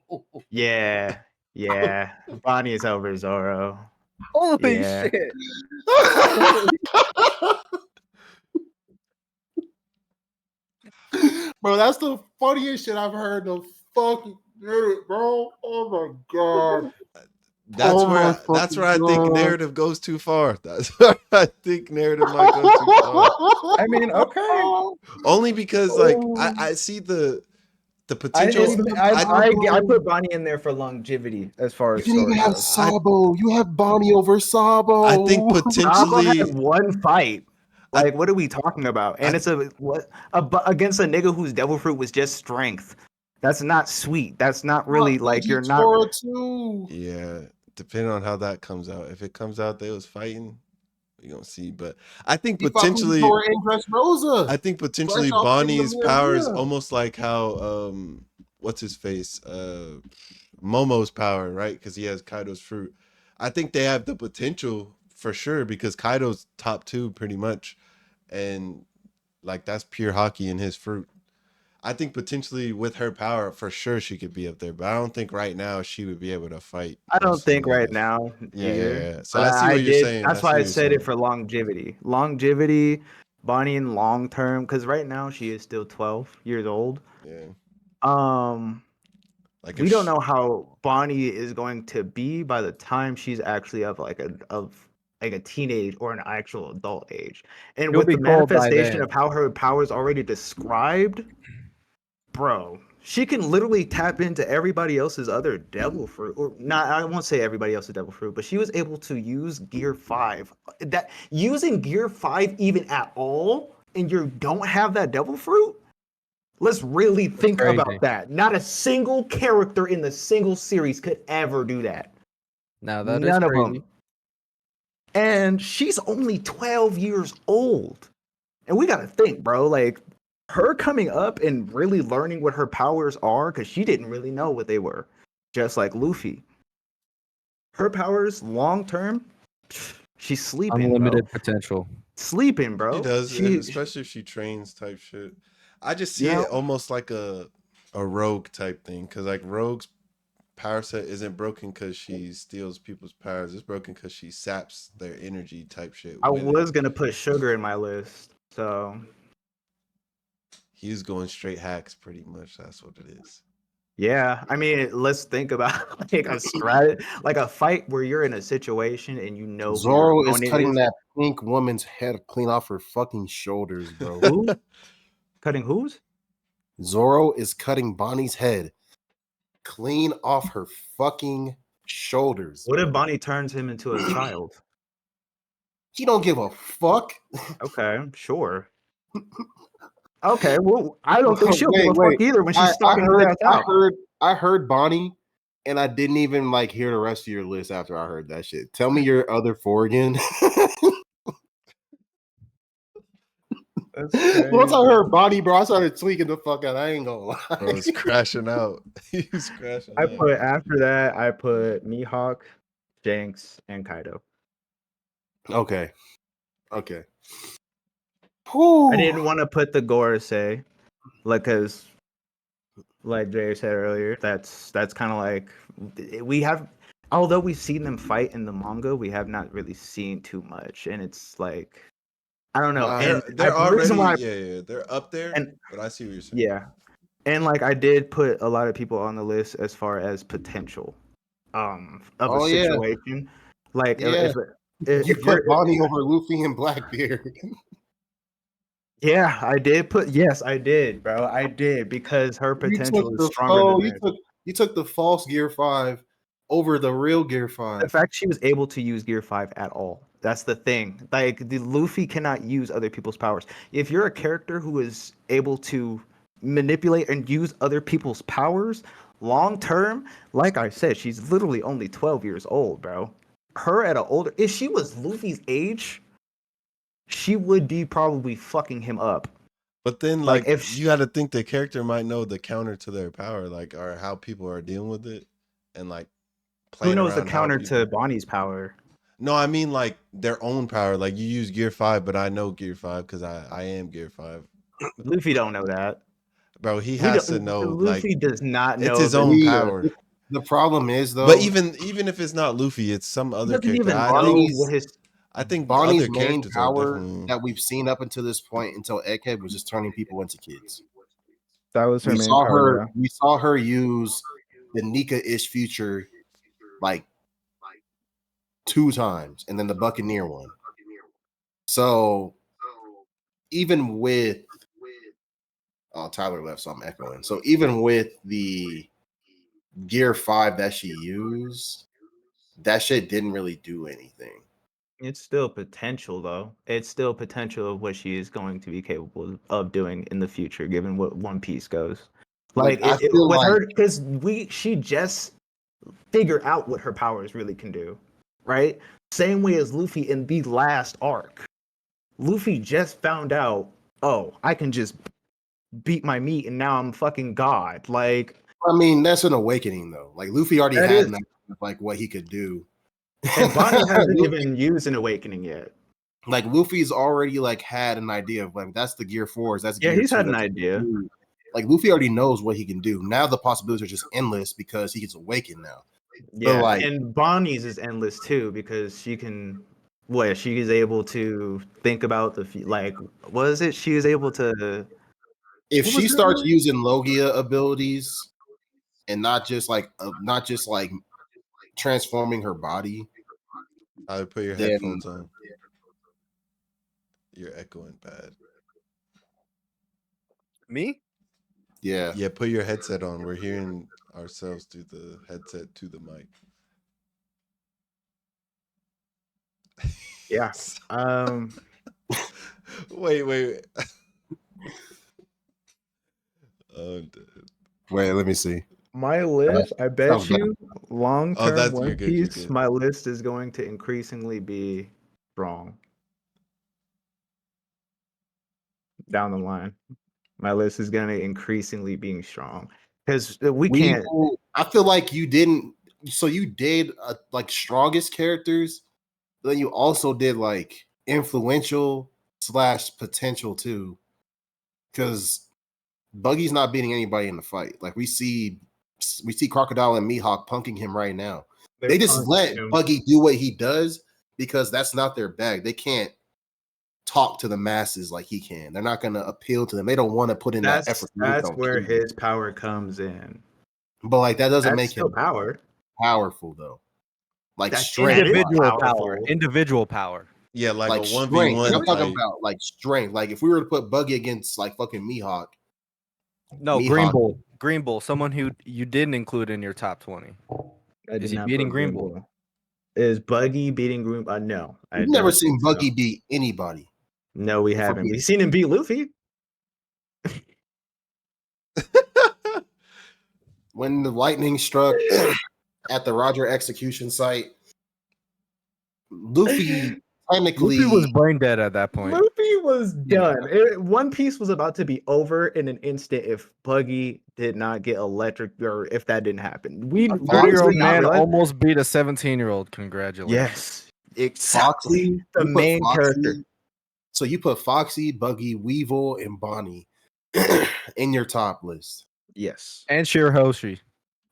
Yeah, yeah. Bonnie is over Zoro. Holy Yeah. shit. Bro, that's the funniest shit I've heard. The fucking bro. Oh my god. That's Oh my that's where I fucking think God. narrative goes too far. That's where I think narrative might go too far. I mean, okay. Only because like I see the potential. I put Bonnie in there for longevity as far You as didn't even story have goes. Sabo. You have Bonnie over Sabo. I think Sabo potentially had one fight. I- Like, what are we talking about? And it's against a nigga whose devil fruit was just strength. That's not sweet. That's not really like you're not. Tora too. yeah, depending on how that comes out. If it comes out they was fighting, we gonna see. But I think He fought potentially Tora and Dressrosa. I think potentially Fresh off Kingdom Bonnie's of the power is Arena. almost like how what's his face? Momo's power, right? Because he has Kaido's fruit. I think they have the potential for sure because Kaido's top 2 pretty much. And like that's pure hockey in his fruit. I think potentially with her power, for sure she could be up there, but I don't think right now she would be able to fight. I don't think personally, I right guess. now either. Yeah. So But I see what you're did. saying. That's I see why what I you're said it saying. for longevity. Longevity, Bonnie in long term, because right now she is still 12 years old. Yeah. Like We if don't know how Bonnie is going to be by the time she's actually of like a teenage or an actual adult age. And She'll with be the cold by manifestation then. of how her power is already described, bro, she can literally tap into everybody else's other devil fruit. Or not, I won't say everybody else's devil fruit, but she was able to use Gear 5. That using Gear 5 even at all, and you don't have that devil fruit. Let's really think crazy. about that. Not a single character in the single series could ever do that. Now that is None of crazy. them. And she's only 12 years old. And we got to think, bro, like her coming up and really learning what her powers are, because she didn't really know what they were, just like Luffy. Her powers, long term, she's sleeping, Unlimited bro. potential. Sleeping, bro. she does, She, especially if she trains type shit. I just see you know, it almost like a rogue type thing. Cause like Rogue's power set isn't broken because she steals people's powers. It's broken because she saps their energy type shit. I with was it. going to put Sugar in my list. So He's going straight hacks pretty much. That's what it is. yeah, I mean, let's think about like a like a fight where you're in a situation and you know who your Zoro is opponent cutting is. that pink woman's head clean off her fucking shoulders, bro. Who? Cutting whose? Zoro is cutting Bonnie's head clean off her fucking shoulders. What if Bonnie turns him into a child? He don't give a fuck. Okay, sure. Okay, well, I don't think she'll give a Wait. fuck either when she's I stalking his heard, ass out. I heard Bonnie, and I didn't even like hear the rest of your list after I heard that shit. Tell me your other 4 again. That's crazy. Once I heard Bonnie, bro, I started tweaking the fuck out. I ain't gonna lie. Bro, it's crashing out. He's crashing I out. put after that, I put Mihawk, Shanks, and Kaido. Okay. I didn't want to put the Gorosei, like, cause like Jay said earlier, that's kind of like we have, although we've seen them fight in the manga, we have not really seen too much, and it's like I don't know. And they're the already reason why, they're up there. and But I see what you're saying. yeah, and like I did put a lot of people on the list as far as potential, of a Oh yeah. situation, like Yeah. if You you're put Bonnie over Luffy and Blackbeard. yeah, I did put yes, I did, bro, I did because her You potential took is the stronger than theirs. you took the false Gear 5 over the real Gear The 5. fact she was able to use Gear 5 at all. That's the thing. Like the Luffy cannot use other people's powers. If you're a character who is able to manipulate and use other people's powers long term, like I said, she's literally only 12 years old, bro. Her at an older, if she was Luffy's age, she would be probably fucking him up. But then, Like like, if you got to think the character might know the counter to their power, like, or how people are dealing with it, and like who playing knows the around how counter people. to Bonnie's power? No, I mean like their own power. Like you use Gear 5, but I know Gear 5 because I am Gear 5. Luffy don't know that. Bro, he We has don't. to know. Like Luffy does not it's know his the own We power. the problem is though, But even if it's not Luffy, it's some He other doesn't character. even I know think Bonnie's what his. I think Bonnie's other main characters are power definitely. that we've seen up until this point, until Egghead, was just turning people into kids. That was her main power. Yeah. We saw her use the Nika-ish future like 2 times, and then the Buccaneer one. So even with Tyler left, so I'm echoing. So even with the Gear 5 that she used, that shit didn't really do anything. It's still potential, though. It's still potential of what she is going to be capable of doing in the future, given what One Piece goes. Like I feel with like her, because she just figured out what her powers really can do, right? Same way as Luffy in the last arc. Luffy just found out, oh, I can just beat my meat, and now I'm fucking God. Like I mean, that's an awakening though. Like Luffy already that had is, an idea of, like what he could do. and Bonnie hasn't Luffy, even used an awakening yet. like Luffy's already like had an idea of like that's the Gear 4s, that's Yeah, Gear he's 2. had an That's idea. like Luffy already knows what he can do. Now the possibilities are just endless because he gets awakened now. Yeah, like and Bonnie's is endless too because she can. What she is able to think about like, what is it? She is able to. if What was she her starts ability? using Logia abilities and not just like transforming her body, I would put your then headphones on. You're echoing bad. Me? yeah. Yeah, put your headset on. We're hearing ourselves through the headset to the mic. Yeah. Wait. Oh, I'm dead. Wait, let me see. My list, I Sounds bet bad. you, long Oh, term that's you're One good. You're Piece. good. My list is going to increasingly be strong down the line. My list is going to increasingly being strong because we can't. I feel like you didn't. So you did like strongest characters, but then you also did like influential / potential too, because Buggy's not beating anybody in the fight. Like we see Crocodile and Mihawk punking him right now. They're They just punking let him. Buggy do what he does because that's not their bag. They can't talk to the masses like he can. They're not going to appeal to them. They don't want to put in that effort. That's where his power comes in. But like that doesn't That's make still him power. powerful though. Like That strength, is Individual power. powerful. Individual power. Yeah, like like a strength. Like 1v1 I'm talking fight. about like strength. Like if we were to put Buggy against like fucking Mihawk, No, Green Bull. Green Bull. Someone who you didn't include in your top 20. I did Is he not beating put Green Green Bull? Bull. Is Buggy beating Groom? No, I we've never don't seen think so. Buggy beat anybody. No, we haven't. We've seen him beat Luffy. When the lightning struck at the Roger execution site, Luffy technically Luffy was brain dead at that point. Luffy was done. One Piece was about to be over in an instant if Buggy did not get electric, or if that didn't happen. We A did 30-year-old we not man realize? almost beat a 17-year-old. Congratulations. Yes, exactly. Foxy, The you put main character. Foxy. So you put Foxy, Buggy, Weevil, and Bonnie in your top list, Yes. And Shirahoshi.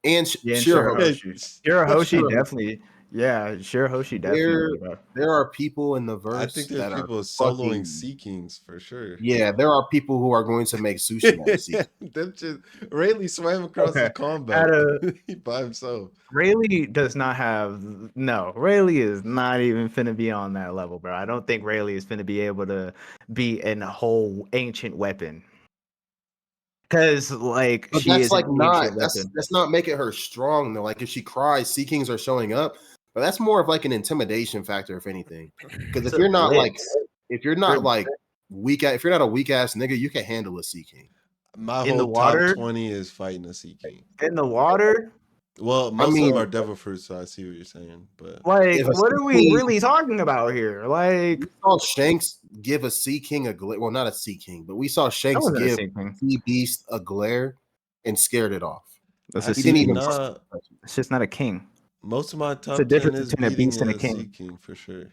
and Yeah, and Shirahoshi. Shirahoshi. Shirahoshi Shirahoshi. definitely. Yeah, Shirahoshi definitely. bro. There are people in the I verse think there's that are people soloing fucking Sea Kings for sure. yeah. There are people who are going to make sushi out of sea. Them just Rayleigh swam across the Okay. combat At a by himself. Rayleigh does not have no. Rayleigh is not even finna be on that level, bro. I don't think Rayleigh is finna be able to be a whole ancient weapon. Because like But she that's is an like not ancient weapon. that's not making her strong though. Like if she cries, Sea Kings are showing up, but that's more of like an intimidation factor, if anything. Because It's if a you're not like blitz. if you're not like if you're not a weak ass nigga, you can handle a Sea King. My In the whole top water? 20 is fighting a Sea King. In the water? Well, I most of them mean, are devil fruits, so I see what you're saying. But Like, if a what Sea are we King, really talking about here? Like, we saw Shanks give a Sea King a glare. Well, not a Sea King, but we saw that Shanks wasn't a give sinking. Sea Beast a glare and scared it off. That's a actually, He didn't sea even. king. nah. It's just not a king. Most of my It's a top 10 difference is between a beating beast and a a Sea king. King for sure.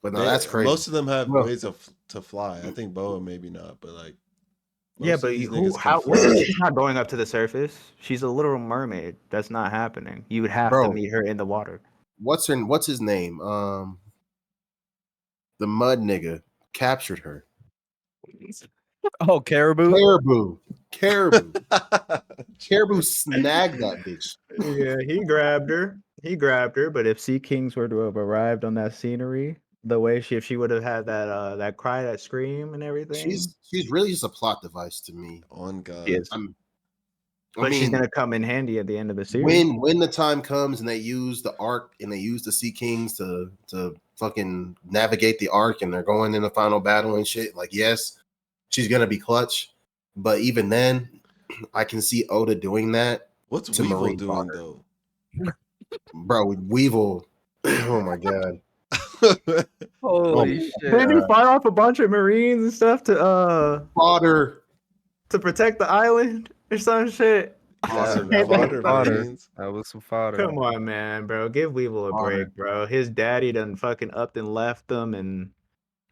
But no, that's crazy. Most of them have No. ways to fly. I think Boa maybe not, but like Yeah, most of but these who? niggas can How? What? fly. She's not going up to the surface. She's a little mermaid. That's not happening. You would have to Bro, meet her in the water. what's his name? The mud nigga captured her. Oh, caribou. Caribou snagged that bitch. Yeah, he grabbed her. He grabbed her. But if Sea Kings were to have arrived on that scenery, the way if she would have had that cry, that scream, and everything, She's really just a plot device to me. On God. yes. I But she's mean, gonna come in handy at the end of the series. when the time comes and they use the arc and they use the Sea Kings to fucking navigate the arc and they're going in the final battle and shit, like yes, she's gonna be clutch. But even then, I can see Oda doing that What's to Weevil Marine doing Fodder. though? Bro, Weevil. Oh my god. Holy Oh, shit! Didn't he fight off a bunch of Marines and stuff Fodder. to protect the island or some shit? Some Hey, man, fodder Fodder. marines. That was some fodder. come on, man, bro. Give Weevil a Fodder. break, bro. His daddy done fucking upped and left him and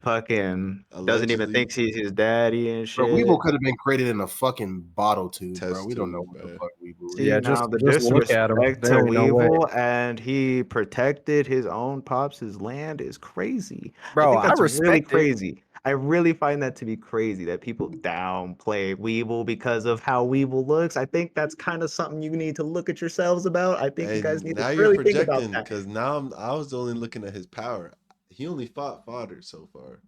fucking doesn't even Allegedly. think he's his daddy and Bro, shit. Weevil could have been created in a fucking bottle tube, bro. Test We don't know tube, what the bro. fuck Weevil is. See, Yeah, now the just look at him. disrespect There to ain't no way. Weevil and he protected his own pops' land is crazy. I Bro, think I that's really respect it. crazy. I really find that to be crazy that people downplay Weevil because of how Weevil looks. I think that's kind of something you need to look at yourselves about. I think you guys And need to now you're really think about projecting that. because now I was only looking at his power. He only fought fodder so far.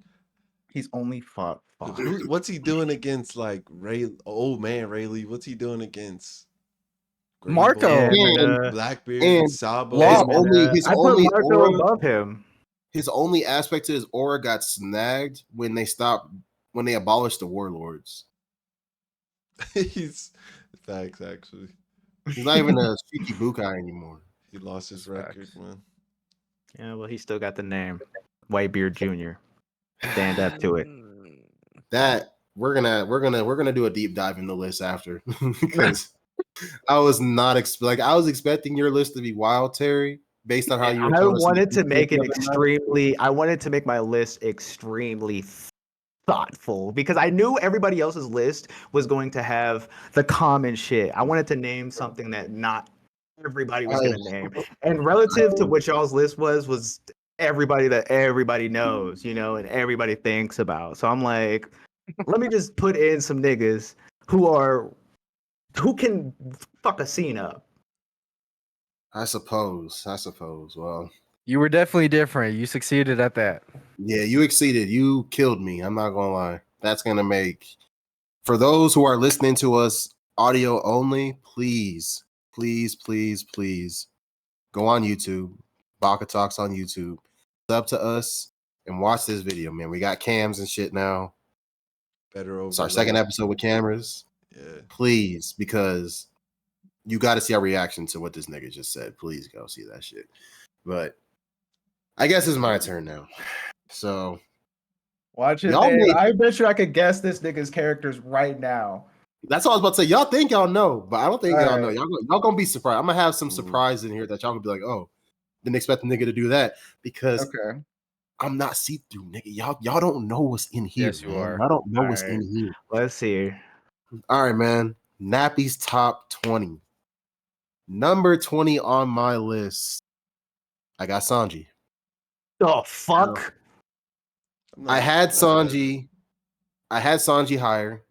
He's only fought What's he doing against like Ray? Old man Rayleigh. What's he doing against Gray Marco. Bull, And Blackbeard, and Sabo? his I put only Marco aura, above him. his only aspect to his aura got snagged when they abolished the warlords. He's facts actually. He's not even a Shikibukai anymore. He lost his That's record, facts. man. Yeah, well, he still got the name Whitebeard Jr. Stand up to it. That we're gonna do a deep dive in the list after because I was not I was expecting your list to be wild, Terry, based on how you were I telling us. wanted to make it the other night. extremely. I wanted to make my list extremely thoughtful because I knew everybody else's list was going to have the common shit. I wanted to name something that not everybody was going to name, and relative to what y'all's list was everybody that everybody knows, you know, and everybody thinks about. So I'm like, let me just put in some niggas who can fuck a scene up. I suppose. Well, You were definitely different. You succeeded at that. yeah, you exceeded. You killed me. I'm not gonna lie. That's gonna make for those who are listening to us audio only, please go on YouTube, Baka Talks on YouTube, sub to us and watch this video, man. We got cams and shit now. Better over. It's our second episode with cameras. Yeah. Please, because you got to see our reaction to what this nigga just said. Please go see that shit. But I guess it's my turn now. So Watch it, Y'all Dave. made- I bet you I could guess this nigga's characters right now. that's all I was about to say. Y'all think y'all know, but I don't think All y'all right. know. Y'all gonna be surprised. I'm gonna have some Mhm. surprise in here that y'all gonna be like, oh, didn't expect the nigga to do that because Okay. I'm not see through, nigga. Y'all don't know what's in here, Yes, you man. are. Y'all don't know All what's right. in here. Let's see. All right, man. Nappy's top 20. Number 20 on my list. I got Sanji. Oh fuck. I'm not I had mad at it. Sanji. I had Sanji higher.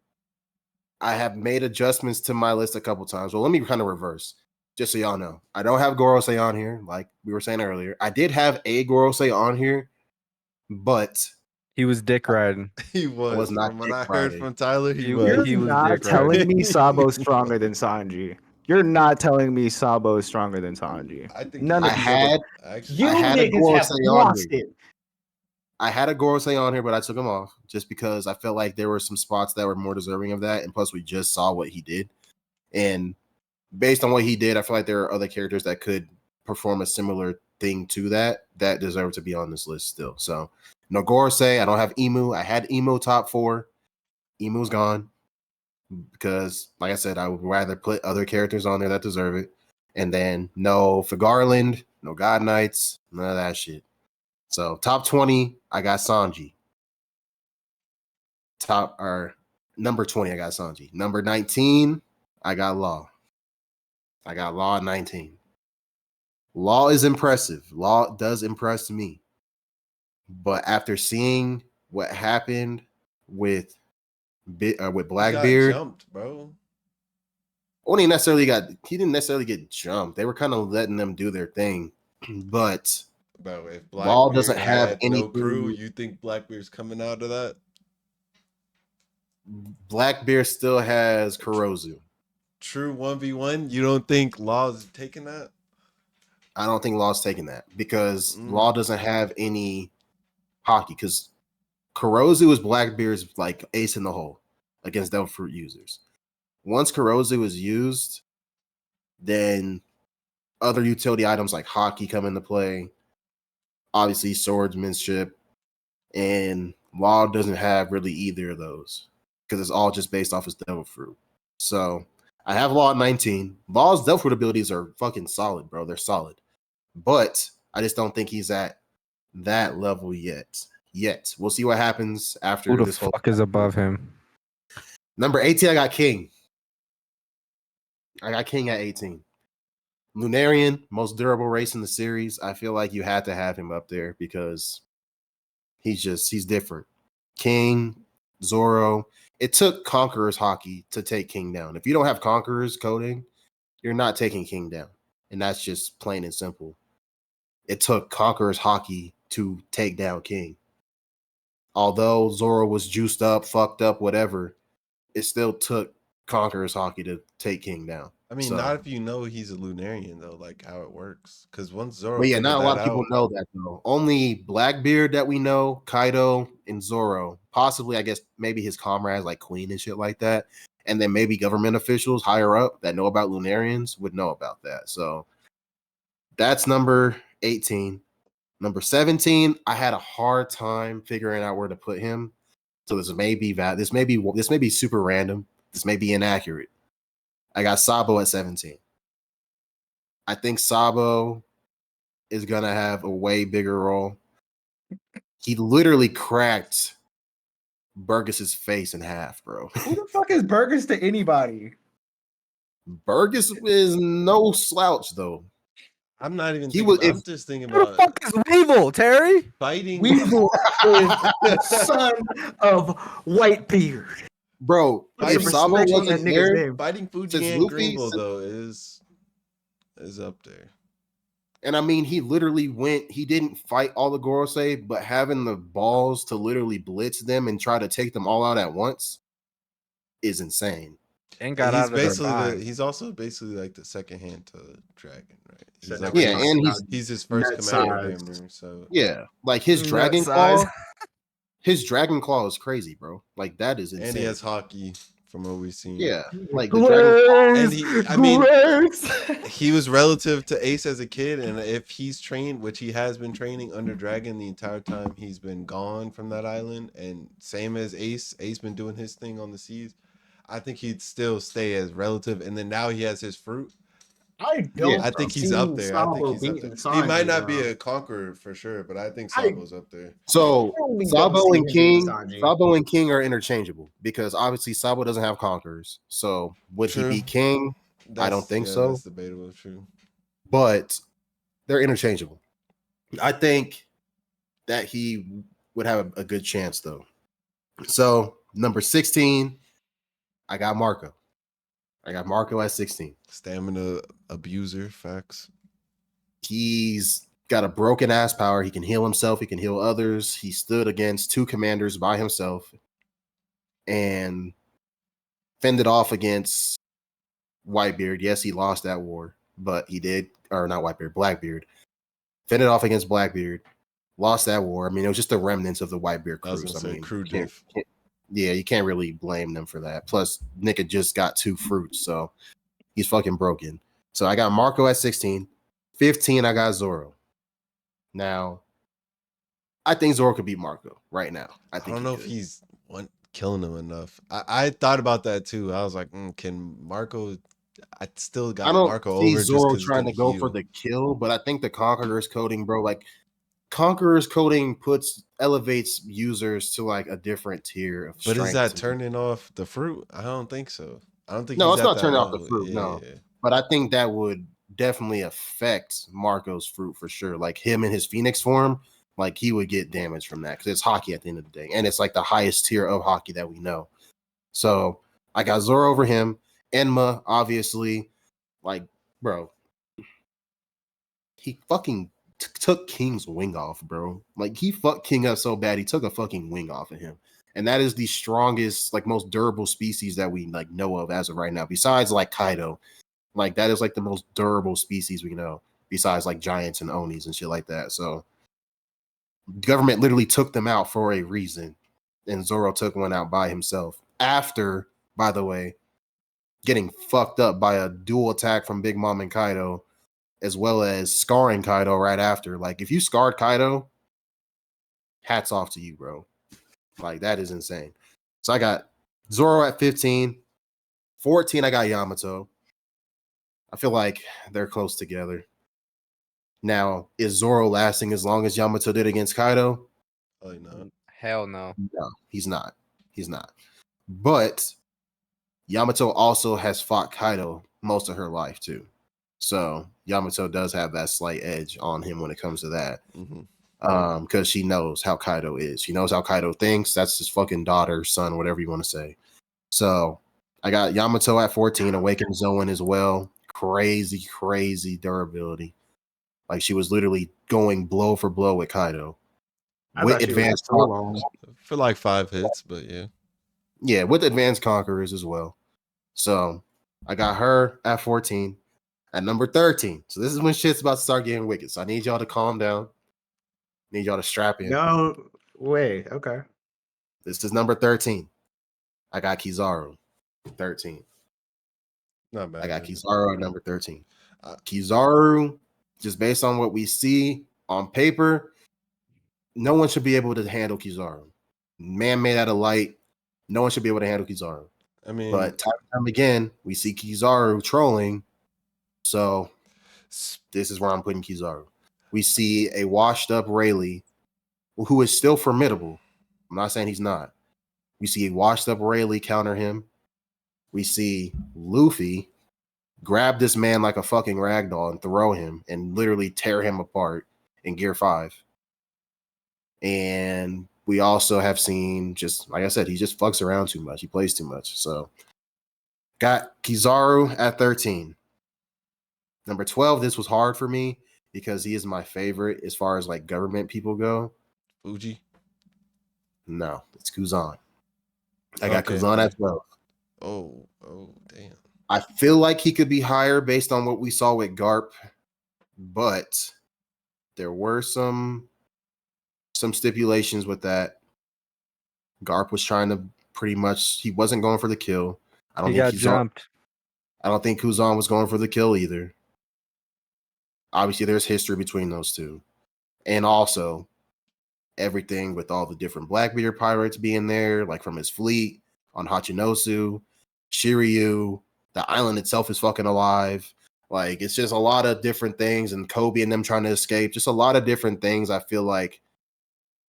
I have made adjustments to my list a couple times. Well, let me kind of reverse, just so y'all know. I don't have Gorosei on here, like we were saying earlier. I did have a Gorosei on here, but He was dick riding. He was. not From what dick I heard riding. from Tyler, he He- was. he You're was not dick telling riding. me Sabo's stronger than Sanji. You're not telling me Sabo is stronger than Sanji. I think None he of I is. you niggas. had Actually, You I had a niggas have Gorosei on lost here. it. I had a Gorosei on here, but I took him off just because I felt like there were some spots that were more deserving of that, and plus we just saw what he did, and based on what he did, I feel like there are other characters that could perform a similar thing to that deserve to be on this list still. So no Gorosei. I don't have Emu. I had Emu top 4. Emu's gone because, like I said, I would rather put other characters on there that deserve it. And then no for Garland, no God Knights, none of that shit. So top 20, I got Sanji. Number 20, I got Sanji. Number 19, I got Law. I got Law at 19. Law is impressive. Law does impress me. But after seeing what happened with he got Blackbeard, jumped, bro. he didn't necessarily get jumped. They were kind of letting them do their thing. But Bro, if Law Blackbeard doesn't have had no crew, anything. you think Blackbeard's coming out of that? Blackbeard still has Kurozu. True 1v1, you don't think Law's taking that? I don't think Law's taking that because Law doesn't have any hockey because Kurozu is Blackbeard's like ace in the hole against Devil Fruit users. Once Kurozu is used, then other utility items like hockey come into play. Obviously, swordsmanship, and Law doesn't have really either of those because it's all just based off his Devil Fruit. So I have Law at 19. Law's Devil Fruit abilities are fucking solid, bro. They're solid, but I just don't think he's at that level yet. We'll see what happens after Who the this whole. fuck is above him? Number 18, I got King. I got King at 18. Lunarian, most durable race in the series. I feel like you had to have him up there because he's different. King, Zoro. It took Conqueror's hockey to take King down. If you don't have Conqueror's coding, you're not taking King down. And that's just plain and simple. It took Conqueror's hockey to take down King. Although Zoro was juiced up, fucked up, whatever, it still took Conqueror's hockey to take King down. I mean, So, not if you know he's a Lunarian, though, like how it works. Because once Zoro but yeah, figured not a lot that of people out, know that though. Only Blackbeard that we know, Kaido and Zoro, possibly I guess maybe his comrades like Queen and shit like that, and then maybe government officials higher up that know about Lunarians would know about that. So that's number 18. Number 17, I had a hard time figuring out where to put him. So this may be super random. This may be inaccurate. I got Sabo at 17. I think Sabo is gonna have a way bigger role. He literally cracked Burgess's face in half, bro. Who the fuck is Burgers to anybody? Burgess is no slouch though. I'm not even He thinking. was I'm just thinking Who the about fuck is Weevil, Terry? fighting. Weevil is the son of Whitebeard. bro. Put If some Sabo respect on that wasn't nigga's there, name. Fighting Fuji Since and Luffy- Greenville though is up there. and I mean, he literally went. He didn't fight all the Gorosei, but having the balls to literally blitz them and try to take them all out at once is insane. And got He's out of their basically time. he's also basically like the second hand to Dragon, right? He's So like now we're Yeah, talking and about he's his first nut commander size. hammer. So Yeah, like his Nut Dragon size. Claw. His Dragon Claw is crazy, bro. Like that is insane. and he has hockey from what we've seen. Yeah, like the Dragon Grace, I mean, Grace. he was relative to Ace as a kid, and if he's trained, which he has been training under Dragon the entire time he's been gone from that island, and same as Ace been doing his thing on the seas, I think he'd still stay as relative. And then now he has his fruit. I don't. I think he's see up there. I think Sabo he's up beating there. He might Sanji, not be bro. a conqueror for sure, but I think I- Sabo's up there. So only don't Sabo see and him beating King, Sanji. Sabo and King are interchangeable because obviously Sabo doesn't have conquerors. So would True. he be King? I don't think so. That's debatable. True. But they're interchangeable. I think that he would have a good chance though. So number 16, I got Marco. I got Marco at 16. Stamina abuser. Facts. He's got a broken ass power. He can heal himself. He can heal others. He stood against 2 commanders by himself and fended off against Whitebeard. Yes, he lost that war, but he did, or not Whitebeard, Blackbeard. Fended off against Blackbeard, lost that war. I mean, it was just the remnants of the Whitebeard crew. I was gonna say crew diff. Yeah, you can't really blame them for that. Plus, Nick had just got 2 fruits, so he's fucking broken. So I got Marco at 16. 15, I got Zoro. Now, I think Zoro could beat Marco right now. I don't know if he's killing him enough. I thought about that too. I was like, can Marco? I still got Marco see over Zoro just trying to go for the kill, but I think the Conqueror's coding, bro, like Conqueror's coding elevates users to like a different tier of strength. But is that turning off the fruit? I don't think so. I don't think no, he's it's at not that turning level. off the fruit, Yeah. no. But I think that would definitely affect Marco's fruit for sure. Like him in his Phoenix form, like he would get damage from that because it's Haki at the end of the day, and it's like the highest tier of Haki that we know. So I got Zoro over him. Enma, obviously, like, bro, he fucking took King's wing off, bro. Like he fucked King up so bad, he took a fucking wing off of him. And that is the strongest, like most durable species that we like know of as of right now. Besides like Kaido, like that is like the most durable species we know. Besides like giants and Onis and shit like that. So government literally took them out for a reason, and Zoro took one out by himself. After, by the way, getting fucked up by a dual attack from Big Mom and Kaido, as well as scarring Kaido right after. Like, if you scarred Kaido, hats off to you, bro. Like, that is insane. So I got Zoro at 15. 14, I got Yamato. I feel like they're close together. Now, is Zoro lasting as long as Yamato did against Kaido? Probably not. Hell no. No, he's not. He's not. But Yamato also has fought Kaido most of her life, too. So Yamato does have that slight edge on him when it comes to that. Because she knows how Kaido is. She knows how Kaido thinks. That's his fucking daughter, son, whatever you want to say. So I got Yamato at 14, Awakened Zoan as well. Crazy, crazy durability. Like she was literally going blow for blow with Kaido. With advanced conquerors. For like 5 hits, but yeah. Yeah, with advanced conquerors as well. So I got her at 14. At number 13. So this is when shit's about to start getting wicked. So I need y'all to calm down. Need y'all to strap in. No way. Okay. This is number 13. I got Kizaru. 13. Not bad. I got Kizaru at number 13. Kizaru, just based on what we see on paper, no one should be able to handle Kizaru. Man made out of light. No one should be able to handle Kizaru. I mean, but time and time again, we see Kizaru trolling. So this is where I'm putting Kizaru. We see a washed up Rayleigh, who is still formidable. I'm not saying he's not. We see a washed up Rayleigh counter him. We see Luffy grab this man like a fucking ragdoll and throw him and literally tear him apart in Gear 5. And we also have seen, just like I said, he just fucks around too much. He plays too much. So got Kizaru at 13. Number 12, this was hard for me because he is my favorite as far as like government people go. Fuji? No, it's Kuzan. I got Kuzan at 12. Oh, damn. I feel like he could be higher based on what we saw with Garp, but there were some stipulations with that. Garp was trying to pretty much, he wasn't going for the kill. He got jumped. I don't think Kuzan was going for the kill either. Obviously, there's history between those two. And also, everything with all the different Blackbeard pirates being there, like from his fleet on Hachinosu, Shiryu, the island itself is fucking alive. Like, it's just a lot of different things, and Kobe and them trying to escape. Just a lot of different things, I feel like.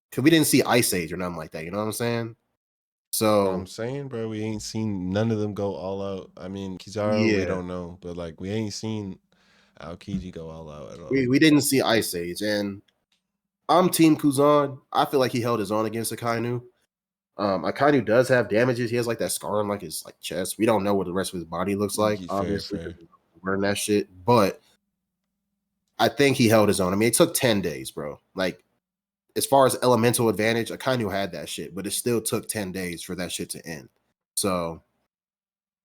Because we didn't see Ice Age or nothing like that, you know what I'm saying? So I'm saying, bro, we ain't seen none of them go all out. I mean, Kizaru, we don't know, but like we ain't seen Aokiji go all out at all. We didn't see Ice Age, and I'm Team Kuzan. I feel like he held his own against Akainu. Akainu does have damages. He has like that scar on like his like chest. We don't know what the rest of his body looks like, obviously. Wearing that shit, but I think he held his own. I mean, it took 10 days, bro. Like, as far as elemental advantage, Akainu had that shit, but it still took 10 days for that shit to end. So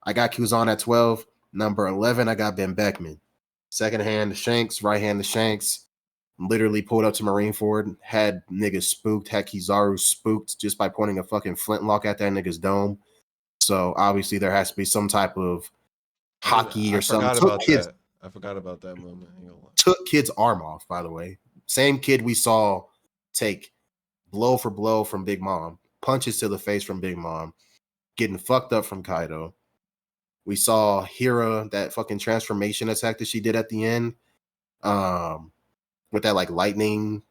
I got Kuzan at 12. Number 11, I got Ben Beckman. Second hand to Shanks, right hand to Shanks. Literally pulled up to Marineford, had niggas spooked, had Kizaru spooked just by pointing a fucking flintlock at that nigga's dome. So obviously there has to be some type of hockey or something. I forgot about that moment. Took kid's arm off, by the way. Same kid we saw take blow for blow from Big Mom, punches to the face from Big Mom, getting fucked up from Kaido. We saw Hira, that fucking transformation attack that she did at the end. With that like lightning,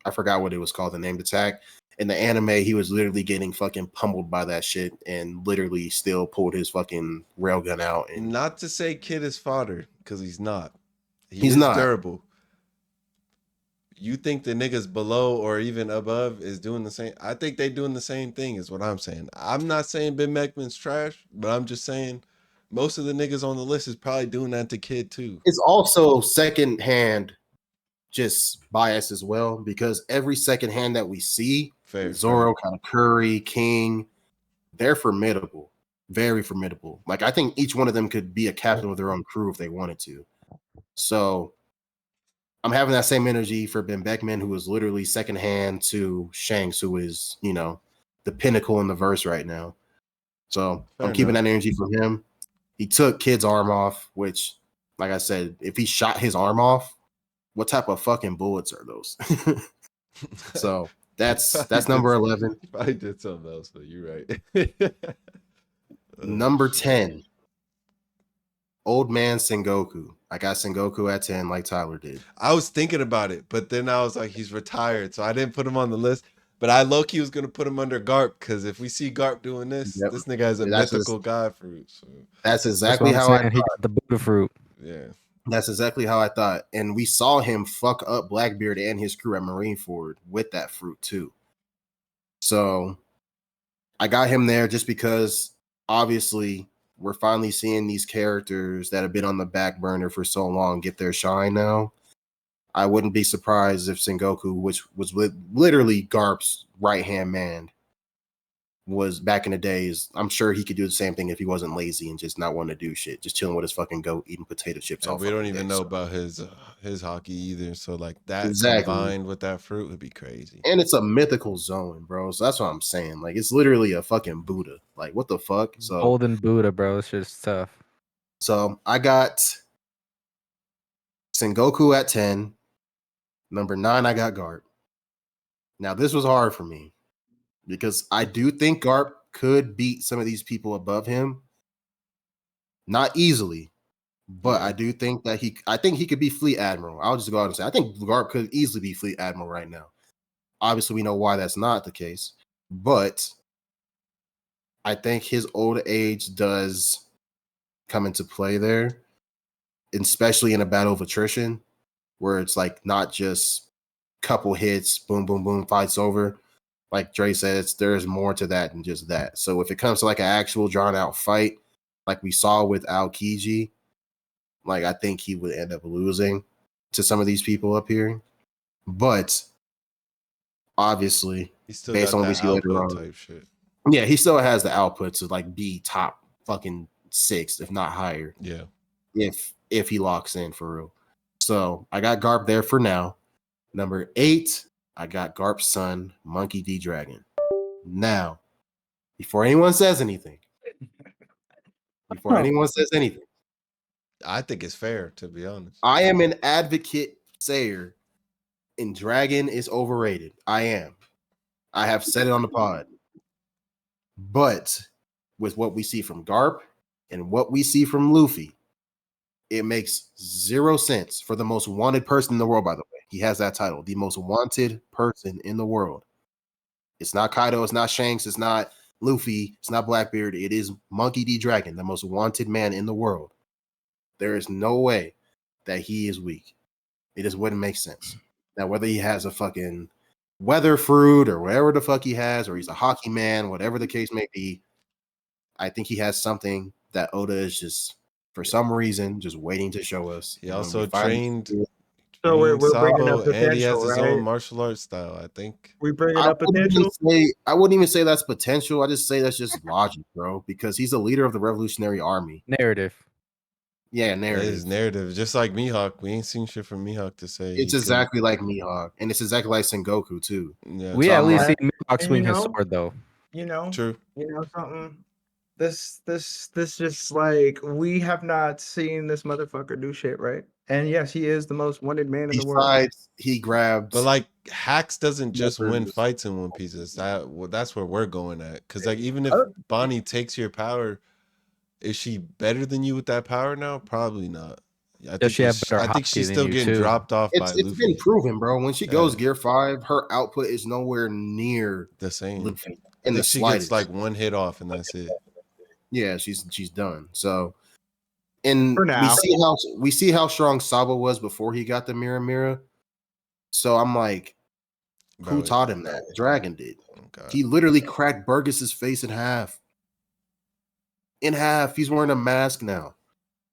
I forgot what it was called, the named attack. In the anime, he was literally getting fucking pummeled by that shit and literally still pulled his fucking railgun out. And not to say Kid is fodder, because he's not. He's not durable. You think the niggas below or even above is doing the same? I think they doing the same thing is what I'm saying. I'm not saying Ben Beckman's trash, but I'm just saying most of the niggas on the list is probably doing that to Kid too. It's also second hand just bias as well, because every second hand that we see, Zoro, Katakuri, King, they're formidable. Very formidable. Like, I think each one of them could be a captain of their own crew if they wanted to. So I'm having that same energy for Ben Beckman, who is literally second hand to Shanks, who is, you know, the pinnacle in the verse right now. So I'm keeping that energy from him. He took Kid's arm off, which, like I said, if he shot his arm off, what type of fucking bullets are those? So that's number 11. I did something else, but you're right. Number 10, Old Man Sengoku. I got Sengoku at 10 like Tyler did. I was thinking about it, but then I was like, he's retired, so I didn't put him on the list. But I low-key was going to put him under Garp, because if we see Garp doing this, this nigga has a mythical god fruit. So. That's exactly how I thought. He got the Buddha fruit. Yeah. That's exactly how I thought. And we saw him fuck up Blackbeard and his crew at Marineford with that fruit too. So I got him there just because obviously we're finally seeing these characters that have been on the back burner for so long get their shine now. I wouldn't be surprised if Sengoku, which was literally Garp's right-hand man, was back in the days. I'm sure he could do the same thing if he wasn't lazy and just not wanting to do shit, just chilling with his fucking goat, eating potato chips. And we don't even know about his hockey either. So like that combined with that fruit would be crazy. And it's a mythical zone, bro. So that's what I'm saying. Like, it's literally a fucking Buddha. Like, what the fuck? So Golden Buddha, bro. It's just tough. So I got Sengoku at 10. Number 9, I got Garp. Now, this was hard for me because I do think Garp could beat some of these people above him. Not easily, but I do think that I think he could be Fleet Admiral. I'll just go out and say, I think Garp could easily be Fleet Admiral right now. Obviously, we know why that's not the case, but I think his old age does come into play there, especially in a battle of attrition, where it's like not just couple hits, boom, boom, boom, fight's over. Like Dre says, there's more to that than just that. So if it comes to like an actual drawn out fight, like we saw with Aokiji, like I think he would end up losing to some of these people up here. But obviously, based on what we see later on, type shit. Yeah, he still has the output to like be top fucking 6, if not higher. Yeah. If he locks in for real. So I got Garp there for now. Number 8, I got Garp's son, Monkey D. Dragon. Now, before anyone says anything, I think it's fair, to be honest. I am an advocate sayer, and Dragon is overrated. I am. I have said it on the pod. But with what we see from Garp and what we see from Luffy, it makes 0 sense for the most wanted person in the world, by the way. He has that title, the most wanted person in the world. It's not Kaido, it's not Shanks, it's not Luffy, it's not Blackbeard. It is Monkey D. Dragon, the most wanted man in the world. There is no way that he is weak. It just wouldn't make sense. Now, whether he has a fucking weather fruit or whatever the fuck he has, or he's a hockey man, whatever the case may be, I think he has something that Oda is just, for some reason, just waiting to show us. He also trained So we're bringing up Sabo, and he has potential, his right? own martial arts style. I think. We bringing up potential. I wouldn't even say that's potential. I just say that's just logic, bro. Because he's the leader of the Revolutionary Army. Narrative. Yeah, It narrative. is narrative, just like Mihawk. We ain't seen shit from Mihawk to say It's exactly like Mihawk, and it's exactly like Sengoku too. Yeah, We So at I'm least like, see Mihawk swing his know- sword though. true. Something. This just like we have not seen this motherfucker do shit, right? And yes, he is the most wanted man in the world. besides, he grabbed. But like Hacks doesn't just win Numbers. fights in One Piece. That's where we're going at. Because like even if Bonnie takes your power, is she better than you with that power now? Probably not. Does she have better I think hockey she's than still you, getting too? dropped off by It's Luffy. been proven, bro. When she goes Yeah. Gear 5, her output is nowhere near The same. Luffy I in the think she slightest. gets like one hit off and that's it. Yeah, she's done. So, and For now. we see how strong Sabo was before he got the Mira. So I'm like, who Bro, taught him that? Dragon did. oh God. He literally cracked Burgess's face in half. In half. He's wearing a mask now.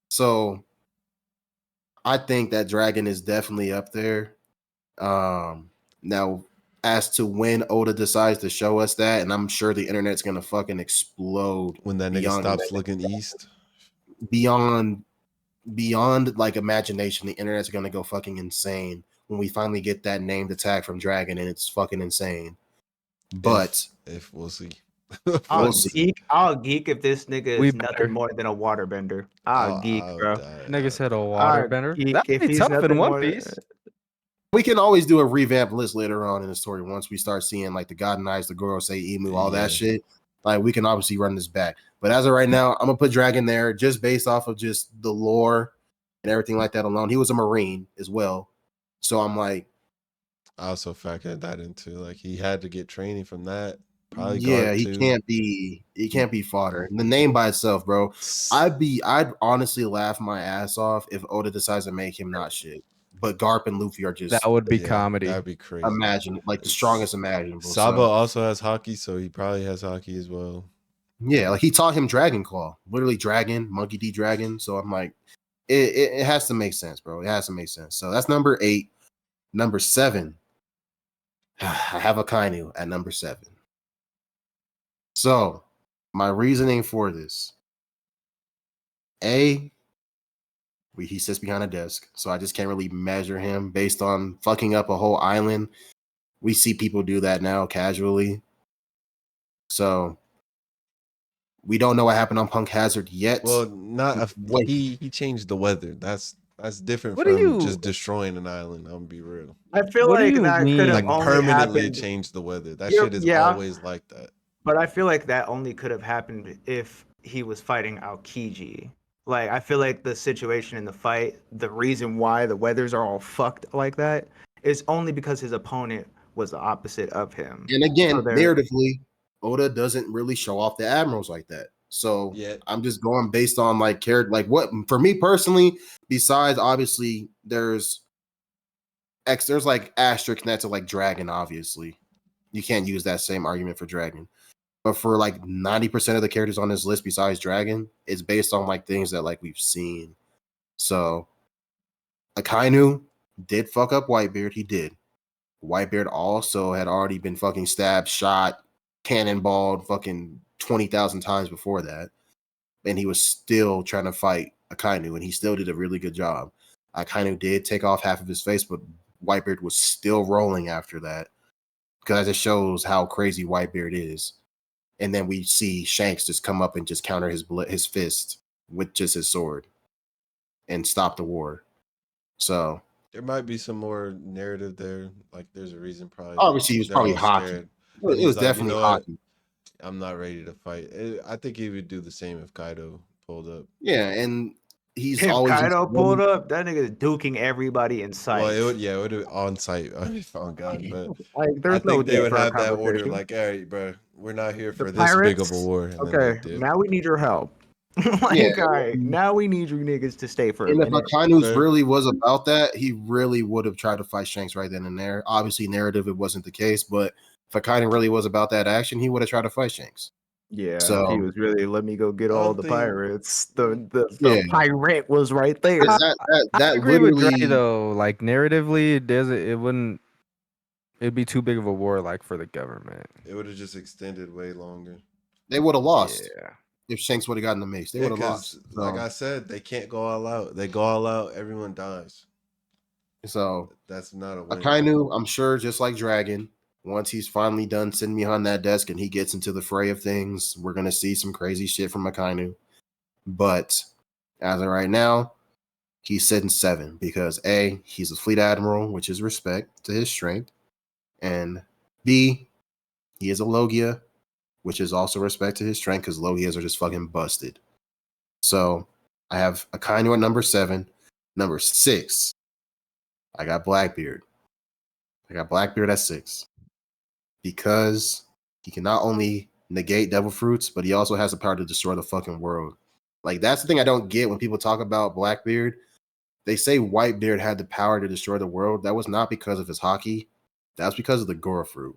So I think that Dragon is definitely up there. Now, as to when Oda decides to show us that, and I'm sure the internet's gonna fucking explode When that nigga beyond stops looking east. beyond like imagination. The internet's gonna go fucking insane when we finally get that named attack from Dragon, and it's fucking insane. But if we'll see. I'll We'll see. geek. I'll geek if this nigga We is better. nothing more than a waterbender. I'll geek, bro. Nigga said a I'll waterbender. geek That'd if be he's tough in nothing One more- Piece. we can always do a revamped list later on in the story once we start seeing like the God Knights, the Gorosei Emu, all that Yeah. shit. Like we can obviously run this back. But as of right now, I'm gonna put Dragon there just based off of just the lore and everything like that alone. He was a Marine as well. So I'm like, I also factored that into like he had to get training from that. Probably yeah, Garp he too. can't be fodder. The name by itself, bro. I'd honestly laugh my ass off if Oda decides to make him not shit. But Garp and Luffy are just That would be Yeah, comedy. That'd be crazy. imagine like the strongest imaginable. Saba So, also has hockey, so he probably has hockey as well. yeah, like he taught him Dragon Claw, literally Dragon, Monkey D Dragon. So I'm like, it has to make sense, bro. It has to make sense. So that's number 8. Number 7, I have a Kainu at number 7. So my reasoning for this, he sits behind a desk, so I just can't really measure him based on fucking up a whole island. We see people do that now casually. So we don't know what happened on Punk Hazard yet. Well, not a, Wait. he changed the weather. That's different What do from you- just destroying an island. I'm gonna be real. I feel What do like you that mean? could have Like only permanently happened. changed the weather. That Yeah, shit is yeah. always like that. But I feel like that only could have happened if he was fighting Aokiji. Like I feel like the situation in the fight, the reason why the weathers are all fucked like that is only because his opponent was the opposite of him. And again, So there- narratively, Oda doesn't really show off the admirals like that. So Yeah. I'm just going based on like character, like what for me personally. Besides, obviously, there's like asterisk next to like Dragon. Obviously, you can't use that same argument for Dragon. But for like 90% of the characters on this list, besides Dragon, it's based on like things that like we've seen. So Akainu did fuck up Whitebeard. He did. Whitebeard also had already been fucking stabbed, shot, cannonballed fucking 20,000 times before that. And he was still trying to fight Akainu, and he still did a really good job. Akainu did take off half of his face, but Whitebeard was still rolling after that because it shows how crazy Whitebeard is. And then we see Shanks just come up and just counter his fist with just his sword and stop the war. So There might be some more narrative there. Like there's a reason probably. obviously he was they're probably all hockey. scared. It And he's was like, you definitely know what? hockey. I'm not ready to fight. I think he would do the same if Kaido pulled up. Yeah, and he's if always Kaido just pulled up, that nigga is duking everybody in sight. Well, it would have on site. Oh god, but like I there's no think they need would for a have that order. conversation. Like, all right, bro, we're not here The for this big of a pirates? war. And then Okay, they dip. now we need your help. Like, Yeah. all right, now we need you niggas to stay for a And if minute. Akainu's Fair. really was about that, he really would have tried to fight Shanks right then and there. Obviously, narrative, it wasn't the case, but if Akainu really was about that action, he would have tried to fight Shanks. Yeah, if he So was really let me go get I all don't the think pirates, the yeah, pirate was right there. 'cause I that agree with Dre literally though. Like narratively, it wouldn't. It'd be too big of a war, like for the government. it would have just extended way longer. they would have lost Yeah. if Shanks would have gotten the mace. They Yeah, would have because lost. like So I said, they can't go all out. They go all out, everyone dies. so That's not a win. Akainu, I'm sure, just like Dragon, once he's finally done sitting behind that desk and he gets into the fray of things, we're gonna see some crazy shit from Akainu. But as of right now, he's sitting 7 because A, he's a fleet admiral, which is respect to his strength, and B, he is a Logia, which is also respect to his strength because Logias are just fucking busted. So I have Akainu at number 7. Number 6, I got Blackbeard. I got Blackbeard at 6 because he can not only negate devil fruits, but he also has the power to destroy the fucking world. Like, that's the thing I don't get when people talk about Blackbeard. They say Whitebeard had the power to destroy the world. That was not because of his hockey. That was because of the Gora fruit.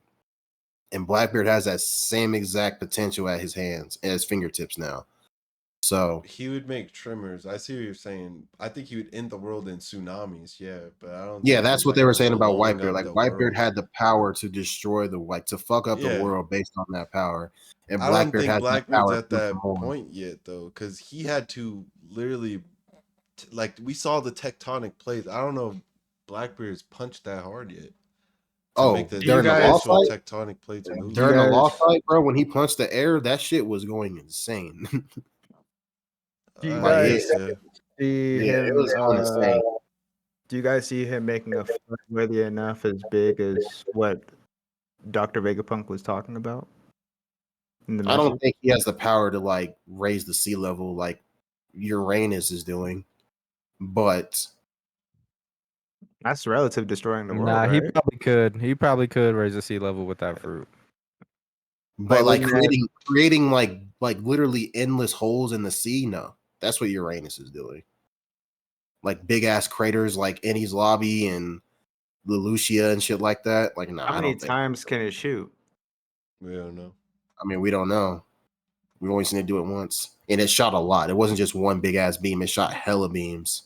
And Blackbeard has that same exact potential at his hands and his fingertips now. So He would make tremors. I see what you're saying. I think he would end the world in tsunamis, yeah, but I don't yeah, think that's he's what like they were saying about blowing Whitebeard. up Like the Whitebeard world. had the power to destroy to fuck up the Yeah. world based on that power. And I don't Blackbeard think has that Blackbeard's power at plus that more. point yet though, because he had to literally like we saw the tectonic plates. I don't know if Blackbeard's punched that hard yet to make Oh, the, Do you during the the law guys actual fight? tectonic plates do you move. During the law guys fight, bro, when he punched the air, that shit was going insane. do you Like I it, guys guess yeah. see yeah, it him was going insane. do you guys see him making a fight worthy enough as big as what Dr. Vegapunk was talking about in the I don't message? think he has the power to like raise the sea level like Uranus is doing, but That's relative destroying the world, Nah, he right? probably could. He probably could raise the sea level with that fruit. like Wouldn't that creating like literally endless holes in the sea. No, that's what Uranus is doing. Like big ass craters like Ennie's Lobby and Lelouchia and shit like that. Like, nah, how I many don't think. times can it shoot? We don't know. I mean, we don't know. We've only seen it do it once, and it shot a lot. It wasn't just one big ass beam; it shot hella beams.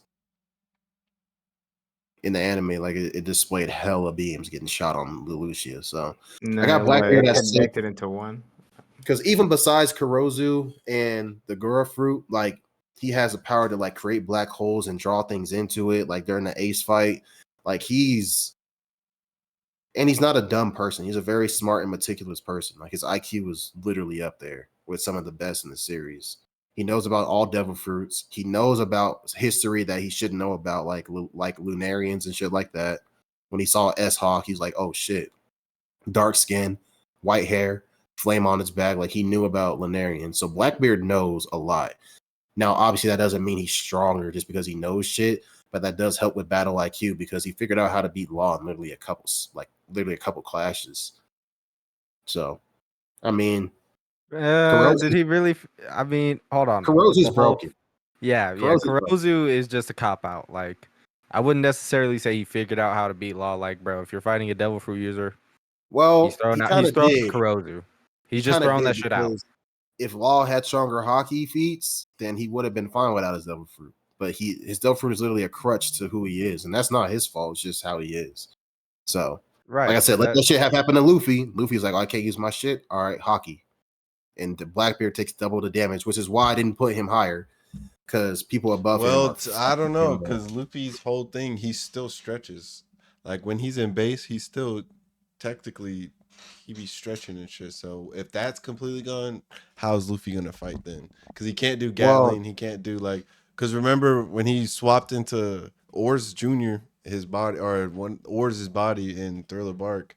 In the anime, like it displayed hella beams getting shot on Lelouchia. So And I then got Blackbeard it at 6 connected into one. because even besides Kurozu and the Gura fruit, like he has the power to like create black holes and draw things into it. Like during the Ace fight, like he's not a dumb person. He's a very smart and meticulous person. Like his IQ was literally up there with some of the best in the series. He knows about all devil fruits. He knows about history that he shouldn't know about, like Lunarians and shit like that. When he saw S Hawk, he's like, "Oh shit, dark skin, white hair, flame on his back." Like he knew about Lunarians. So Blackbeard knows a lot. Now, obviously, that doesn't mean he's stronger just because he knows shit, but that does help with battle IQ because he figured out how to beat Law in literally a couple clashes. So, I mean, Did he really? I mean, hold on though. With Kurozu's the whole, broken. yeah. Kurozu's broken. Kurozu is just a cop out. Like, I wouldn't necessarily say he figured out how to beat Law. Like, bro, if you're fighting a devil fruit user, he's Well, throwing he out. kind He's of throwing did. Kurozu. He He's just kind of throwing did that shit out. because if Law had stronger hockey feats, then he would have been fine without his devil fruit. But his devil fruit is literally a crutch to who he is, and that's not his fault. It's just how he is. So, like I Right. said, let that shit have happened to Luffy. Luffy's like, oh, I can't use my shit. All right, hockey. And the Blackbeard takes double the damage, which is why I didn't put him higher because people above him Well, are I don't fucking know him up. because Luffy's whole thing, he still stretches. Like when he's in base, he's still technically he be stretching and shit. So if that's completely gone, how's Luffy gonna fight then? Because he can't do Well, Gatling, he can't do like. Because remember when he swapped into Oars Junior, his body or one Oars' body in Thriller Bark.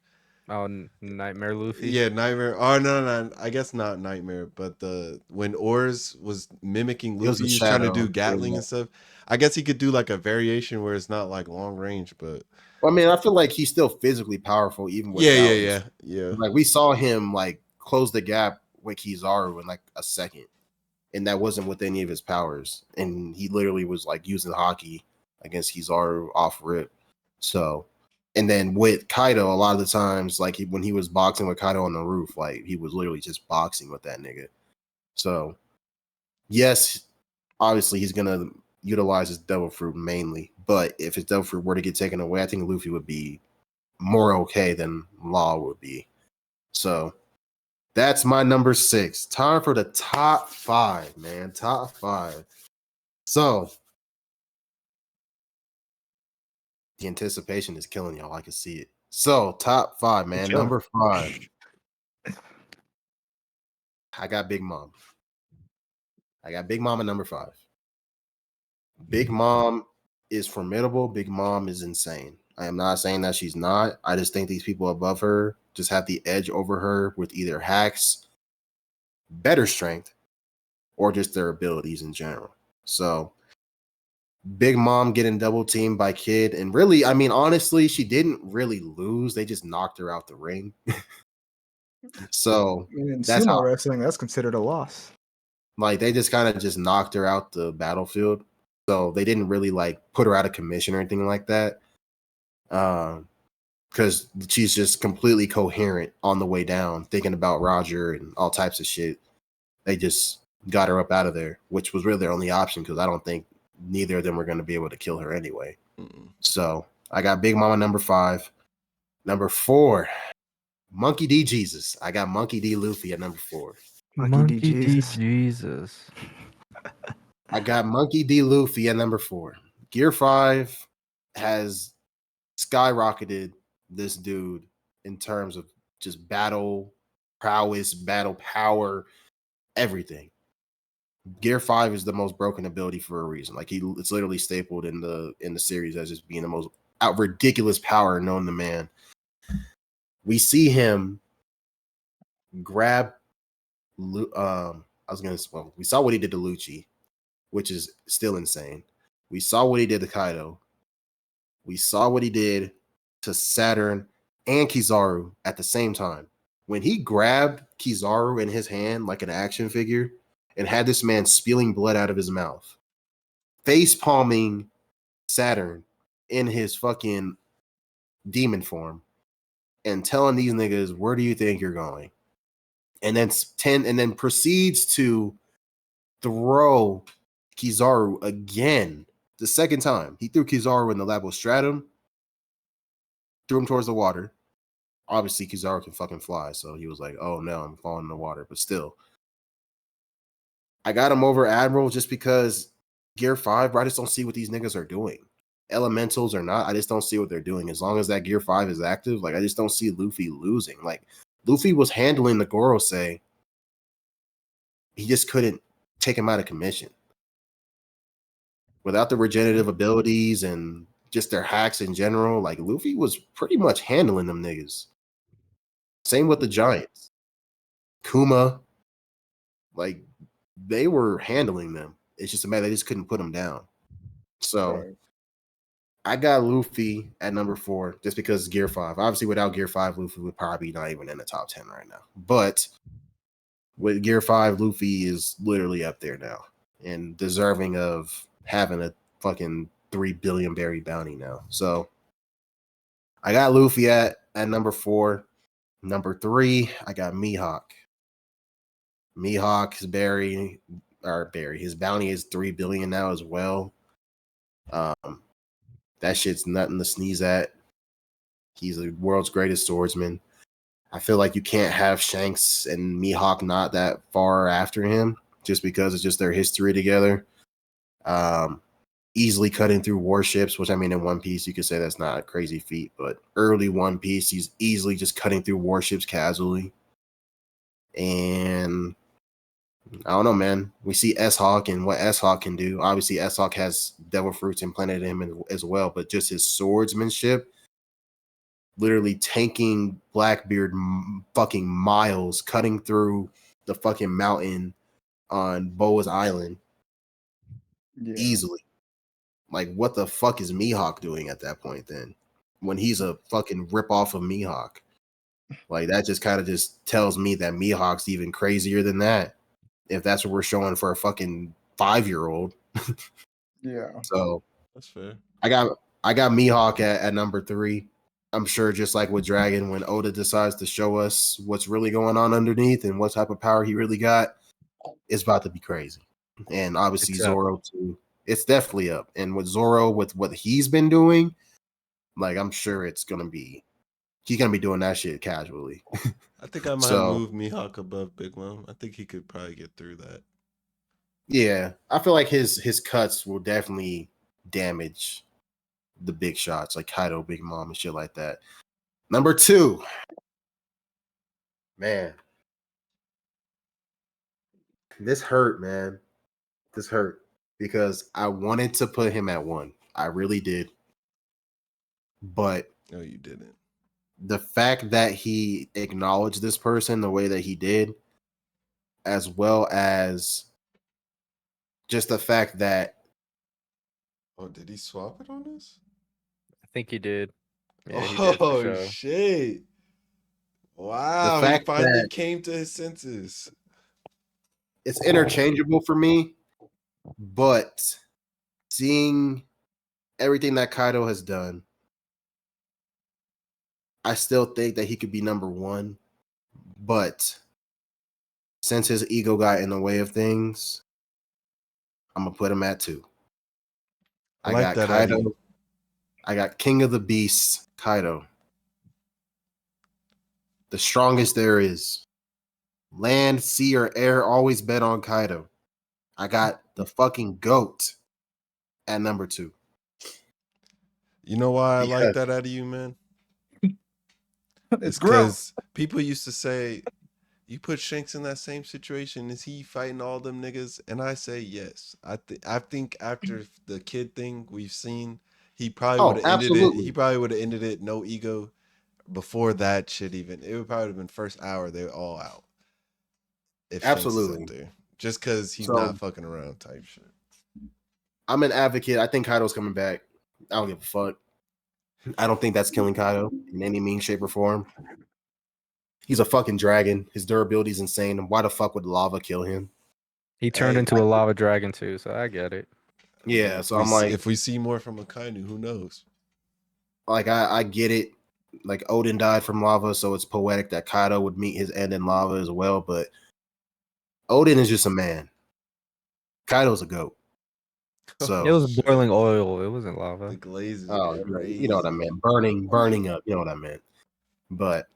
Oh, Nightmare Luffy. Yeah, Nightmare. Oh no, I guess not Nightmare, but the when Oars was mimicking it was Luffy, a he was trying to shadow. do Gatling Yeah. and stuff. I guess he could do like a variation where it's not like long range, but Well, I mean, I feel like he's still physically powerful even yeah, without yeah, his. yeah, yeah. Like we saw him like close the gap with Kizaru in like a second, and that wasn't with any of his powers. And he literally was like using hockey against Kizaru off rip. So, and then with Kaido, a lot of the times, like when he was boxing with Kaido on the roof, like he was literally just boxing with that nigga. So, yes, obviously he's gonna utilize his devil fruit mainly, but if his devil fruit were to get taken away, I think Luffy would be more okay than Law would be. So that's my number 6. Time for the top 5, man. Top 5. So the anticipation is killing y'all. I can see it. So top 5, man. Chill. Number 5. I got Big Mom. I got Big Mom at number 5. Big Mom is formidable. Big Mom is insane. I am not saying that she's not. I just think these people above her just have the edge over her with either hacks, better strength, or just their abilities in general. So Big Mom getting double teamed by Kid. And really, I mean, honestly, she didn't really lose. They just knocked her out the ring. So I mean, in that's sumo how, wrestling, that's considered a loss. like, they just kind of just knocked her out the battlefield. So they didn't really like put her out of commission or anything like that. Because she's just completely coherent on the way down, thinking about Roger and all types of shit. They just got her up out of there, which was really their only option because I don't think neither of them were going to be able to kill her anyway. So I got Big Mama number 5. Number 4, Monkey D. Jesus. I got Monkey D. Luffy at number 4. Monkey D. Jesus. Jesus. I got Monkey D. Luffy at number 4. Gear 5 has skyrocketed this dude in terms of just battle prowess, battle power, everything. Gear 5 is the most broken ability for a reason. Like it's literally stapled in the series as just being the most ridiculous power known to man. We see him grab we saw what he did to Lucci, which is still insane. We saw what he did to Kaido. We saw what he did to Saturn and Kizaru at the same time. When he grabbed Kizaru in his hand like an action figure and had this man spilling blood out of his mouth, face palming Saturn in his fucking demon form, and telling these niggas, "Where do you think you're going?" And then proceeds to throw Kizaru again. The second time he threw Kizaru in the Labostratum, threw him towards the water. Obviously, Kizaru can fucking fly, so he was like, "Oh no, I'm falling in the water." But still, I got him over Admiral just because Gear 5, bro, I just don't see what these niggas are doing. Elementals or not, I just don't see what they're doing. As long as that Gear 5 is active, like I just don't see Luffy losing. Like Luffy was handling the Gorosei. He just couldn't take him out of commission. Without the regenerative abilities and just their hacks in general, like Luffy was pretty much handling them niggas. Same with the Giants. Kuma, like they were handling them. It's just a matter they just couldn't put them down. So Right. I got Luffy at number 4 just because Gear 5. Obviously, without Gear 5, Luffy would probably not even in the top 10 right now. But with Gear 5, Luffy is literally up there now and deserving of having a fucking 3 billion berry bounty now. So I got Luffy at number 4. Number 3, I got Mihawk. Mihawk's his bounty is 3 billion now as well. That shit's nothing to sneeze at. He's the world's greatest swordsman. I feel like you can't have Shanks and Mihawk not that far after him just because it's just their history together. Easily cutting through warships, which I mean, in One Piece, you could say that's not a crazy feat, but early One Piece, he's easily just cutting through warships casually. And I don't know, man. We see S-Hawk and what S-Hawk can do. Obviously, S-Hawk has devil fruits implanted in him as well, but just his swordsmanship, literally tanking Blackbeard fucking miles, cutting through the fucking mountain on Boa's Island easily. Like, what the fuck is Mihawk doing at that point then? When he's a fucking ripoff of Mihawk. Like, that just kind of just tells me that Mihawk's even crazier than that. If that's what we're showing for a fucking 5-year-old. Yeah. So That's fair. I got Mihawk at number 3. I'm sure just like with Dragon, when Oda decides to show us what's really going on underneath and what type of power he really got, it's about to be crazy. And obviously It's up. Zoro too. It's definitely up. And with Zoro, with what he's been doing, like I'm sure he's gonna be doing that shit casually. I think I might So move Mihawk above Big Mom. I think he could probably get through that. yeah, I feel like his cuts will definitely damage the big shots like Kaido, Big Mom, and shit like that. Number 2, man, this hurt, man. This hurt because I wanted to put him at 1. I really did, but No, you didn't. the fact that he acknowledged this person the way that he did, as well as just the fact that Oh, did he swap it on us? I think he did. Yeah, he did for Oh sure. shit! the Wow, he fact finally that came to his senses. it's interchangeable for me, but seeing everything that Kaido has done, I still think that he could be number 1, but since his ego got in the way of things, I'm gonna put him at 2. I I like got that, Kaido. Eddie. I got King of the Beasts, Kaido. The strongest there is. Land, sea, or air, always bet on Kaido. I got the fucking GOAT at number 2. You know why I like Because that out of you, man? It's It's growth. because people used to say, you put Shanks in that same situation, is he fighting all them niggas? And I say yes. I think after the kid thing we've seen, he probably would oh, have ended it. He absolutely. probably would have ended it no ego before that shit even. It would probably have been first hour they were all out if Shanks is up Absolutely. there. Just because he's So not fucking around type shit. I'm an advocate. I think Kaido's coming back. I don't give a fuck. I don't think that's killing Kaido in any mean, shape, or form. He's a fucking dragon. His durability is insane. And why the fuck would lava kill him? He turned Hey, into a lava dragon too, so I get it. I mean, Yeah, so I'm like, if we see more from Akainu, who knows? I get it. Like Odin died from lava, so it's poetic that Kaido would meet his end in lava as well. But Odin is just a man. Kaido's a goat. So, It was shit. boiling oil. It wasn't The lava. glazes oh, are you know what I crazy. meant. Burning up. You know what I meant. But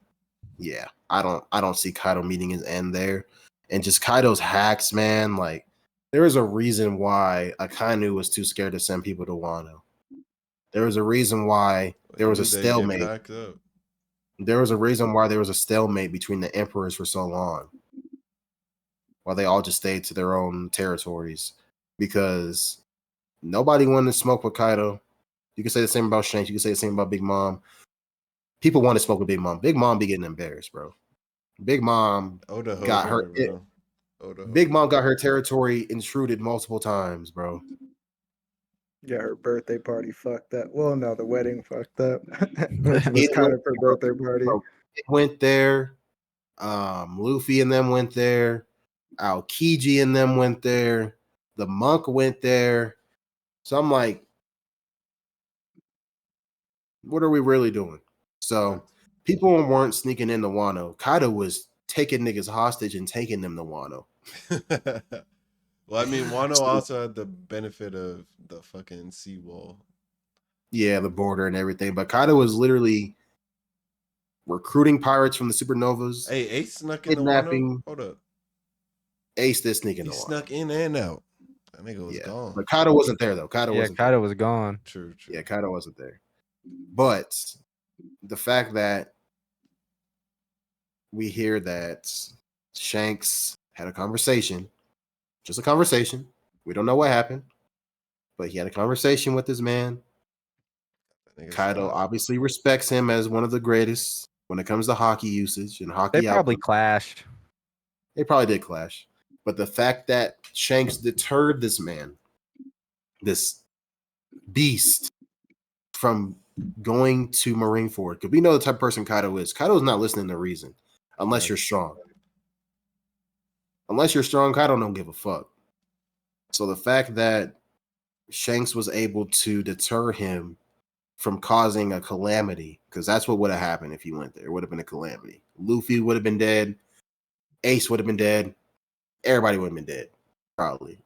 yeah, I don't see Kaido meeting his end there. And just Kaido's hacks, man. Like there is a reason why Akainu was too scared to send people to Wano. There was a reason why there He was a knew they'd get stalemate. packed up. There was a reason why there was a stalemate between the emperors for so long. While they all just stayed to their own territories. Because nobody wanted to smoke with Kaido. You can say the same about Shanks. You can say the same about Big Mom. People want to smoke with Big Mom. Big Mom be getting embarrassed, bro. Big Mom Oda hold got her. her, bro. Oda hold Big Mom her. got her territory intruded multiple times, bro. Yeah, her birthday party fucked up. Well, no, the wedding fucked up, which was It kind went, of her birthday party. bro, it went there. Luffy and them went there. Aokiji and them went there. The monk went there. So I'm like, what are we really doing? So people weren't sneaking into Wano. Kaido was taking niggas hostage and taking them to Wano. Well, I mean, Wano So, also had the benefit of the fucking seawall. yeah, the border and everything. But Kaido was literally recruiting pirates from the supernovas, Hey, Ace snuck into Wano. kidnapping. Hold up, Ace this sneaking he into Wano. snuck in and out. That nigga was Yeah. gone. But Kaido wasn't there though. Kaido Yeah, wasn't Kaido there. was gone. True. Yeah, Kaido wasn't there. But the fact that we hear that Shanks had a conversation, just a conversation. We don't know what happened, but he had a conversation with this man. That nigga Kaido slide. obviously respects him as one of the greatest when it comes to hockey usage and They hockey probably output. clashed. They probably did clash. But the fact that Shanks deterred this man, this beast, from going to Marineford, because we know the type of person Kaido is. Kaido is not listening to reason unless you're Facts. strong. Unless you're strong, Kaido don't give a fuck. So the fact that Shanks was able to deter him from causing a calamity, because that's what would have happened if he went there. It would have been a calamity. Luffy would have been dead. Ace would have been dead. everybody would have been dead, probably,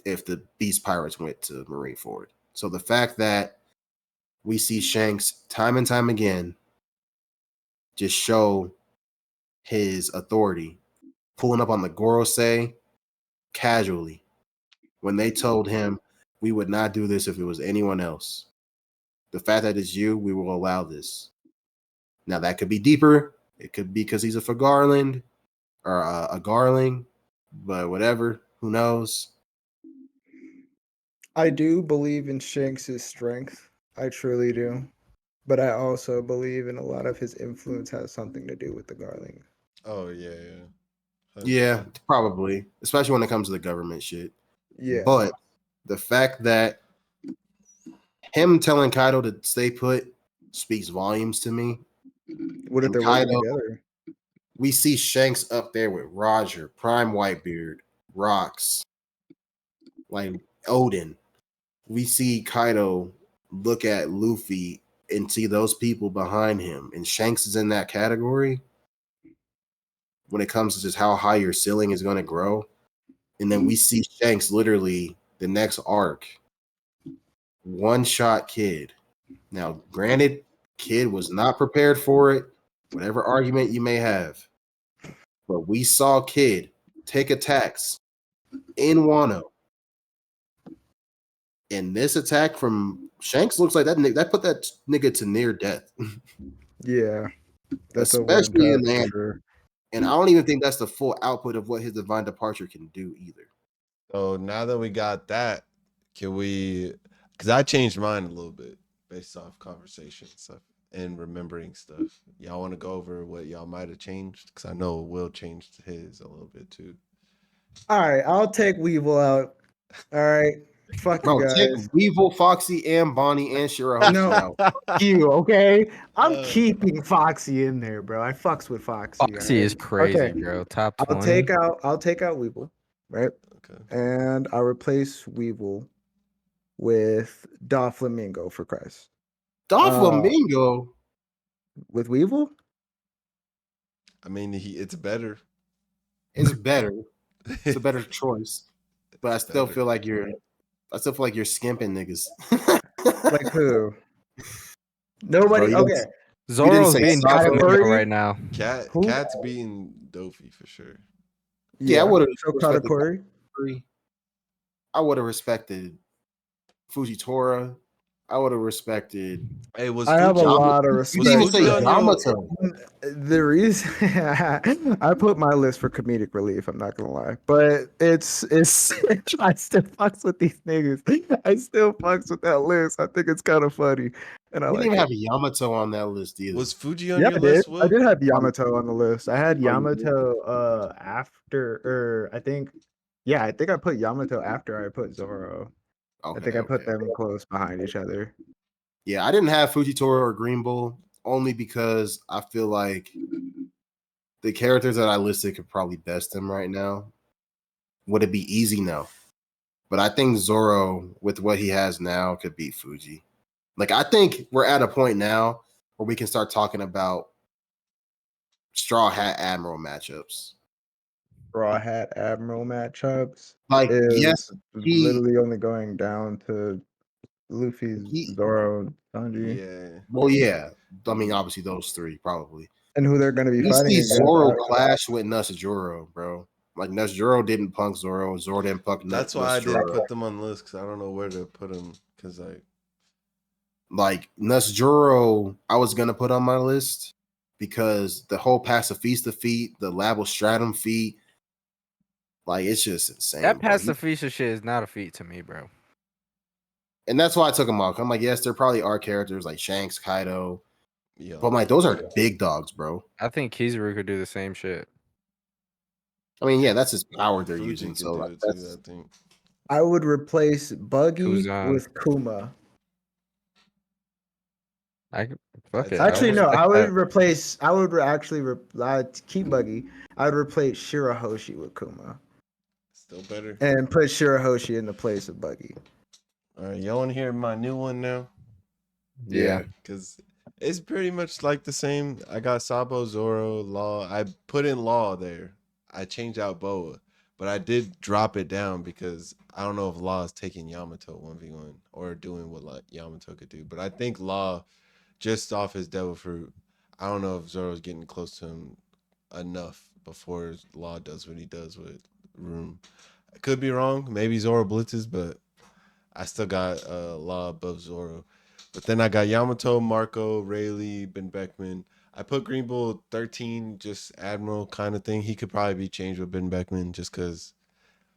if the Beast Pirates went to Marineford. So the fact that we see Shanks time and time again just show his authority, pulling up on the Gorosei casually when they told him we would not do this if it was anyone else. The fact that it's you, we will allow this. Now that could be deeper. It could be because he's a Garland or a Garling, but whatever. Who knows? I do believe in Shanks' strength. I truly do. But I also believe in a lot of his influence has something to do with the Garling. Oh yeah, 100%. Yeah, probably, especially when it comes to the government shit. Yeah. But the fact that him telling Kaido to stay put speaks volumes to me. What if And they're working Kaido, together? we see Shanks up there with Roger, Prime Whitebeard, Rocks, like Odin. We see Kaido look at Luffy and see those people behind him, and Shanks is in that category when it comes to just how high your ceiling is going to grow. And then we see Shanks literally the next arc, one shot Kid. Now, granted, Kid was not prepared for it, whatever argument you may have. But we saw Kid take attacks in Wano. And this attack from Shanks looks like that put that nigga to near death. Yeah. That's a Especially in one the for end. sure. And I don't even think that's the full output of what his divine departure can do either. So now that we got that, can we? Because I changed mine a little bit based off conversation stuff and remembering stuff. Y'all want to go over what y'all might have changed? Because I know Will changed his a little bit too. All right, I'll take Weevil out. All right. Fuck you Bro, take guys. Weevil, Foxy, and Bonnie and Shirahoshi No. out. You, okay? I'm Uh. keeping Foxy in there, bro. I fucks with Foxy. Foxy is alright? crazy, Okay. bro. Top I'll 20. take out Weevil, right? Okay. And I'll replace Weevil with Doflamingo for Christ. Doflamingo? With Weevil? I mean, it's better. It's better. It's a better choice. But I It's still better. feel like you're skimping niggas. Like who? Nobody. Bro, you Okay. Zoro's say being Sabo. Doflamingo right now. Who? Cat's beating Dofi for sure. Yeah, I would have So respected Katakuri. Katakuri. I would have respected Fujitora. I would have respected. Hey, was I have a Fuji? lot of You respect. didn't even say Fuji on your- Yamato. The reason I put my list for comedic relief, I'm not gonna lie, but it's I still fucks with these niggas. I still fucks with that list. I think it's kind of funny, and I You didn't like even it. have Yamato on that list either. Was Fuji on Yeah, your I did. list, I Will? did have Yamato on the list. I had Oh, you did? Yamato after, or I think, yeah, I think I put Yamato after I put Zoro. I think I put them close behind each other. Yeah, I didn't have Fujitora or Green Bull only because I feel like the characters that I listed could probably best him right now. Would it be easy? No. But I think Zoro, with what he has now, could beat Fuji. Like, I think we're at a point now where we can start talking about Straw Hat Admiral matchups. Straw Hat Admiral matchups Like, yes, is literally only going down to Luffy's Zoro and Sanji. Yeah. Well, yeah. I mean, obviously those three probably. And who they're going to be We fighting see against. Zoro clash with Nesujuro, bro. Like Nesujuro didn't punk Zoro. Zoro didn't punk That's why I didn't Nesujuro. put them on the list because I don't know where to put them. Because Like Nesujuro, I was gonna put on my list because the whole Pacifista feat, the Labo Stratum feat, like it's just insane. That bro. pacifista shit is not a feat to me, bro. And that's why I took them off. I'm like, yes, there probably are characters like Shanks, Kaido, yeah. but I'm like, those are big dogs, bro. I think Kizaru could do the same shit. I mean, yeah, that's his power they're Fuji using. could So do like, it too, that's I think. I would replace Buggy Kuzan. with Kuma. I could fuck it. I Actually, no, respect I would that. replace. I would I'd keep Buggy. I would replace Shirahoshi with Kuma Still better. and put Shirahoshi in the place of Buggy. All right, y'all want to hear my new one now? Yeah. Because it's pretty much like the same. I got Sabo, Zoro, Law. I put in Law there. I changed out Boa. but I did drop it down because I don't know if Law is taking Yamato 1v1 or doing what like Yamato could do. But I think Law, just off his Devil Fruit, I don't know if Zoro's getting close to him enough before Law does what he does with Room. I could be wrong. Maybe Zoro blitzes, but I still got Law above Zoro. But then I got Yamato, Marco, Rayleigh, Ben Beckman. I put Green Bull 13, just Admiral kind of thing. He could probably be changed with Ben Beckman just because,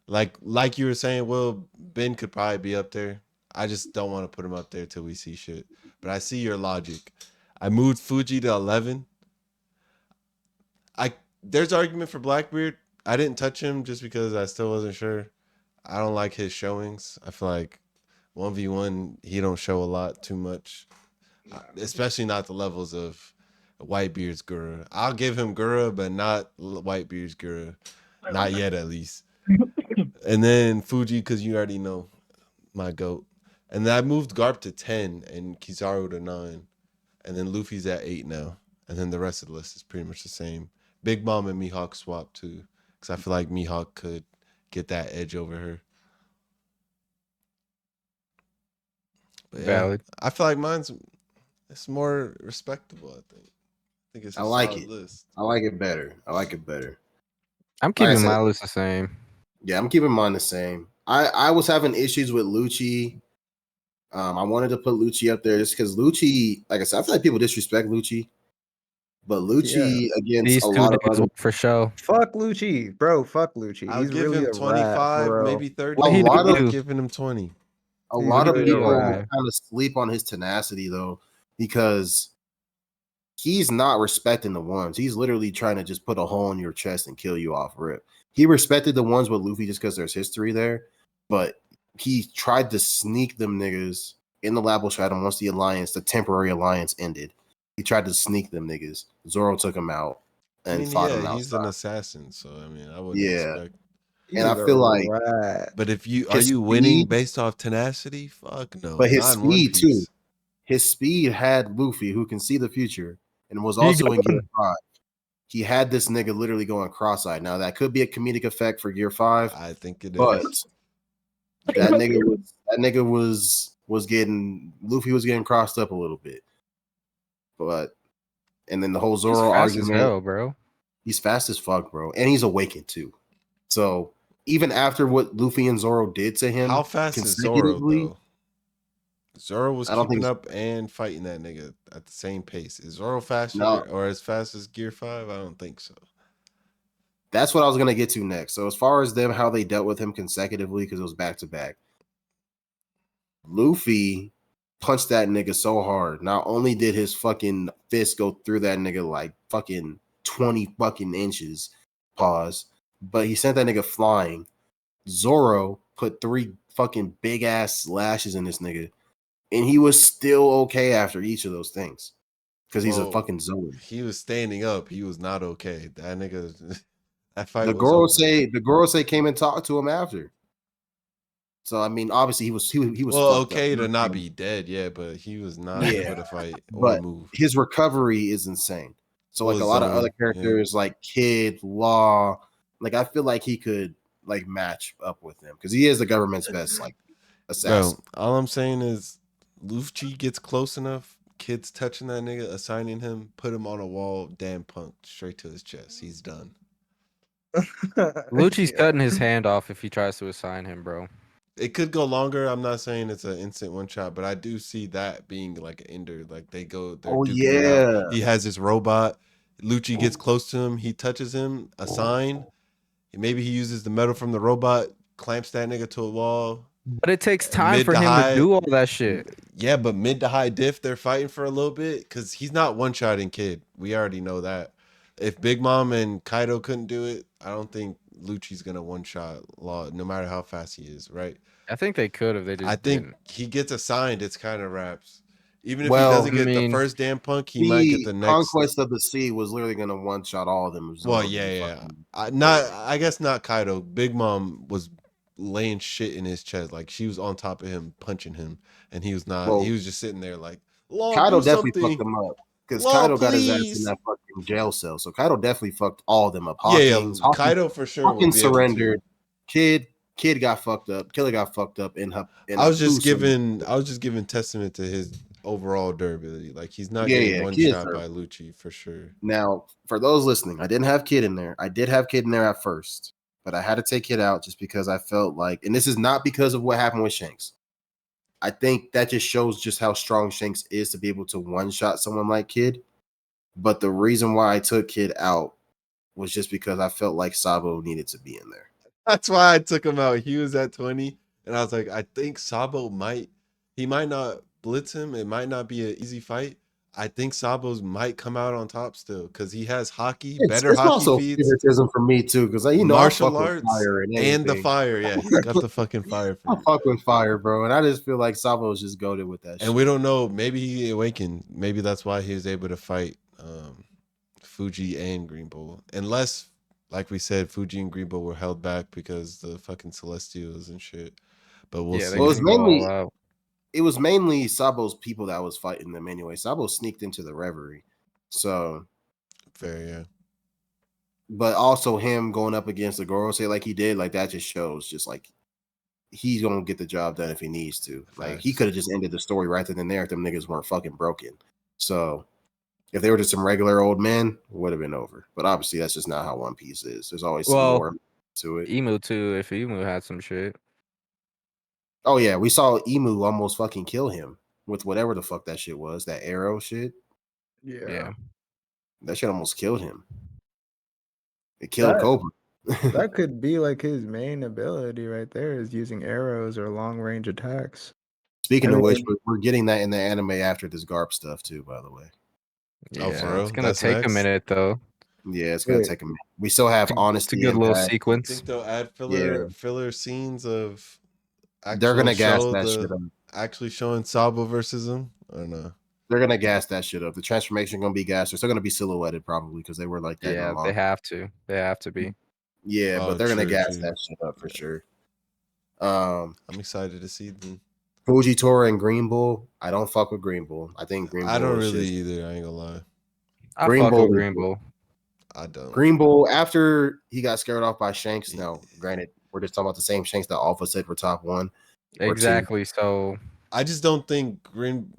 like you were saying, well, Ben could probably be up there. I just don't want to put him up there till we see shit. But I see your logic. I moved Fuji to 11. There's argument for Blackbeard. I didn't touch him just because I still wasn't sure. I don't like his showings. I feel like 1v1 he don't show a lot too much, especially not the levels of Whitebeard's Gura. I'll give him Gura, but not Whitebeard's Gura, not yet at least. And then Fuji, because you already know my goat. And then I moved Garp to 10 and Kizaru to 9, and then Luffy's at 8 now. And then the rest of the list is pretty much the same. Big Mom and Mihawk swap too, because I feel like Mihawk could get that edge over her. But yeah, Valid. I feel like it's more respectable. I think it's a I like solid it. list. I like it better. I like it better. I'm Like I keeping said, my list the same. yeah, I'm keeping mine the same. I was having issues with Lucci. I wanted to put Lucci up there just because Lucci, like I said, I feel like people disrespect Lucci, but Lucci against These a two lot of niggas other for show. Fuck Lucci, bro. Fuck Lucci. I'll He's give really him a rat, 25, for real. maybe 30. What he a lot do? I'm giving him 20. a He's lot of really a people rat. kind of sleep on his tenacity though, because he's not respecting the ones. He's literally trying to just put a hole in your chest and kill you off rip. He respected the ones with Luffy just because there's history there, but he tried to sneak them niggas in the Labo Shadow once the temporary alliance ended. He tried to sneak them niggas. Zoro took him out I and mean, fought yeah, him he's outside. an assassin, so I mean, I wouldn't Yeah, expect. and I He's a feel like rat. But if you are his you winning speed, based off tenacity? Fuck no, but his not in One speed too. Piece. His speed had Luffy, who can see the future, and was He also in Gear gone. 5. He had this nigga literally going cross-eyed. Now that could be a comedic effect for Gear 5, I think it but is. that nigga was getting Luffy was getting crossed up a little bit. But and then the whole He's Zoro fast as argument, hell, bro. he's fast as fuck, bro. And he's awakened too. So even after what Luffy and Zoro did to him How fast is Zoro consecutively, though? Zoro was I don't keeping think up and fighting that nigga at the same pace. Is Zoro faster no. or as fast as Gear 5? I don't think so. That's what I was gonna get to next. So as far as them how they dealt with him consecutively, because it was back to back, Luffy punched that nigga so hard. Not only did his fucking fist go through that nigga like fucking 20 fucking inches, pause, but he sent that nigga flying. Zoro put 3 fucking big ass lashes in this nigga, and he was still okay after each of those things because he's a Well, fucking Zoan. he was standing up. He was not okay. That nigga, that fight The was over. Gorosei came and talked to him after. So I mean, obviously he was Well, fucked okay up. to not be dead, yeah, but he was not Yeah, able to fight or but move. his recovery is insane. So like Well, a lot of other zoning, yeah. characters, like Kid, Law, like I feel like he could like match up with them because he is the government's best like assassin. Bro, all I'm saying is Luffy gets close enough, kids touching that nigga, assigning him, put him on a wall, damn punk, straight to his chest. He's done. Lucci's Yeah. cutting his hand off if he tries to assign him, bro. It could go longer. I'm not saying it's an instant one shot, but I do see that being like an ender. Like they're Oh duking it out. yeah, He has his robot. Lucci gets close to him. He touches him, a sign. Maybe he uses the metal from the robot, clamps that nigga to a wall. But it takes time Mid for to him high. to do all that shit. Yeah, but mid to high diff, they're fighting for a little bit because he's not one-shotting Kid. We already know that. If Big Mom and Kaido couldn't do it, I don't think Lucci's gonna one-shot Law, no matter how fast he is, right? I think they could if they just I think didn't. he gets assigned, it's kind of wraps. Even if Well, he doesn't I get the mean, first damn punk, he might get the the next. Conquest of the Sea was literally gonna one shot all of them. If Well, Zoro didn't yeah. fucking- I guess not Kaido. Big Mom was laying shit in his chest. Like she was on top of him, punching him, and he was not. Well, He was just sitting there like, Law, Kaido do definitely something. fucked them up because Law, Kaido got his ass in please. that fucking jail cell. So Kaido definitely fucked all of them up. Yeah, Hawkins Kaido for sure will Hawkins be able to. surrendered. Kid got fucked up. Killer got fucked up in I was just gruesome- giving testament to his overall durability. Like he's not Yeah, getting yeah, one Kid's shot by durable. Lucci for sure. Now, for those listening, I didn't have Kid in there. I did have Kid in there at first, but I had to take Kid out just because I felt like, and this is not because of what happened with Shanks. I think that just shows just how strong Shanks is to be able to one-shot someone like Kid. But the reason why I took Kid out was just because I felt like Sabo needed to be in there. That's why I took him out. He was at 20, and I was like, I think Sabo might not blitz him. It might not be an easy fight. I think Sabo's might come out on top still because he has hockey, better It's hockey also feeds, favoritism for me too, because I martial fuck with arts, fire and and the everything. fire. Yeah, he's got the fucking fire for I you. fuck with fire, bro, and I just feel like Sabo is just goated with that. And shit. we don't know. Maybe he awakened. Maybe that's why he was able to fight Fuji and Green Bull. Unless, like we said, Fuji and Green Bull were held back because the fucking Celestials and shit. But we'll Yeah, see. they Well, it was couldn't go all mainly out. Sabo's people that was fighting them anyway. Sabo sneaked into the reverie, so Fair, yeah. but also him going up against the Gorosei like he did, like that just shows just like he's gonna get the job done if he needs to. Like he Facts. could have just ended the story right then and there if them niggas weren't fucking broken. So if they were just some regular old men, it would have been over. But obviously that's just not how One Piece is. There's always some Well, more to it. Emu too. If Emu had some shit, Oh yeah, we saw Emu almost fucking kill him with whatever the fuck that shit was, that arrow shit. yeah. That shit almost killed him. It killed That Cobra. that could be like his main ability right there is using arrows or long range attacks. Speaking I of which, mean- we're getting that in the anime after this Garp stuff too, by the way. Yeah, Oh, for real? it's gonna That's take next? a minute though. Yeah, it's gonna Wait. take a minute. We still have It's a honesty good and little that. You sequence. think they'll add Yeah. filler scenes of They're gonna gas that shit up. actually showing Sabo versus him? Or no? They're gonna gas that shit up. The transformation gonna be gassed. They're still gonna be silhouetted probably because they were like that in the Yeah, manga. they have to. They have to be. Yeah, but Oh, they're gonna true, gas true. that shit up for sure. I'm excited to see them. Fujitora and Green Bull. I don't fuck with Green Bull. I think Green Bull I don't is really just either. I ain't gonna lie. I Green fuck Bull with is Green good. Bull. I don't. Green Bull after he got scared off by Shanks. He- Now, granted, we're just talking about the same Shanks that Alpha said were top one. Or two. Exactly. So I just don't think Green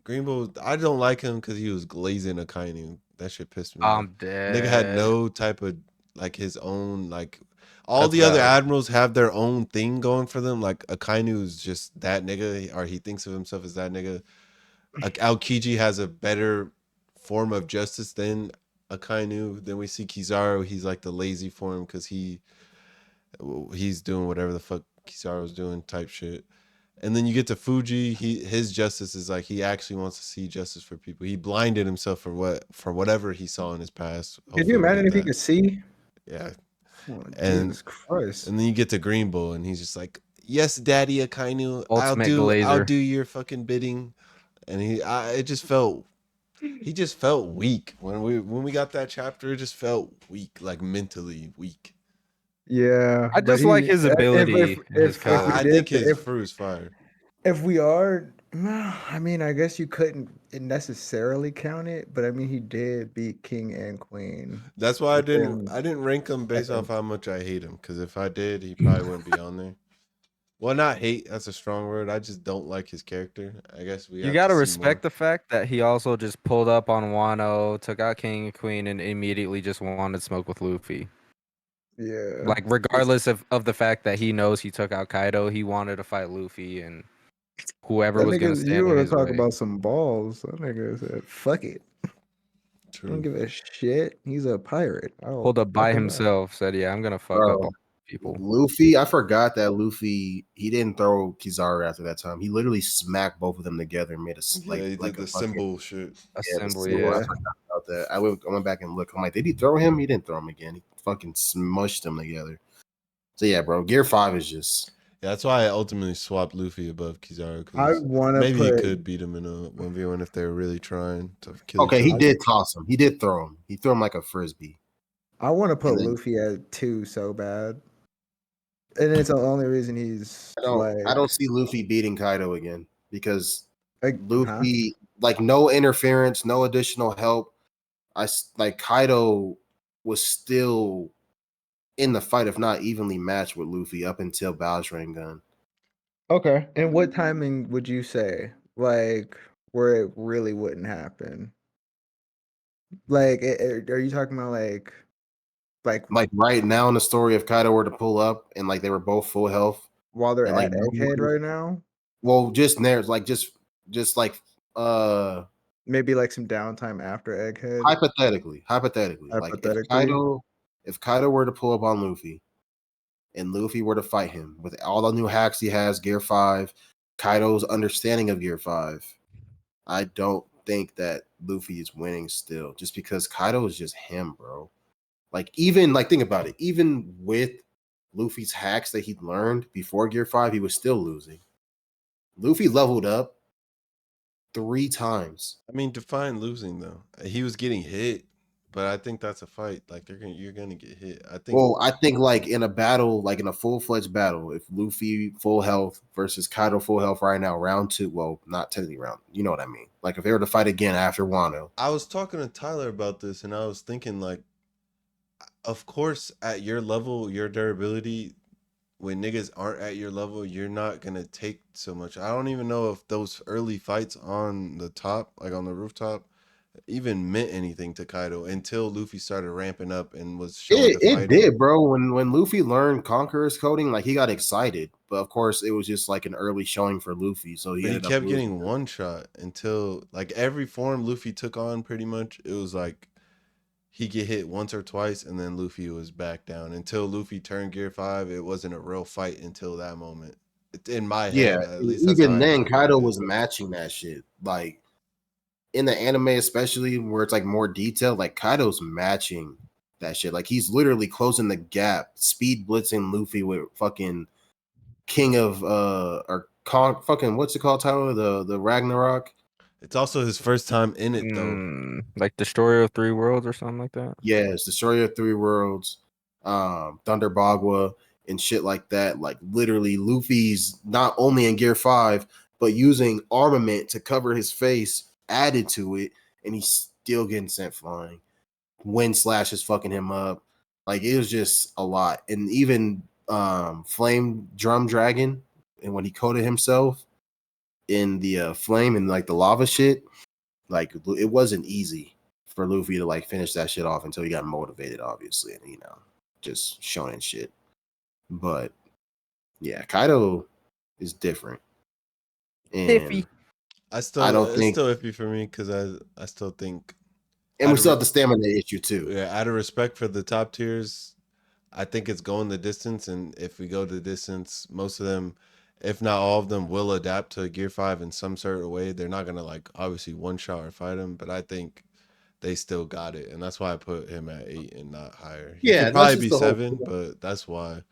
Bull. I don't like him because he was glazing a Kainu. That shit pissed me off. I'm dead. Nigga had no type of like his own like. All That's the other valid. admirals have their own thing going for them. Like Akainu is just that nigga, or he thinks of himself as that nigga. Aokiji has a better form of justice than Akainu. Then we see Kizaru. He's like the lazy form because he's doing whatever the fuck Kizaru's doing type shit. And then you get to Fuji. His justice is like he actually wants to see justice for people. He blinded himself for whatever he saw in his past. Could you Hopefully we'll imagine get if he that. could see? Yeah. Oh, And Jesus Christ. and then you get to Green Bull, and he's just like, "Yes, Daddy Akainu, Ultimate I'll Glazer. do your fucking bidding." And he just felt weak when we got that chapter. It just felt weak, like mentally weak. Yeah, I but just like his ability. His if we color. I did think his if fruit is fire. if we are, I mean, I guess you couldn't necessarily count it, but I mean, he did beat King and Queen. That's why within I didn't rank him based off seconds. how much I hate him. Because if I did, he probably wouldn't be on there. Well, not hate. That's a strong word. I just don't like his character. I guess we. You have gotta to see respect more. the fact that he also just pulled up on Wano, took out King and Queen, and immediately just wanted to smoke with Luffy. Yeah, Like regardless of the fact that he knows he took out Kaido, he wanted to fight Luffy and whoever that was gonna nigga, you stand in want to his talk way. about some balls? That nigga said, "Fuck it, I don't True. give a shit." He's a pirate. I'll Pulled up by fuck him up. himself, said, "Yeah, I'm gonna fuck up Bro, all people." Luffy, I forgot that Luffy he didn't throw Kizaru after that time. He literally smacked both of them together and made a Yeah, he like did a the fucking symbol shit. A yeah, the symbol, symbol. I yeah. forgot about that. I went back and looked. I'm like, did he throw him? He didn't throw him again. He fucking smushed them together. So yeah, bro, Gear 5 is just Yeah, that's why I ultimately swapped Luffy above Kizaru I because want to maybe he put. could beat him in a 1v1 if they were really trying to kill okay. each He other. did toss him. He did throw him. He threw him like a frisbee. I want to put And then- Luffy at 2 so bad, and it's the only reason he's I don't see Luffy beating Kaido again because like Luffy like no interference, no additional help. Like Kaido was still in the fight, if not evenly matched with Luffy up until Bow's Gun. Okay. And what timing would you say, like, where it really wouldn't happen? Like, are you talking about like Like right now in the story, if Kaido were to pull up and like they were both full health, while they're and like at Egghead right now? well, just there's like just like Maybe like some downtime after Egghead, hypothetically, like hypothetically. if Kaido were to pull up on Luffy and Luffy were to fight him with all the new hacks he has, Gear 5, Kaido's understanding of Gear 5, I don't think that Luffy is winning still, just because Kaido is just him, bro. Like, even, like, think about it. Even with Luffy's hacks that he learned before Gear 5, he was still losing. Luffy leveled up 3 times. I mean, define losing though. He was getting hit, but I think that's a fight. Like you're gonna get hit. I think. Well, I think like in a battle, like in a full-fledged battle, if Luffy full health versus Kaido full health right now, round 2, well, not technically round, you know what I mean? Like if they were to fight again after Wano. I was talking to Tyler about this, and I was thinking like, of course, at your level, your durability, when niggas aren't at your level, you're not gonna take so much. I don't even know if those early fights on the top, like on the rooftop, even meant anything to Kaido until Luffy started ramping up and was showing to It fight him. did, bro. When Luffy learned Conqueror's coding, like he got excited, but of course it was just like an early showing for Luffy, so he But he ended up kept losing. getting one shot until like every form Luffy took on, pretty much it was like he get hit once or twice, and then Luffy was back down until Luffy turned Gear 5. It wasn't a real fight until that moment. In my Yeah, head, at least that's how even I then, interpreted Kaido it. was matching that shit. Like in the anime, especially where it's like more detailed, like Kaido's matching that shit. Like he's literally closing the gap, speed blitzing Luffy with fucking King of fucking what's it called, Tyler? The Ragnarok. It's also his first time in it though. Like Destroyer of Three Worlds or something like that. Yes, Destroyer of Three Worlds, Thunder Bagua, and shit like that. Like literally, Luffy's not only in Gear 5, but using armament to cover his face added to it, and he's still getting sent flying. Wind Slash is fucking him up. Like it was just a lot. And even Flame Drum Dragon, and when he coated himself in the flame and like the lava shit, like it wasn't easy for Luffy to like finish that shit off until he got motivated, obviously, and just showing shit. But yeah, Kaido is different, and I don't It's think, still iffy for me because I still think, and we still have the stamina issue too. yeah, out of respect for the top tiers, I think it's going the distance, and if we go the distance, most of them, if not all of them, will adapt to Gear 5 in some sort of way. They're not gonna like obviously one shot or fight him, but I think they still got it, and that's why I put him at 8 and not higher. He Yeah, could that's probably just be the whole. 7, but that's why.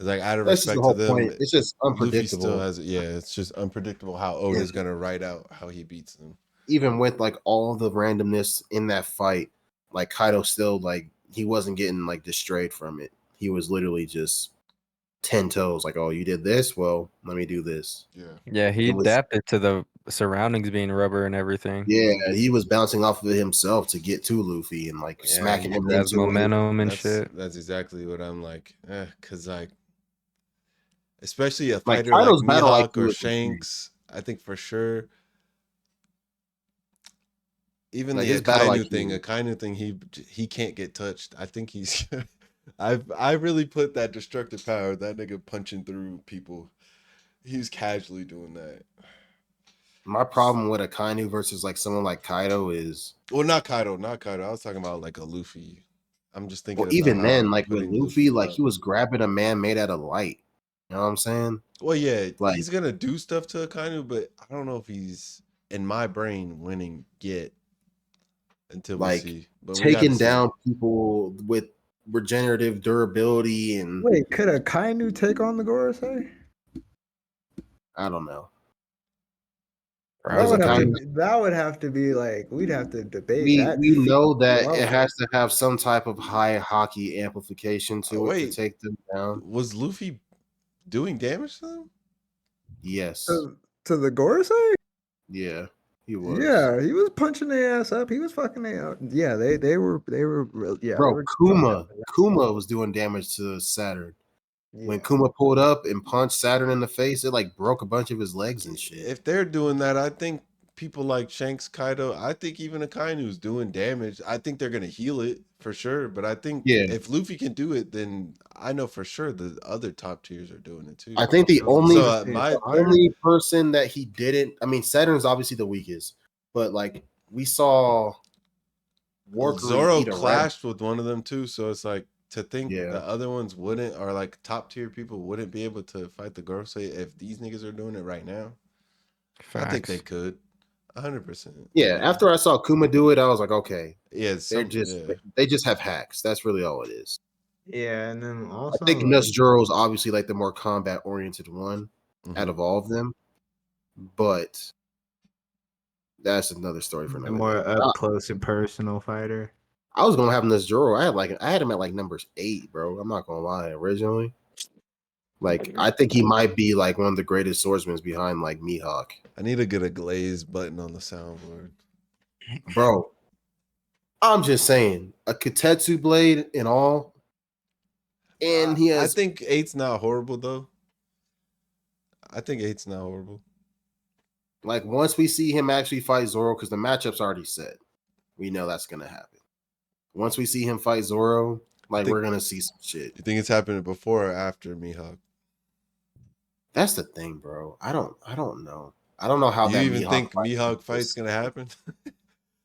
It's like out of That's just the respect to whole them, point. It's just Luffy still unpredictable. has, yeah. It's just unpredictable how Oda's gonna write out how he beats them. Even with like all the randomness in that fight, like Kaido still like he wasn't getting like distrayed from it. He was literally just 10 toes. Like, oh, you did this? Well, let me do this. Yeah. Yeah, he It was, adapted to the surroundings being rubber and everything. yeah, he was bouncing off of it himself to get to Luffy and like Yeah, smacking he him has into it. momentum and shit. That's exactly what I'm like, because like, especially a Like fighter like Kaido's battle Mihawk IQ or was insane. Shanks, I think for sure. Even Like the his battle Akainu thing, he can't get touched. I think he's. I really put that destructive power. That nigga punching through people. He's casually doing that. My problem with Akainu versus like someone like Kaido is, Well, not Kaido, not Kaido. I was talking about like a Luffy. I'm just well, thinking about even how then, I'm like with putting Luffy, Luffy like up. he was grabbing a man made out of light. You know what I'm saying? Well, yeah, Like, he's gonna do stuff to Akainu, but I don't know if he's in my brain winning yet until we like see. But we got to taking see. down people with regenerative durability, and Wait, could a Kainu take on the Gorosei? I don't know. That Because would have to Akainu, be, that would have to be like we'd have to debate we that we know that it level. has to have some type of high hockey amplification to it to Wait, take them down. was Luffy doing damage to them? Yes. To the Gorosei? Yeah. He was. Yeah, he was punching their ass up. He was fucking their out. Yeah, they were yeah, they Bro, were fucking Kuma. up. Kuma was doing damage to Saturn. When Yeah. Kuma pulled up and punched Saturn in the face, it like broke a bunch of his legs and shit. If they're doing that, I think people like Shanks, Kaido, I think even Akainu's doing damage. I think they're gonna heal it for sure. But I think Yeah. if Luffy can do it, then I know for sure the other top tiers are doing it too. I think the I was only gonna say, my only person that he didn't, I mean, Saturn's obviously the weakest, but like we saw Warcry Zoro eat a rat. clashed with one of them too, so it's like to think Yeah. the other ones wouldn't, or like top tier people wouldn't be able to fight the Gorosei if these niggas are doing it right now. I think they Facts. could, 100%. Yeah, after I saw Kuma do it, I was like, okay, Yeah, they just have hacks. That's really all it is. yeah, and then I also think like, Nesjuro is obviously like the more combat oriented one out of all of them, but that's another story for a another more day. up close and personal fighter. I was gonna have Nesjuro. I had him at like numbers 8, bro. I'm not gonna lie. Originally, like I think he might be like one of the greatest swordsmen behind like Mihawk, I need to get a glazed button on the soundboard. bro. I'm just saying, a Katetsu blade and all, and he I has think 8's not horrible though. I think 8's not horrible. like once we see him actually fight Zoro, because the matchup's already set, we know that's gonna happen. Once we see him fight Zoro, like we're gonna see some shit. You think it's happening before or after Mihawk? That's the thing, bro. I don't know. I don't know how You that even Mihawk think fight Mihawk is. fight's gonna happen?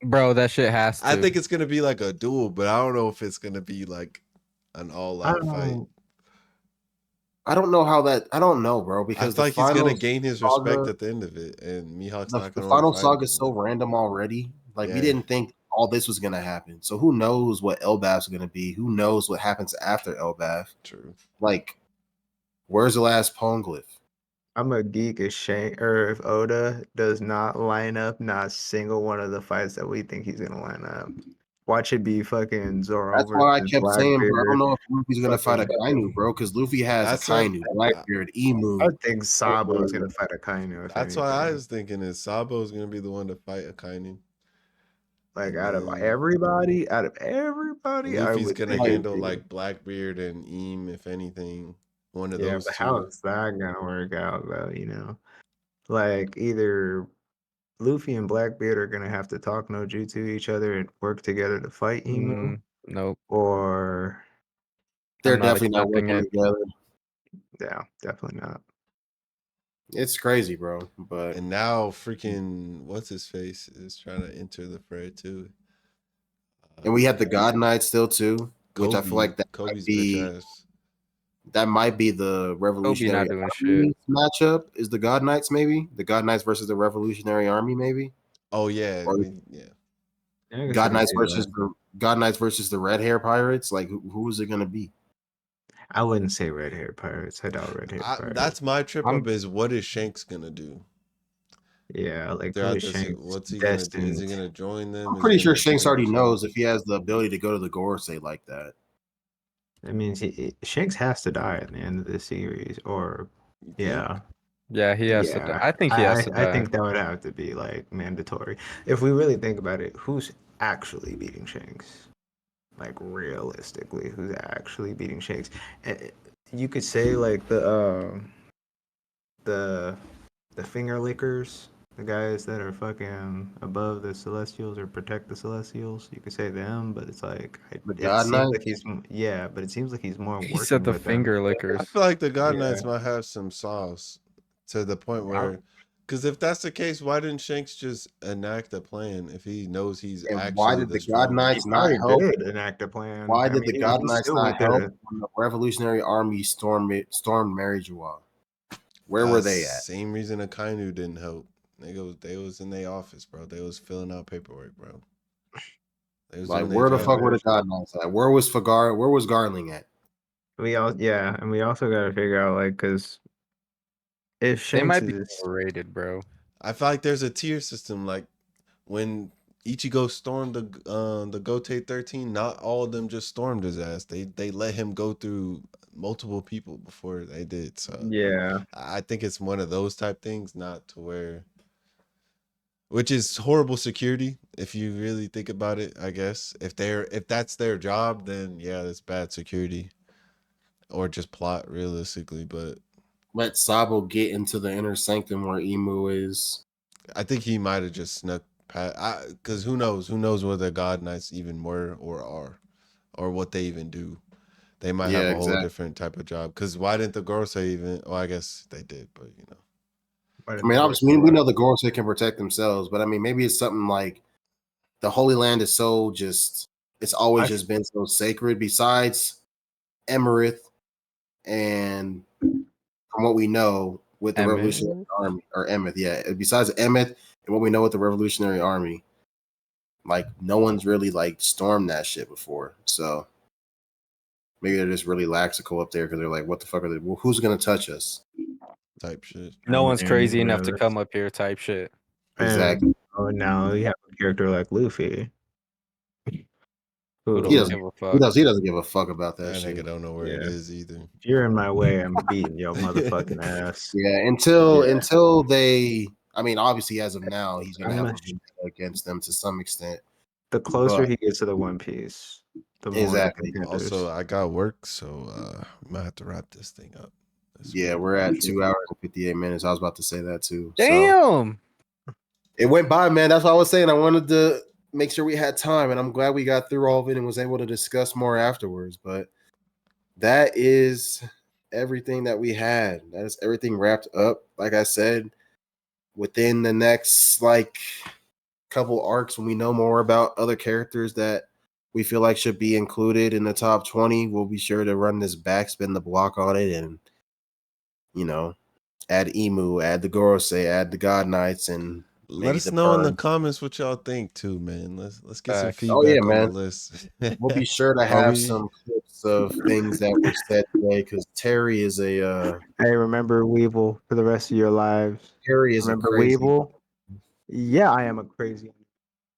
Bro, that shit has to. I think it's gonna be like a duel, but I don't know if it's gonna be like an all-out fight. I don't know how that. I don't know, bro, I because feel the like he's gonna final gain his respect saga, at the end of it, and Mihawk's the not gonna want to final fight him saga is so anymore. random already. Like we Yeah. didn't think all this was gonna happen. So who knows what Elbaf's gonna be? Who knows what happens after Elbaf? True. Like, where's the last Poneglyph? I'm a geek if Shank or if Oda does not line up not a single one of the fights that we think he's gonna line up. Watch it be fucking Zoro That's why I versus kept saying, bro. I don't Blackbeard. know if Luffy's gonna fight a Fucking, Kainu, bro, because Luffy has That's a Kainu, Blackbeard, Emu. I think Sabo is gonna fight Akainu if That's why I anything. was thinking is Sabo's gonna be the one to fight Akainu. Like And out of then everybody, I Luffy's would gonna think it'd handle be. like Blackbeard and Eam, if anything. One of Yeah, those but two. how is that gonna work out though? Like either Luffy and Blackbeard are gonna have to talk no jutsu to each other and work together to fight Emu, Nope. or They're I'm not definitely not accepting working it. together. yeah, definitely not. It's crazy, bro. But And now freaking what's his face is trying to enter the fray too. and we had the God Knight still too, which I feel like Kobe's bitch ass. that might be the Revolutionary doing Army matchup. Is the God Knights maybe the God Knights versus the Revolutionary Army maybe, Oh yeah, or yeah. Yeah, I guess I God can Knights see versus that. the God Knights versus the Red Hair Pirates? Like who is it gonna be? I wouldn't say red hair pirates. I doubt red hair pirates. That's my trip I'm- up is what is Shanks gonna do? Yeah, like who Throughout is this, Shanks what's he gonna do? Is he destined? gonna join them? I'm Is he pretty sure gonna Shanks join already knows Shanks? if he has the ability to go to the Gorosei like that. That means Shanks has to die at the end of this series, or You think? yeah, Yeah, he has to die. yeah. I think he has to I die. think that would have to be like mandatory. If we really think about it, who's actually beating Shanks? Like realistically, who's actually beating Shanks? You could say like the finger lickers, the guys that are fucking above the Celestials or protect the Celestials. You could say them, but it's like The it God seems Knight. like yeah, but it seems like he's more He said working the with them. finger I lickers. feel like the God Yeah. Knights might have some sauce to the point where, because if that's the case, why didn't Shanks just enact a plan if he knows he's And why actually did the the God strongest? Knights He not probably help? did enact a plan. Why I did the mean, God he Knights still not went help there. when the Revolutionary Army stormed Marijua? Where were they at? Same reason Akainu didn't help. They was in their office, bro. They was filling out paperwork, bro. They was Like, doing their where the fuck job. were the God Knights at? Where was Fagar? Where was Garling at? And we also got to figure out like because if They Shanks might be is overrated, bro. I feel like there's a tier system. Like when Ichigo stormed the Gote 13, not all of them just stormed his ass. They let him go through multiple people before they did. So yeah, I think it's one of those type things, not to where which is horrible security if you really think about it. I guess if that's their job, then yeah, that's bad security or just plot realistically. But Let Sabo get into the inner sanctum where Emu is. I think he might have just snuck past. Because who knows? Who knows what the God Knights even were or are, or what they even do? They might have Yeah, a whole exactly. different type of job. Because why didn't the girl say even? Well, I guess they did, but you know. I mean, obviously, we know the Gorosei can protect themselves, but I mean, maybe it's something like the Holy Land is so just, it's always just been so sacred. Besides Emerith, and from what we know with the Revolutionary Army, or Emeth, yeah, besides Emeth and what we know with the Revolutionary Army, like no one's really like stormed that shit before. So maybe they're just really laxical up there because they're like, what the fuck are they? Well, who's gonna touch us? Type shit. No one's crazy enough to come up here type shit. Exactly. Oh, now you have a character like Luffy. Who He don't doesn't. give a fuck. He doesn't give a fuck about that That shit. nigga don't know where it is either. If you're in my way, I'm beating your motherfucking ass. Yeah, until they. I mean, obviously, as of now, he's gonna have a vendetta against them to some extent. The closer But he gets to the One Piece, the more exactly. Also, I got work, so we might have to wrap this thing up. Yeah, we're at 2 hours and 58 minutes. I was about to say that too. Damn. So it went by, man. That's what I was saying. I wanted to make sure we had time, and I'm glad we got through all of it and was able to discuss more afterwards. But that is everything that we had. That is everything wrapped up. Like I said, within the next like couple arcs, when we know more about other characters that we feel like should be included in the top 20, we'll be sure to run this back, spin the block on it, and add Emu, add the Gorosei, add the God Knights, and let us the know in the Burn. comments what y'all think too, man. Let's get some Facts. feedback Oh yeah, on the man. list. We'll be sure to have some clips of things that were said today because Terry is a Hey, remember Weevil for the rest of your lives. Terry is Remember a crazy. Weevil? Yeah, I am a crazy.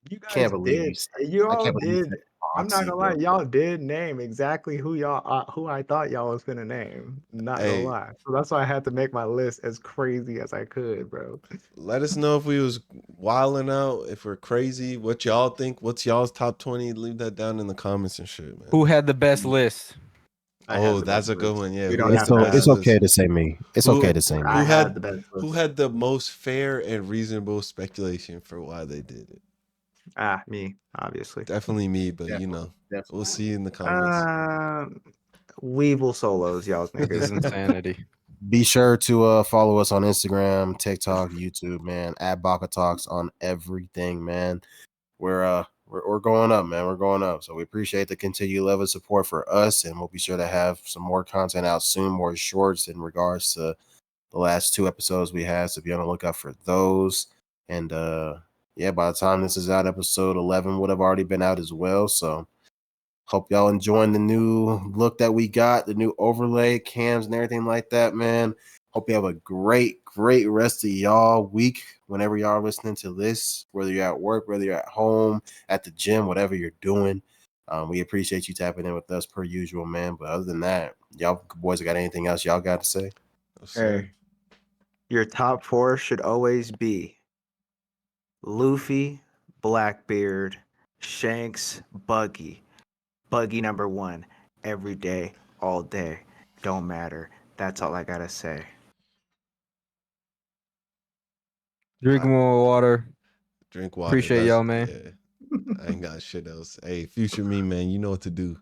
You guys Can't believe did. you said. You I all can't believe you did. said I'm not Foxy, gonna lie. bro. Y'all did name exactly who I thought y'all was gonna name. Not gonna Hey, lie. So that's why I had to make my list as crazy as I could, bro. let us know if we was wilding out, if we're crazy, what y'all think, what's y'all's top 20. Leave that down in the comments and shit, man. Who had the best list? I had Oh, the that's best a good list. one. Yeah, We who don't has have the to best ask. list? to say me. It's Who- okay to say I me. had the best who list. had the most fair and reasonable speculation for why they did it? Me, obviously. Definitely me, but Definitely. we'll see in the comments. Weevil solos, y'all's This is niggas. insanity. Be sure to follow us on Instagram, TikTok, YouTube, man. At Baka Talks on everything, man. We're going up, man. We're going up. So we appreciate the continued love and support for us, and we'll be sure to have some more content out soon, more shorts in regards to the last 2 episodes we had. So be on the lookout for those. And yeah, by the time this is out, episode 11 would have already been out as well. So hope y'all enjoying the new look that we got, the new overlay cams and everything like that, man. Hope you have a great rest of y'all week whenever y'all are listening to this, whether you're at work, whether you're at home, at the gym, whatever you're doing. We appreciate you tapping in with us per usual, man. But other than that, y'all boys got anything else y'all got to say? Hey, your top 4 should always be Luffy, Blackbeard, Shanks, Buggy. Buggy number 1 every day, all day. Don't matter. That's all I gotta say. Drink more water. Drink water. Appreciate y'all, man. Yeah. I ain't got shit else. Hey, future me, man, you know what to do.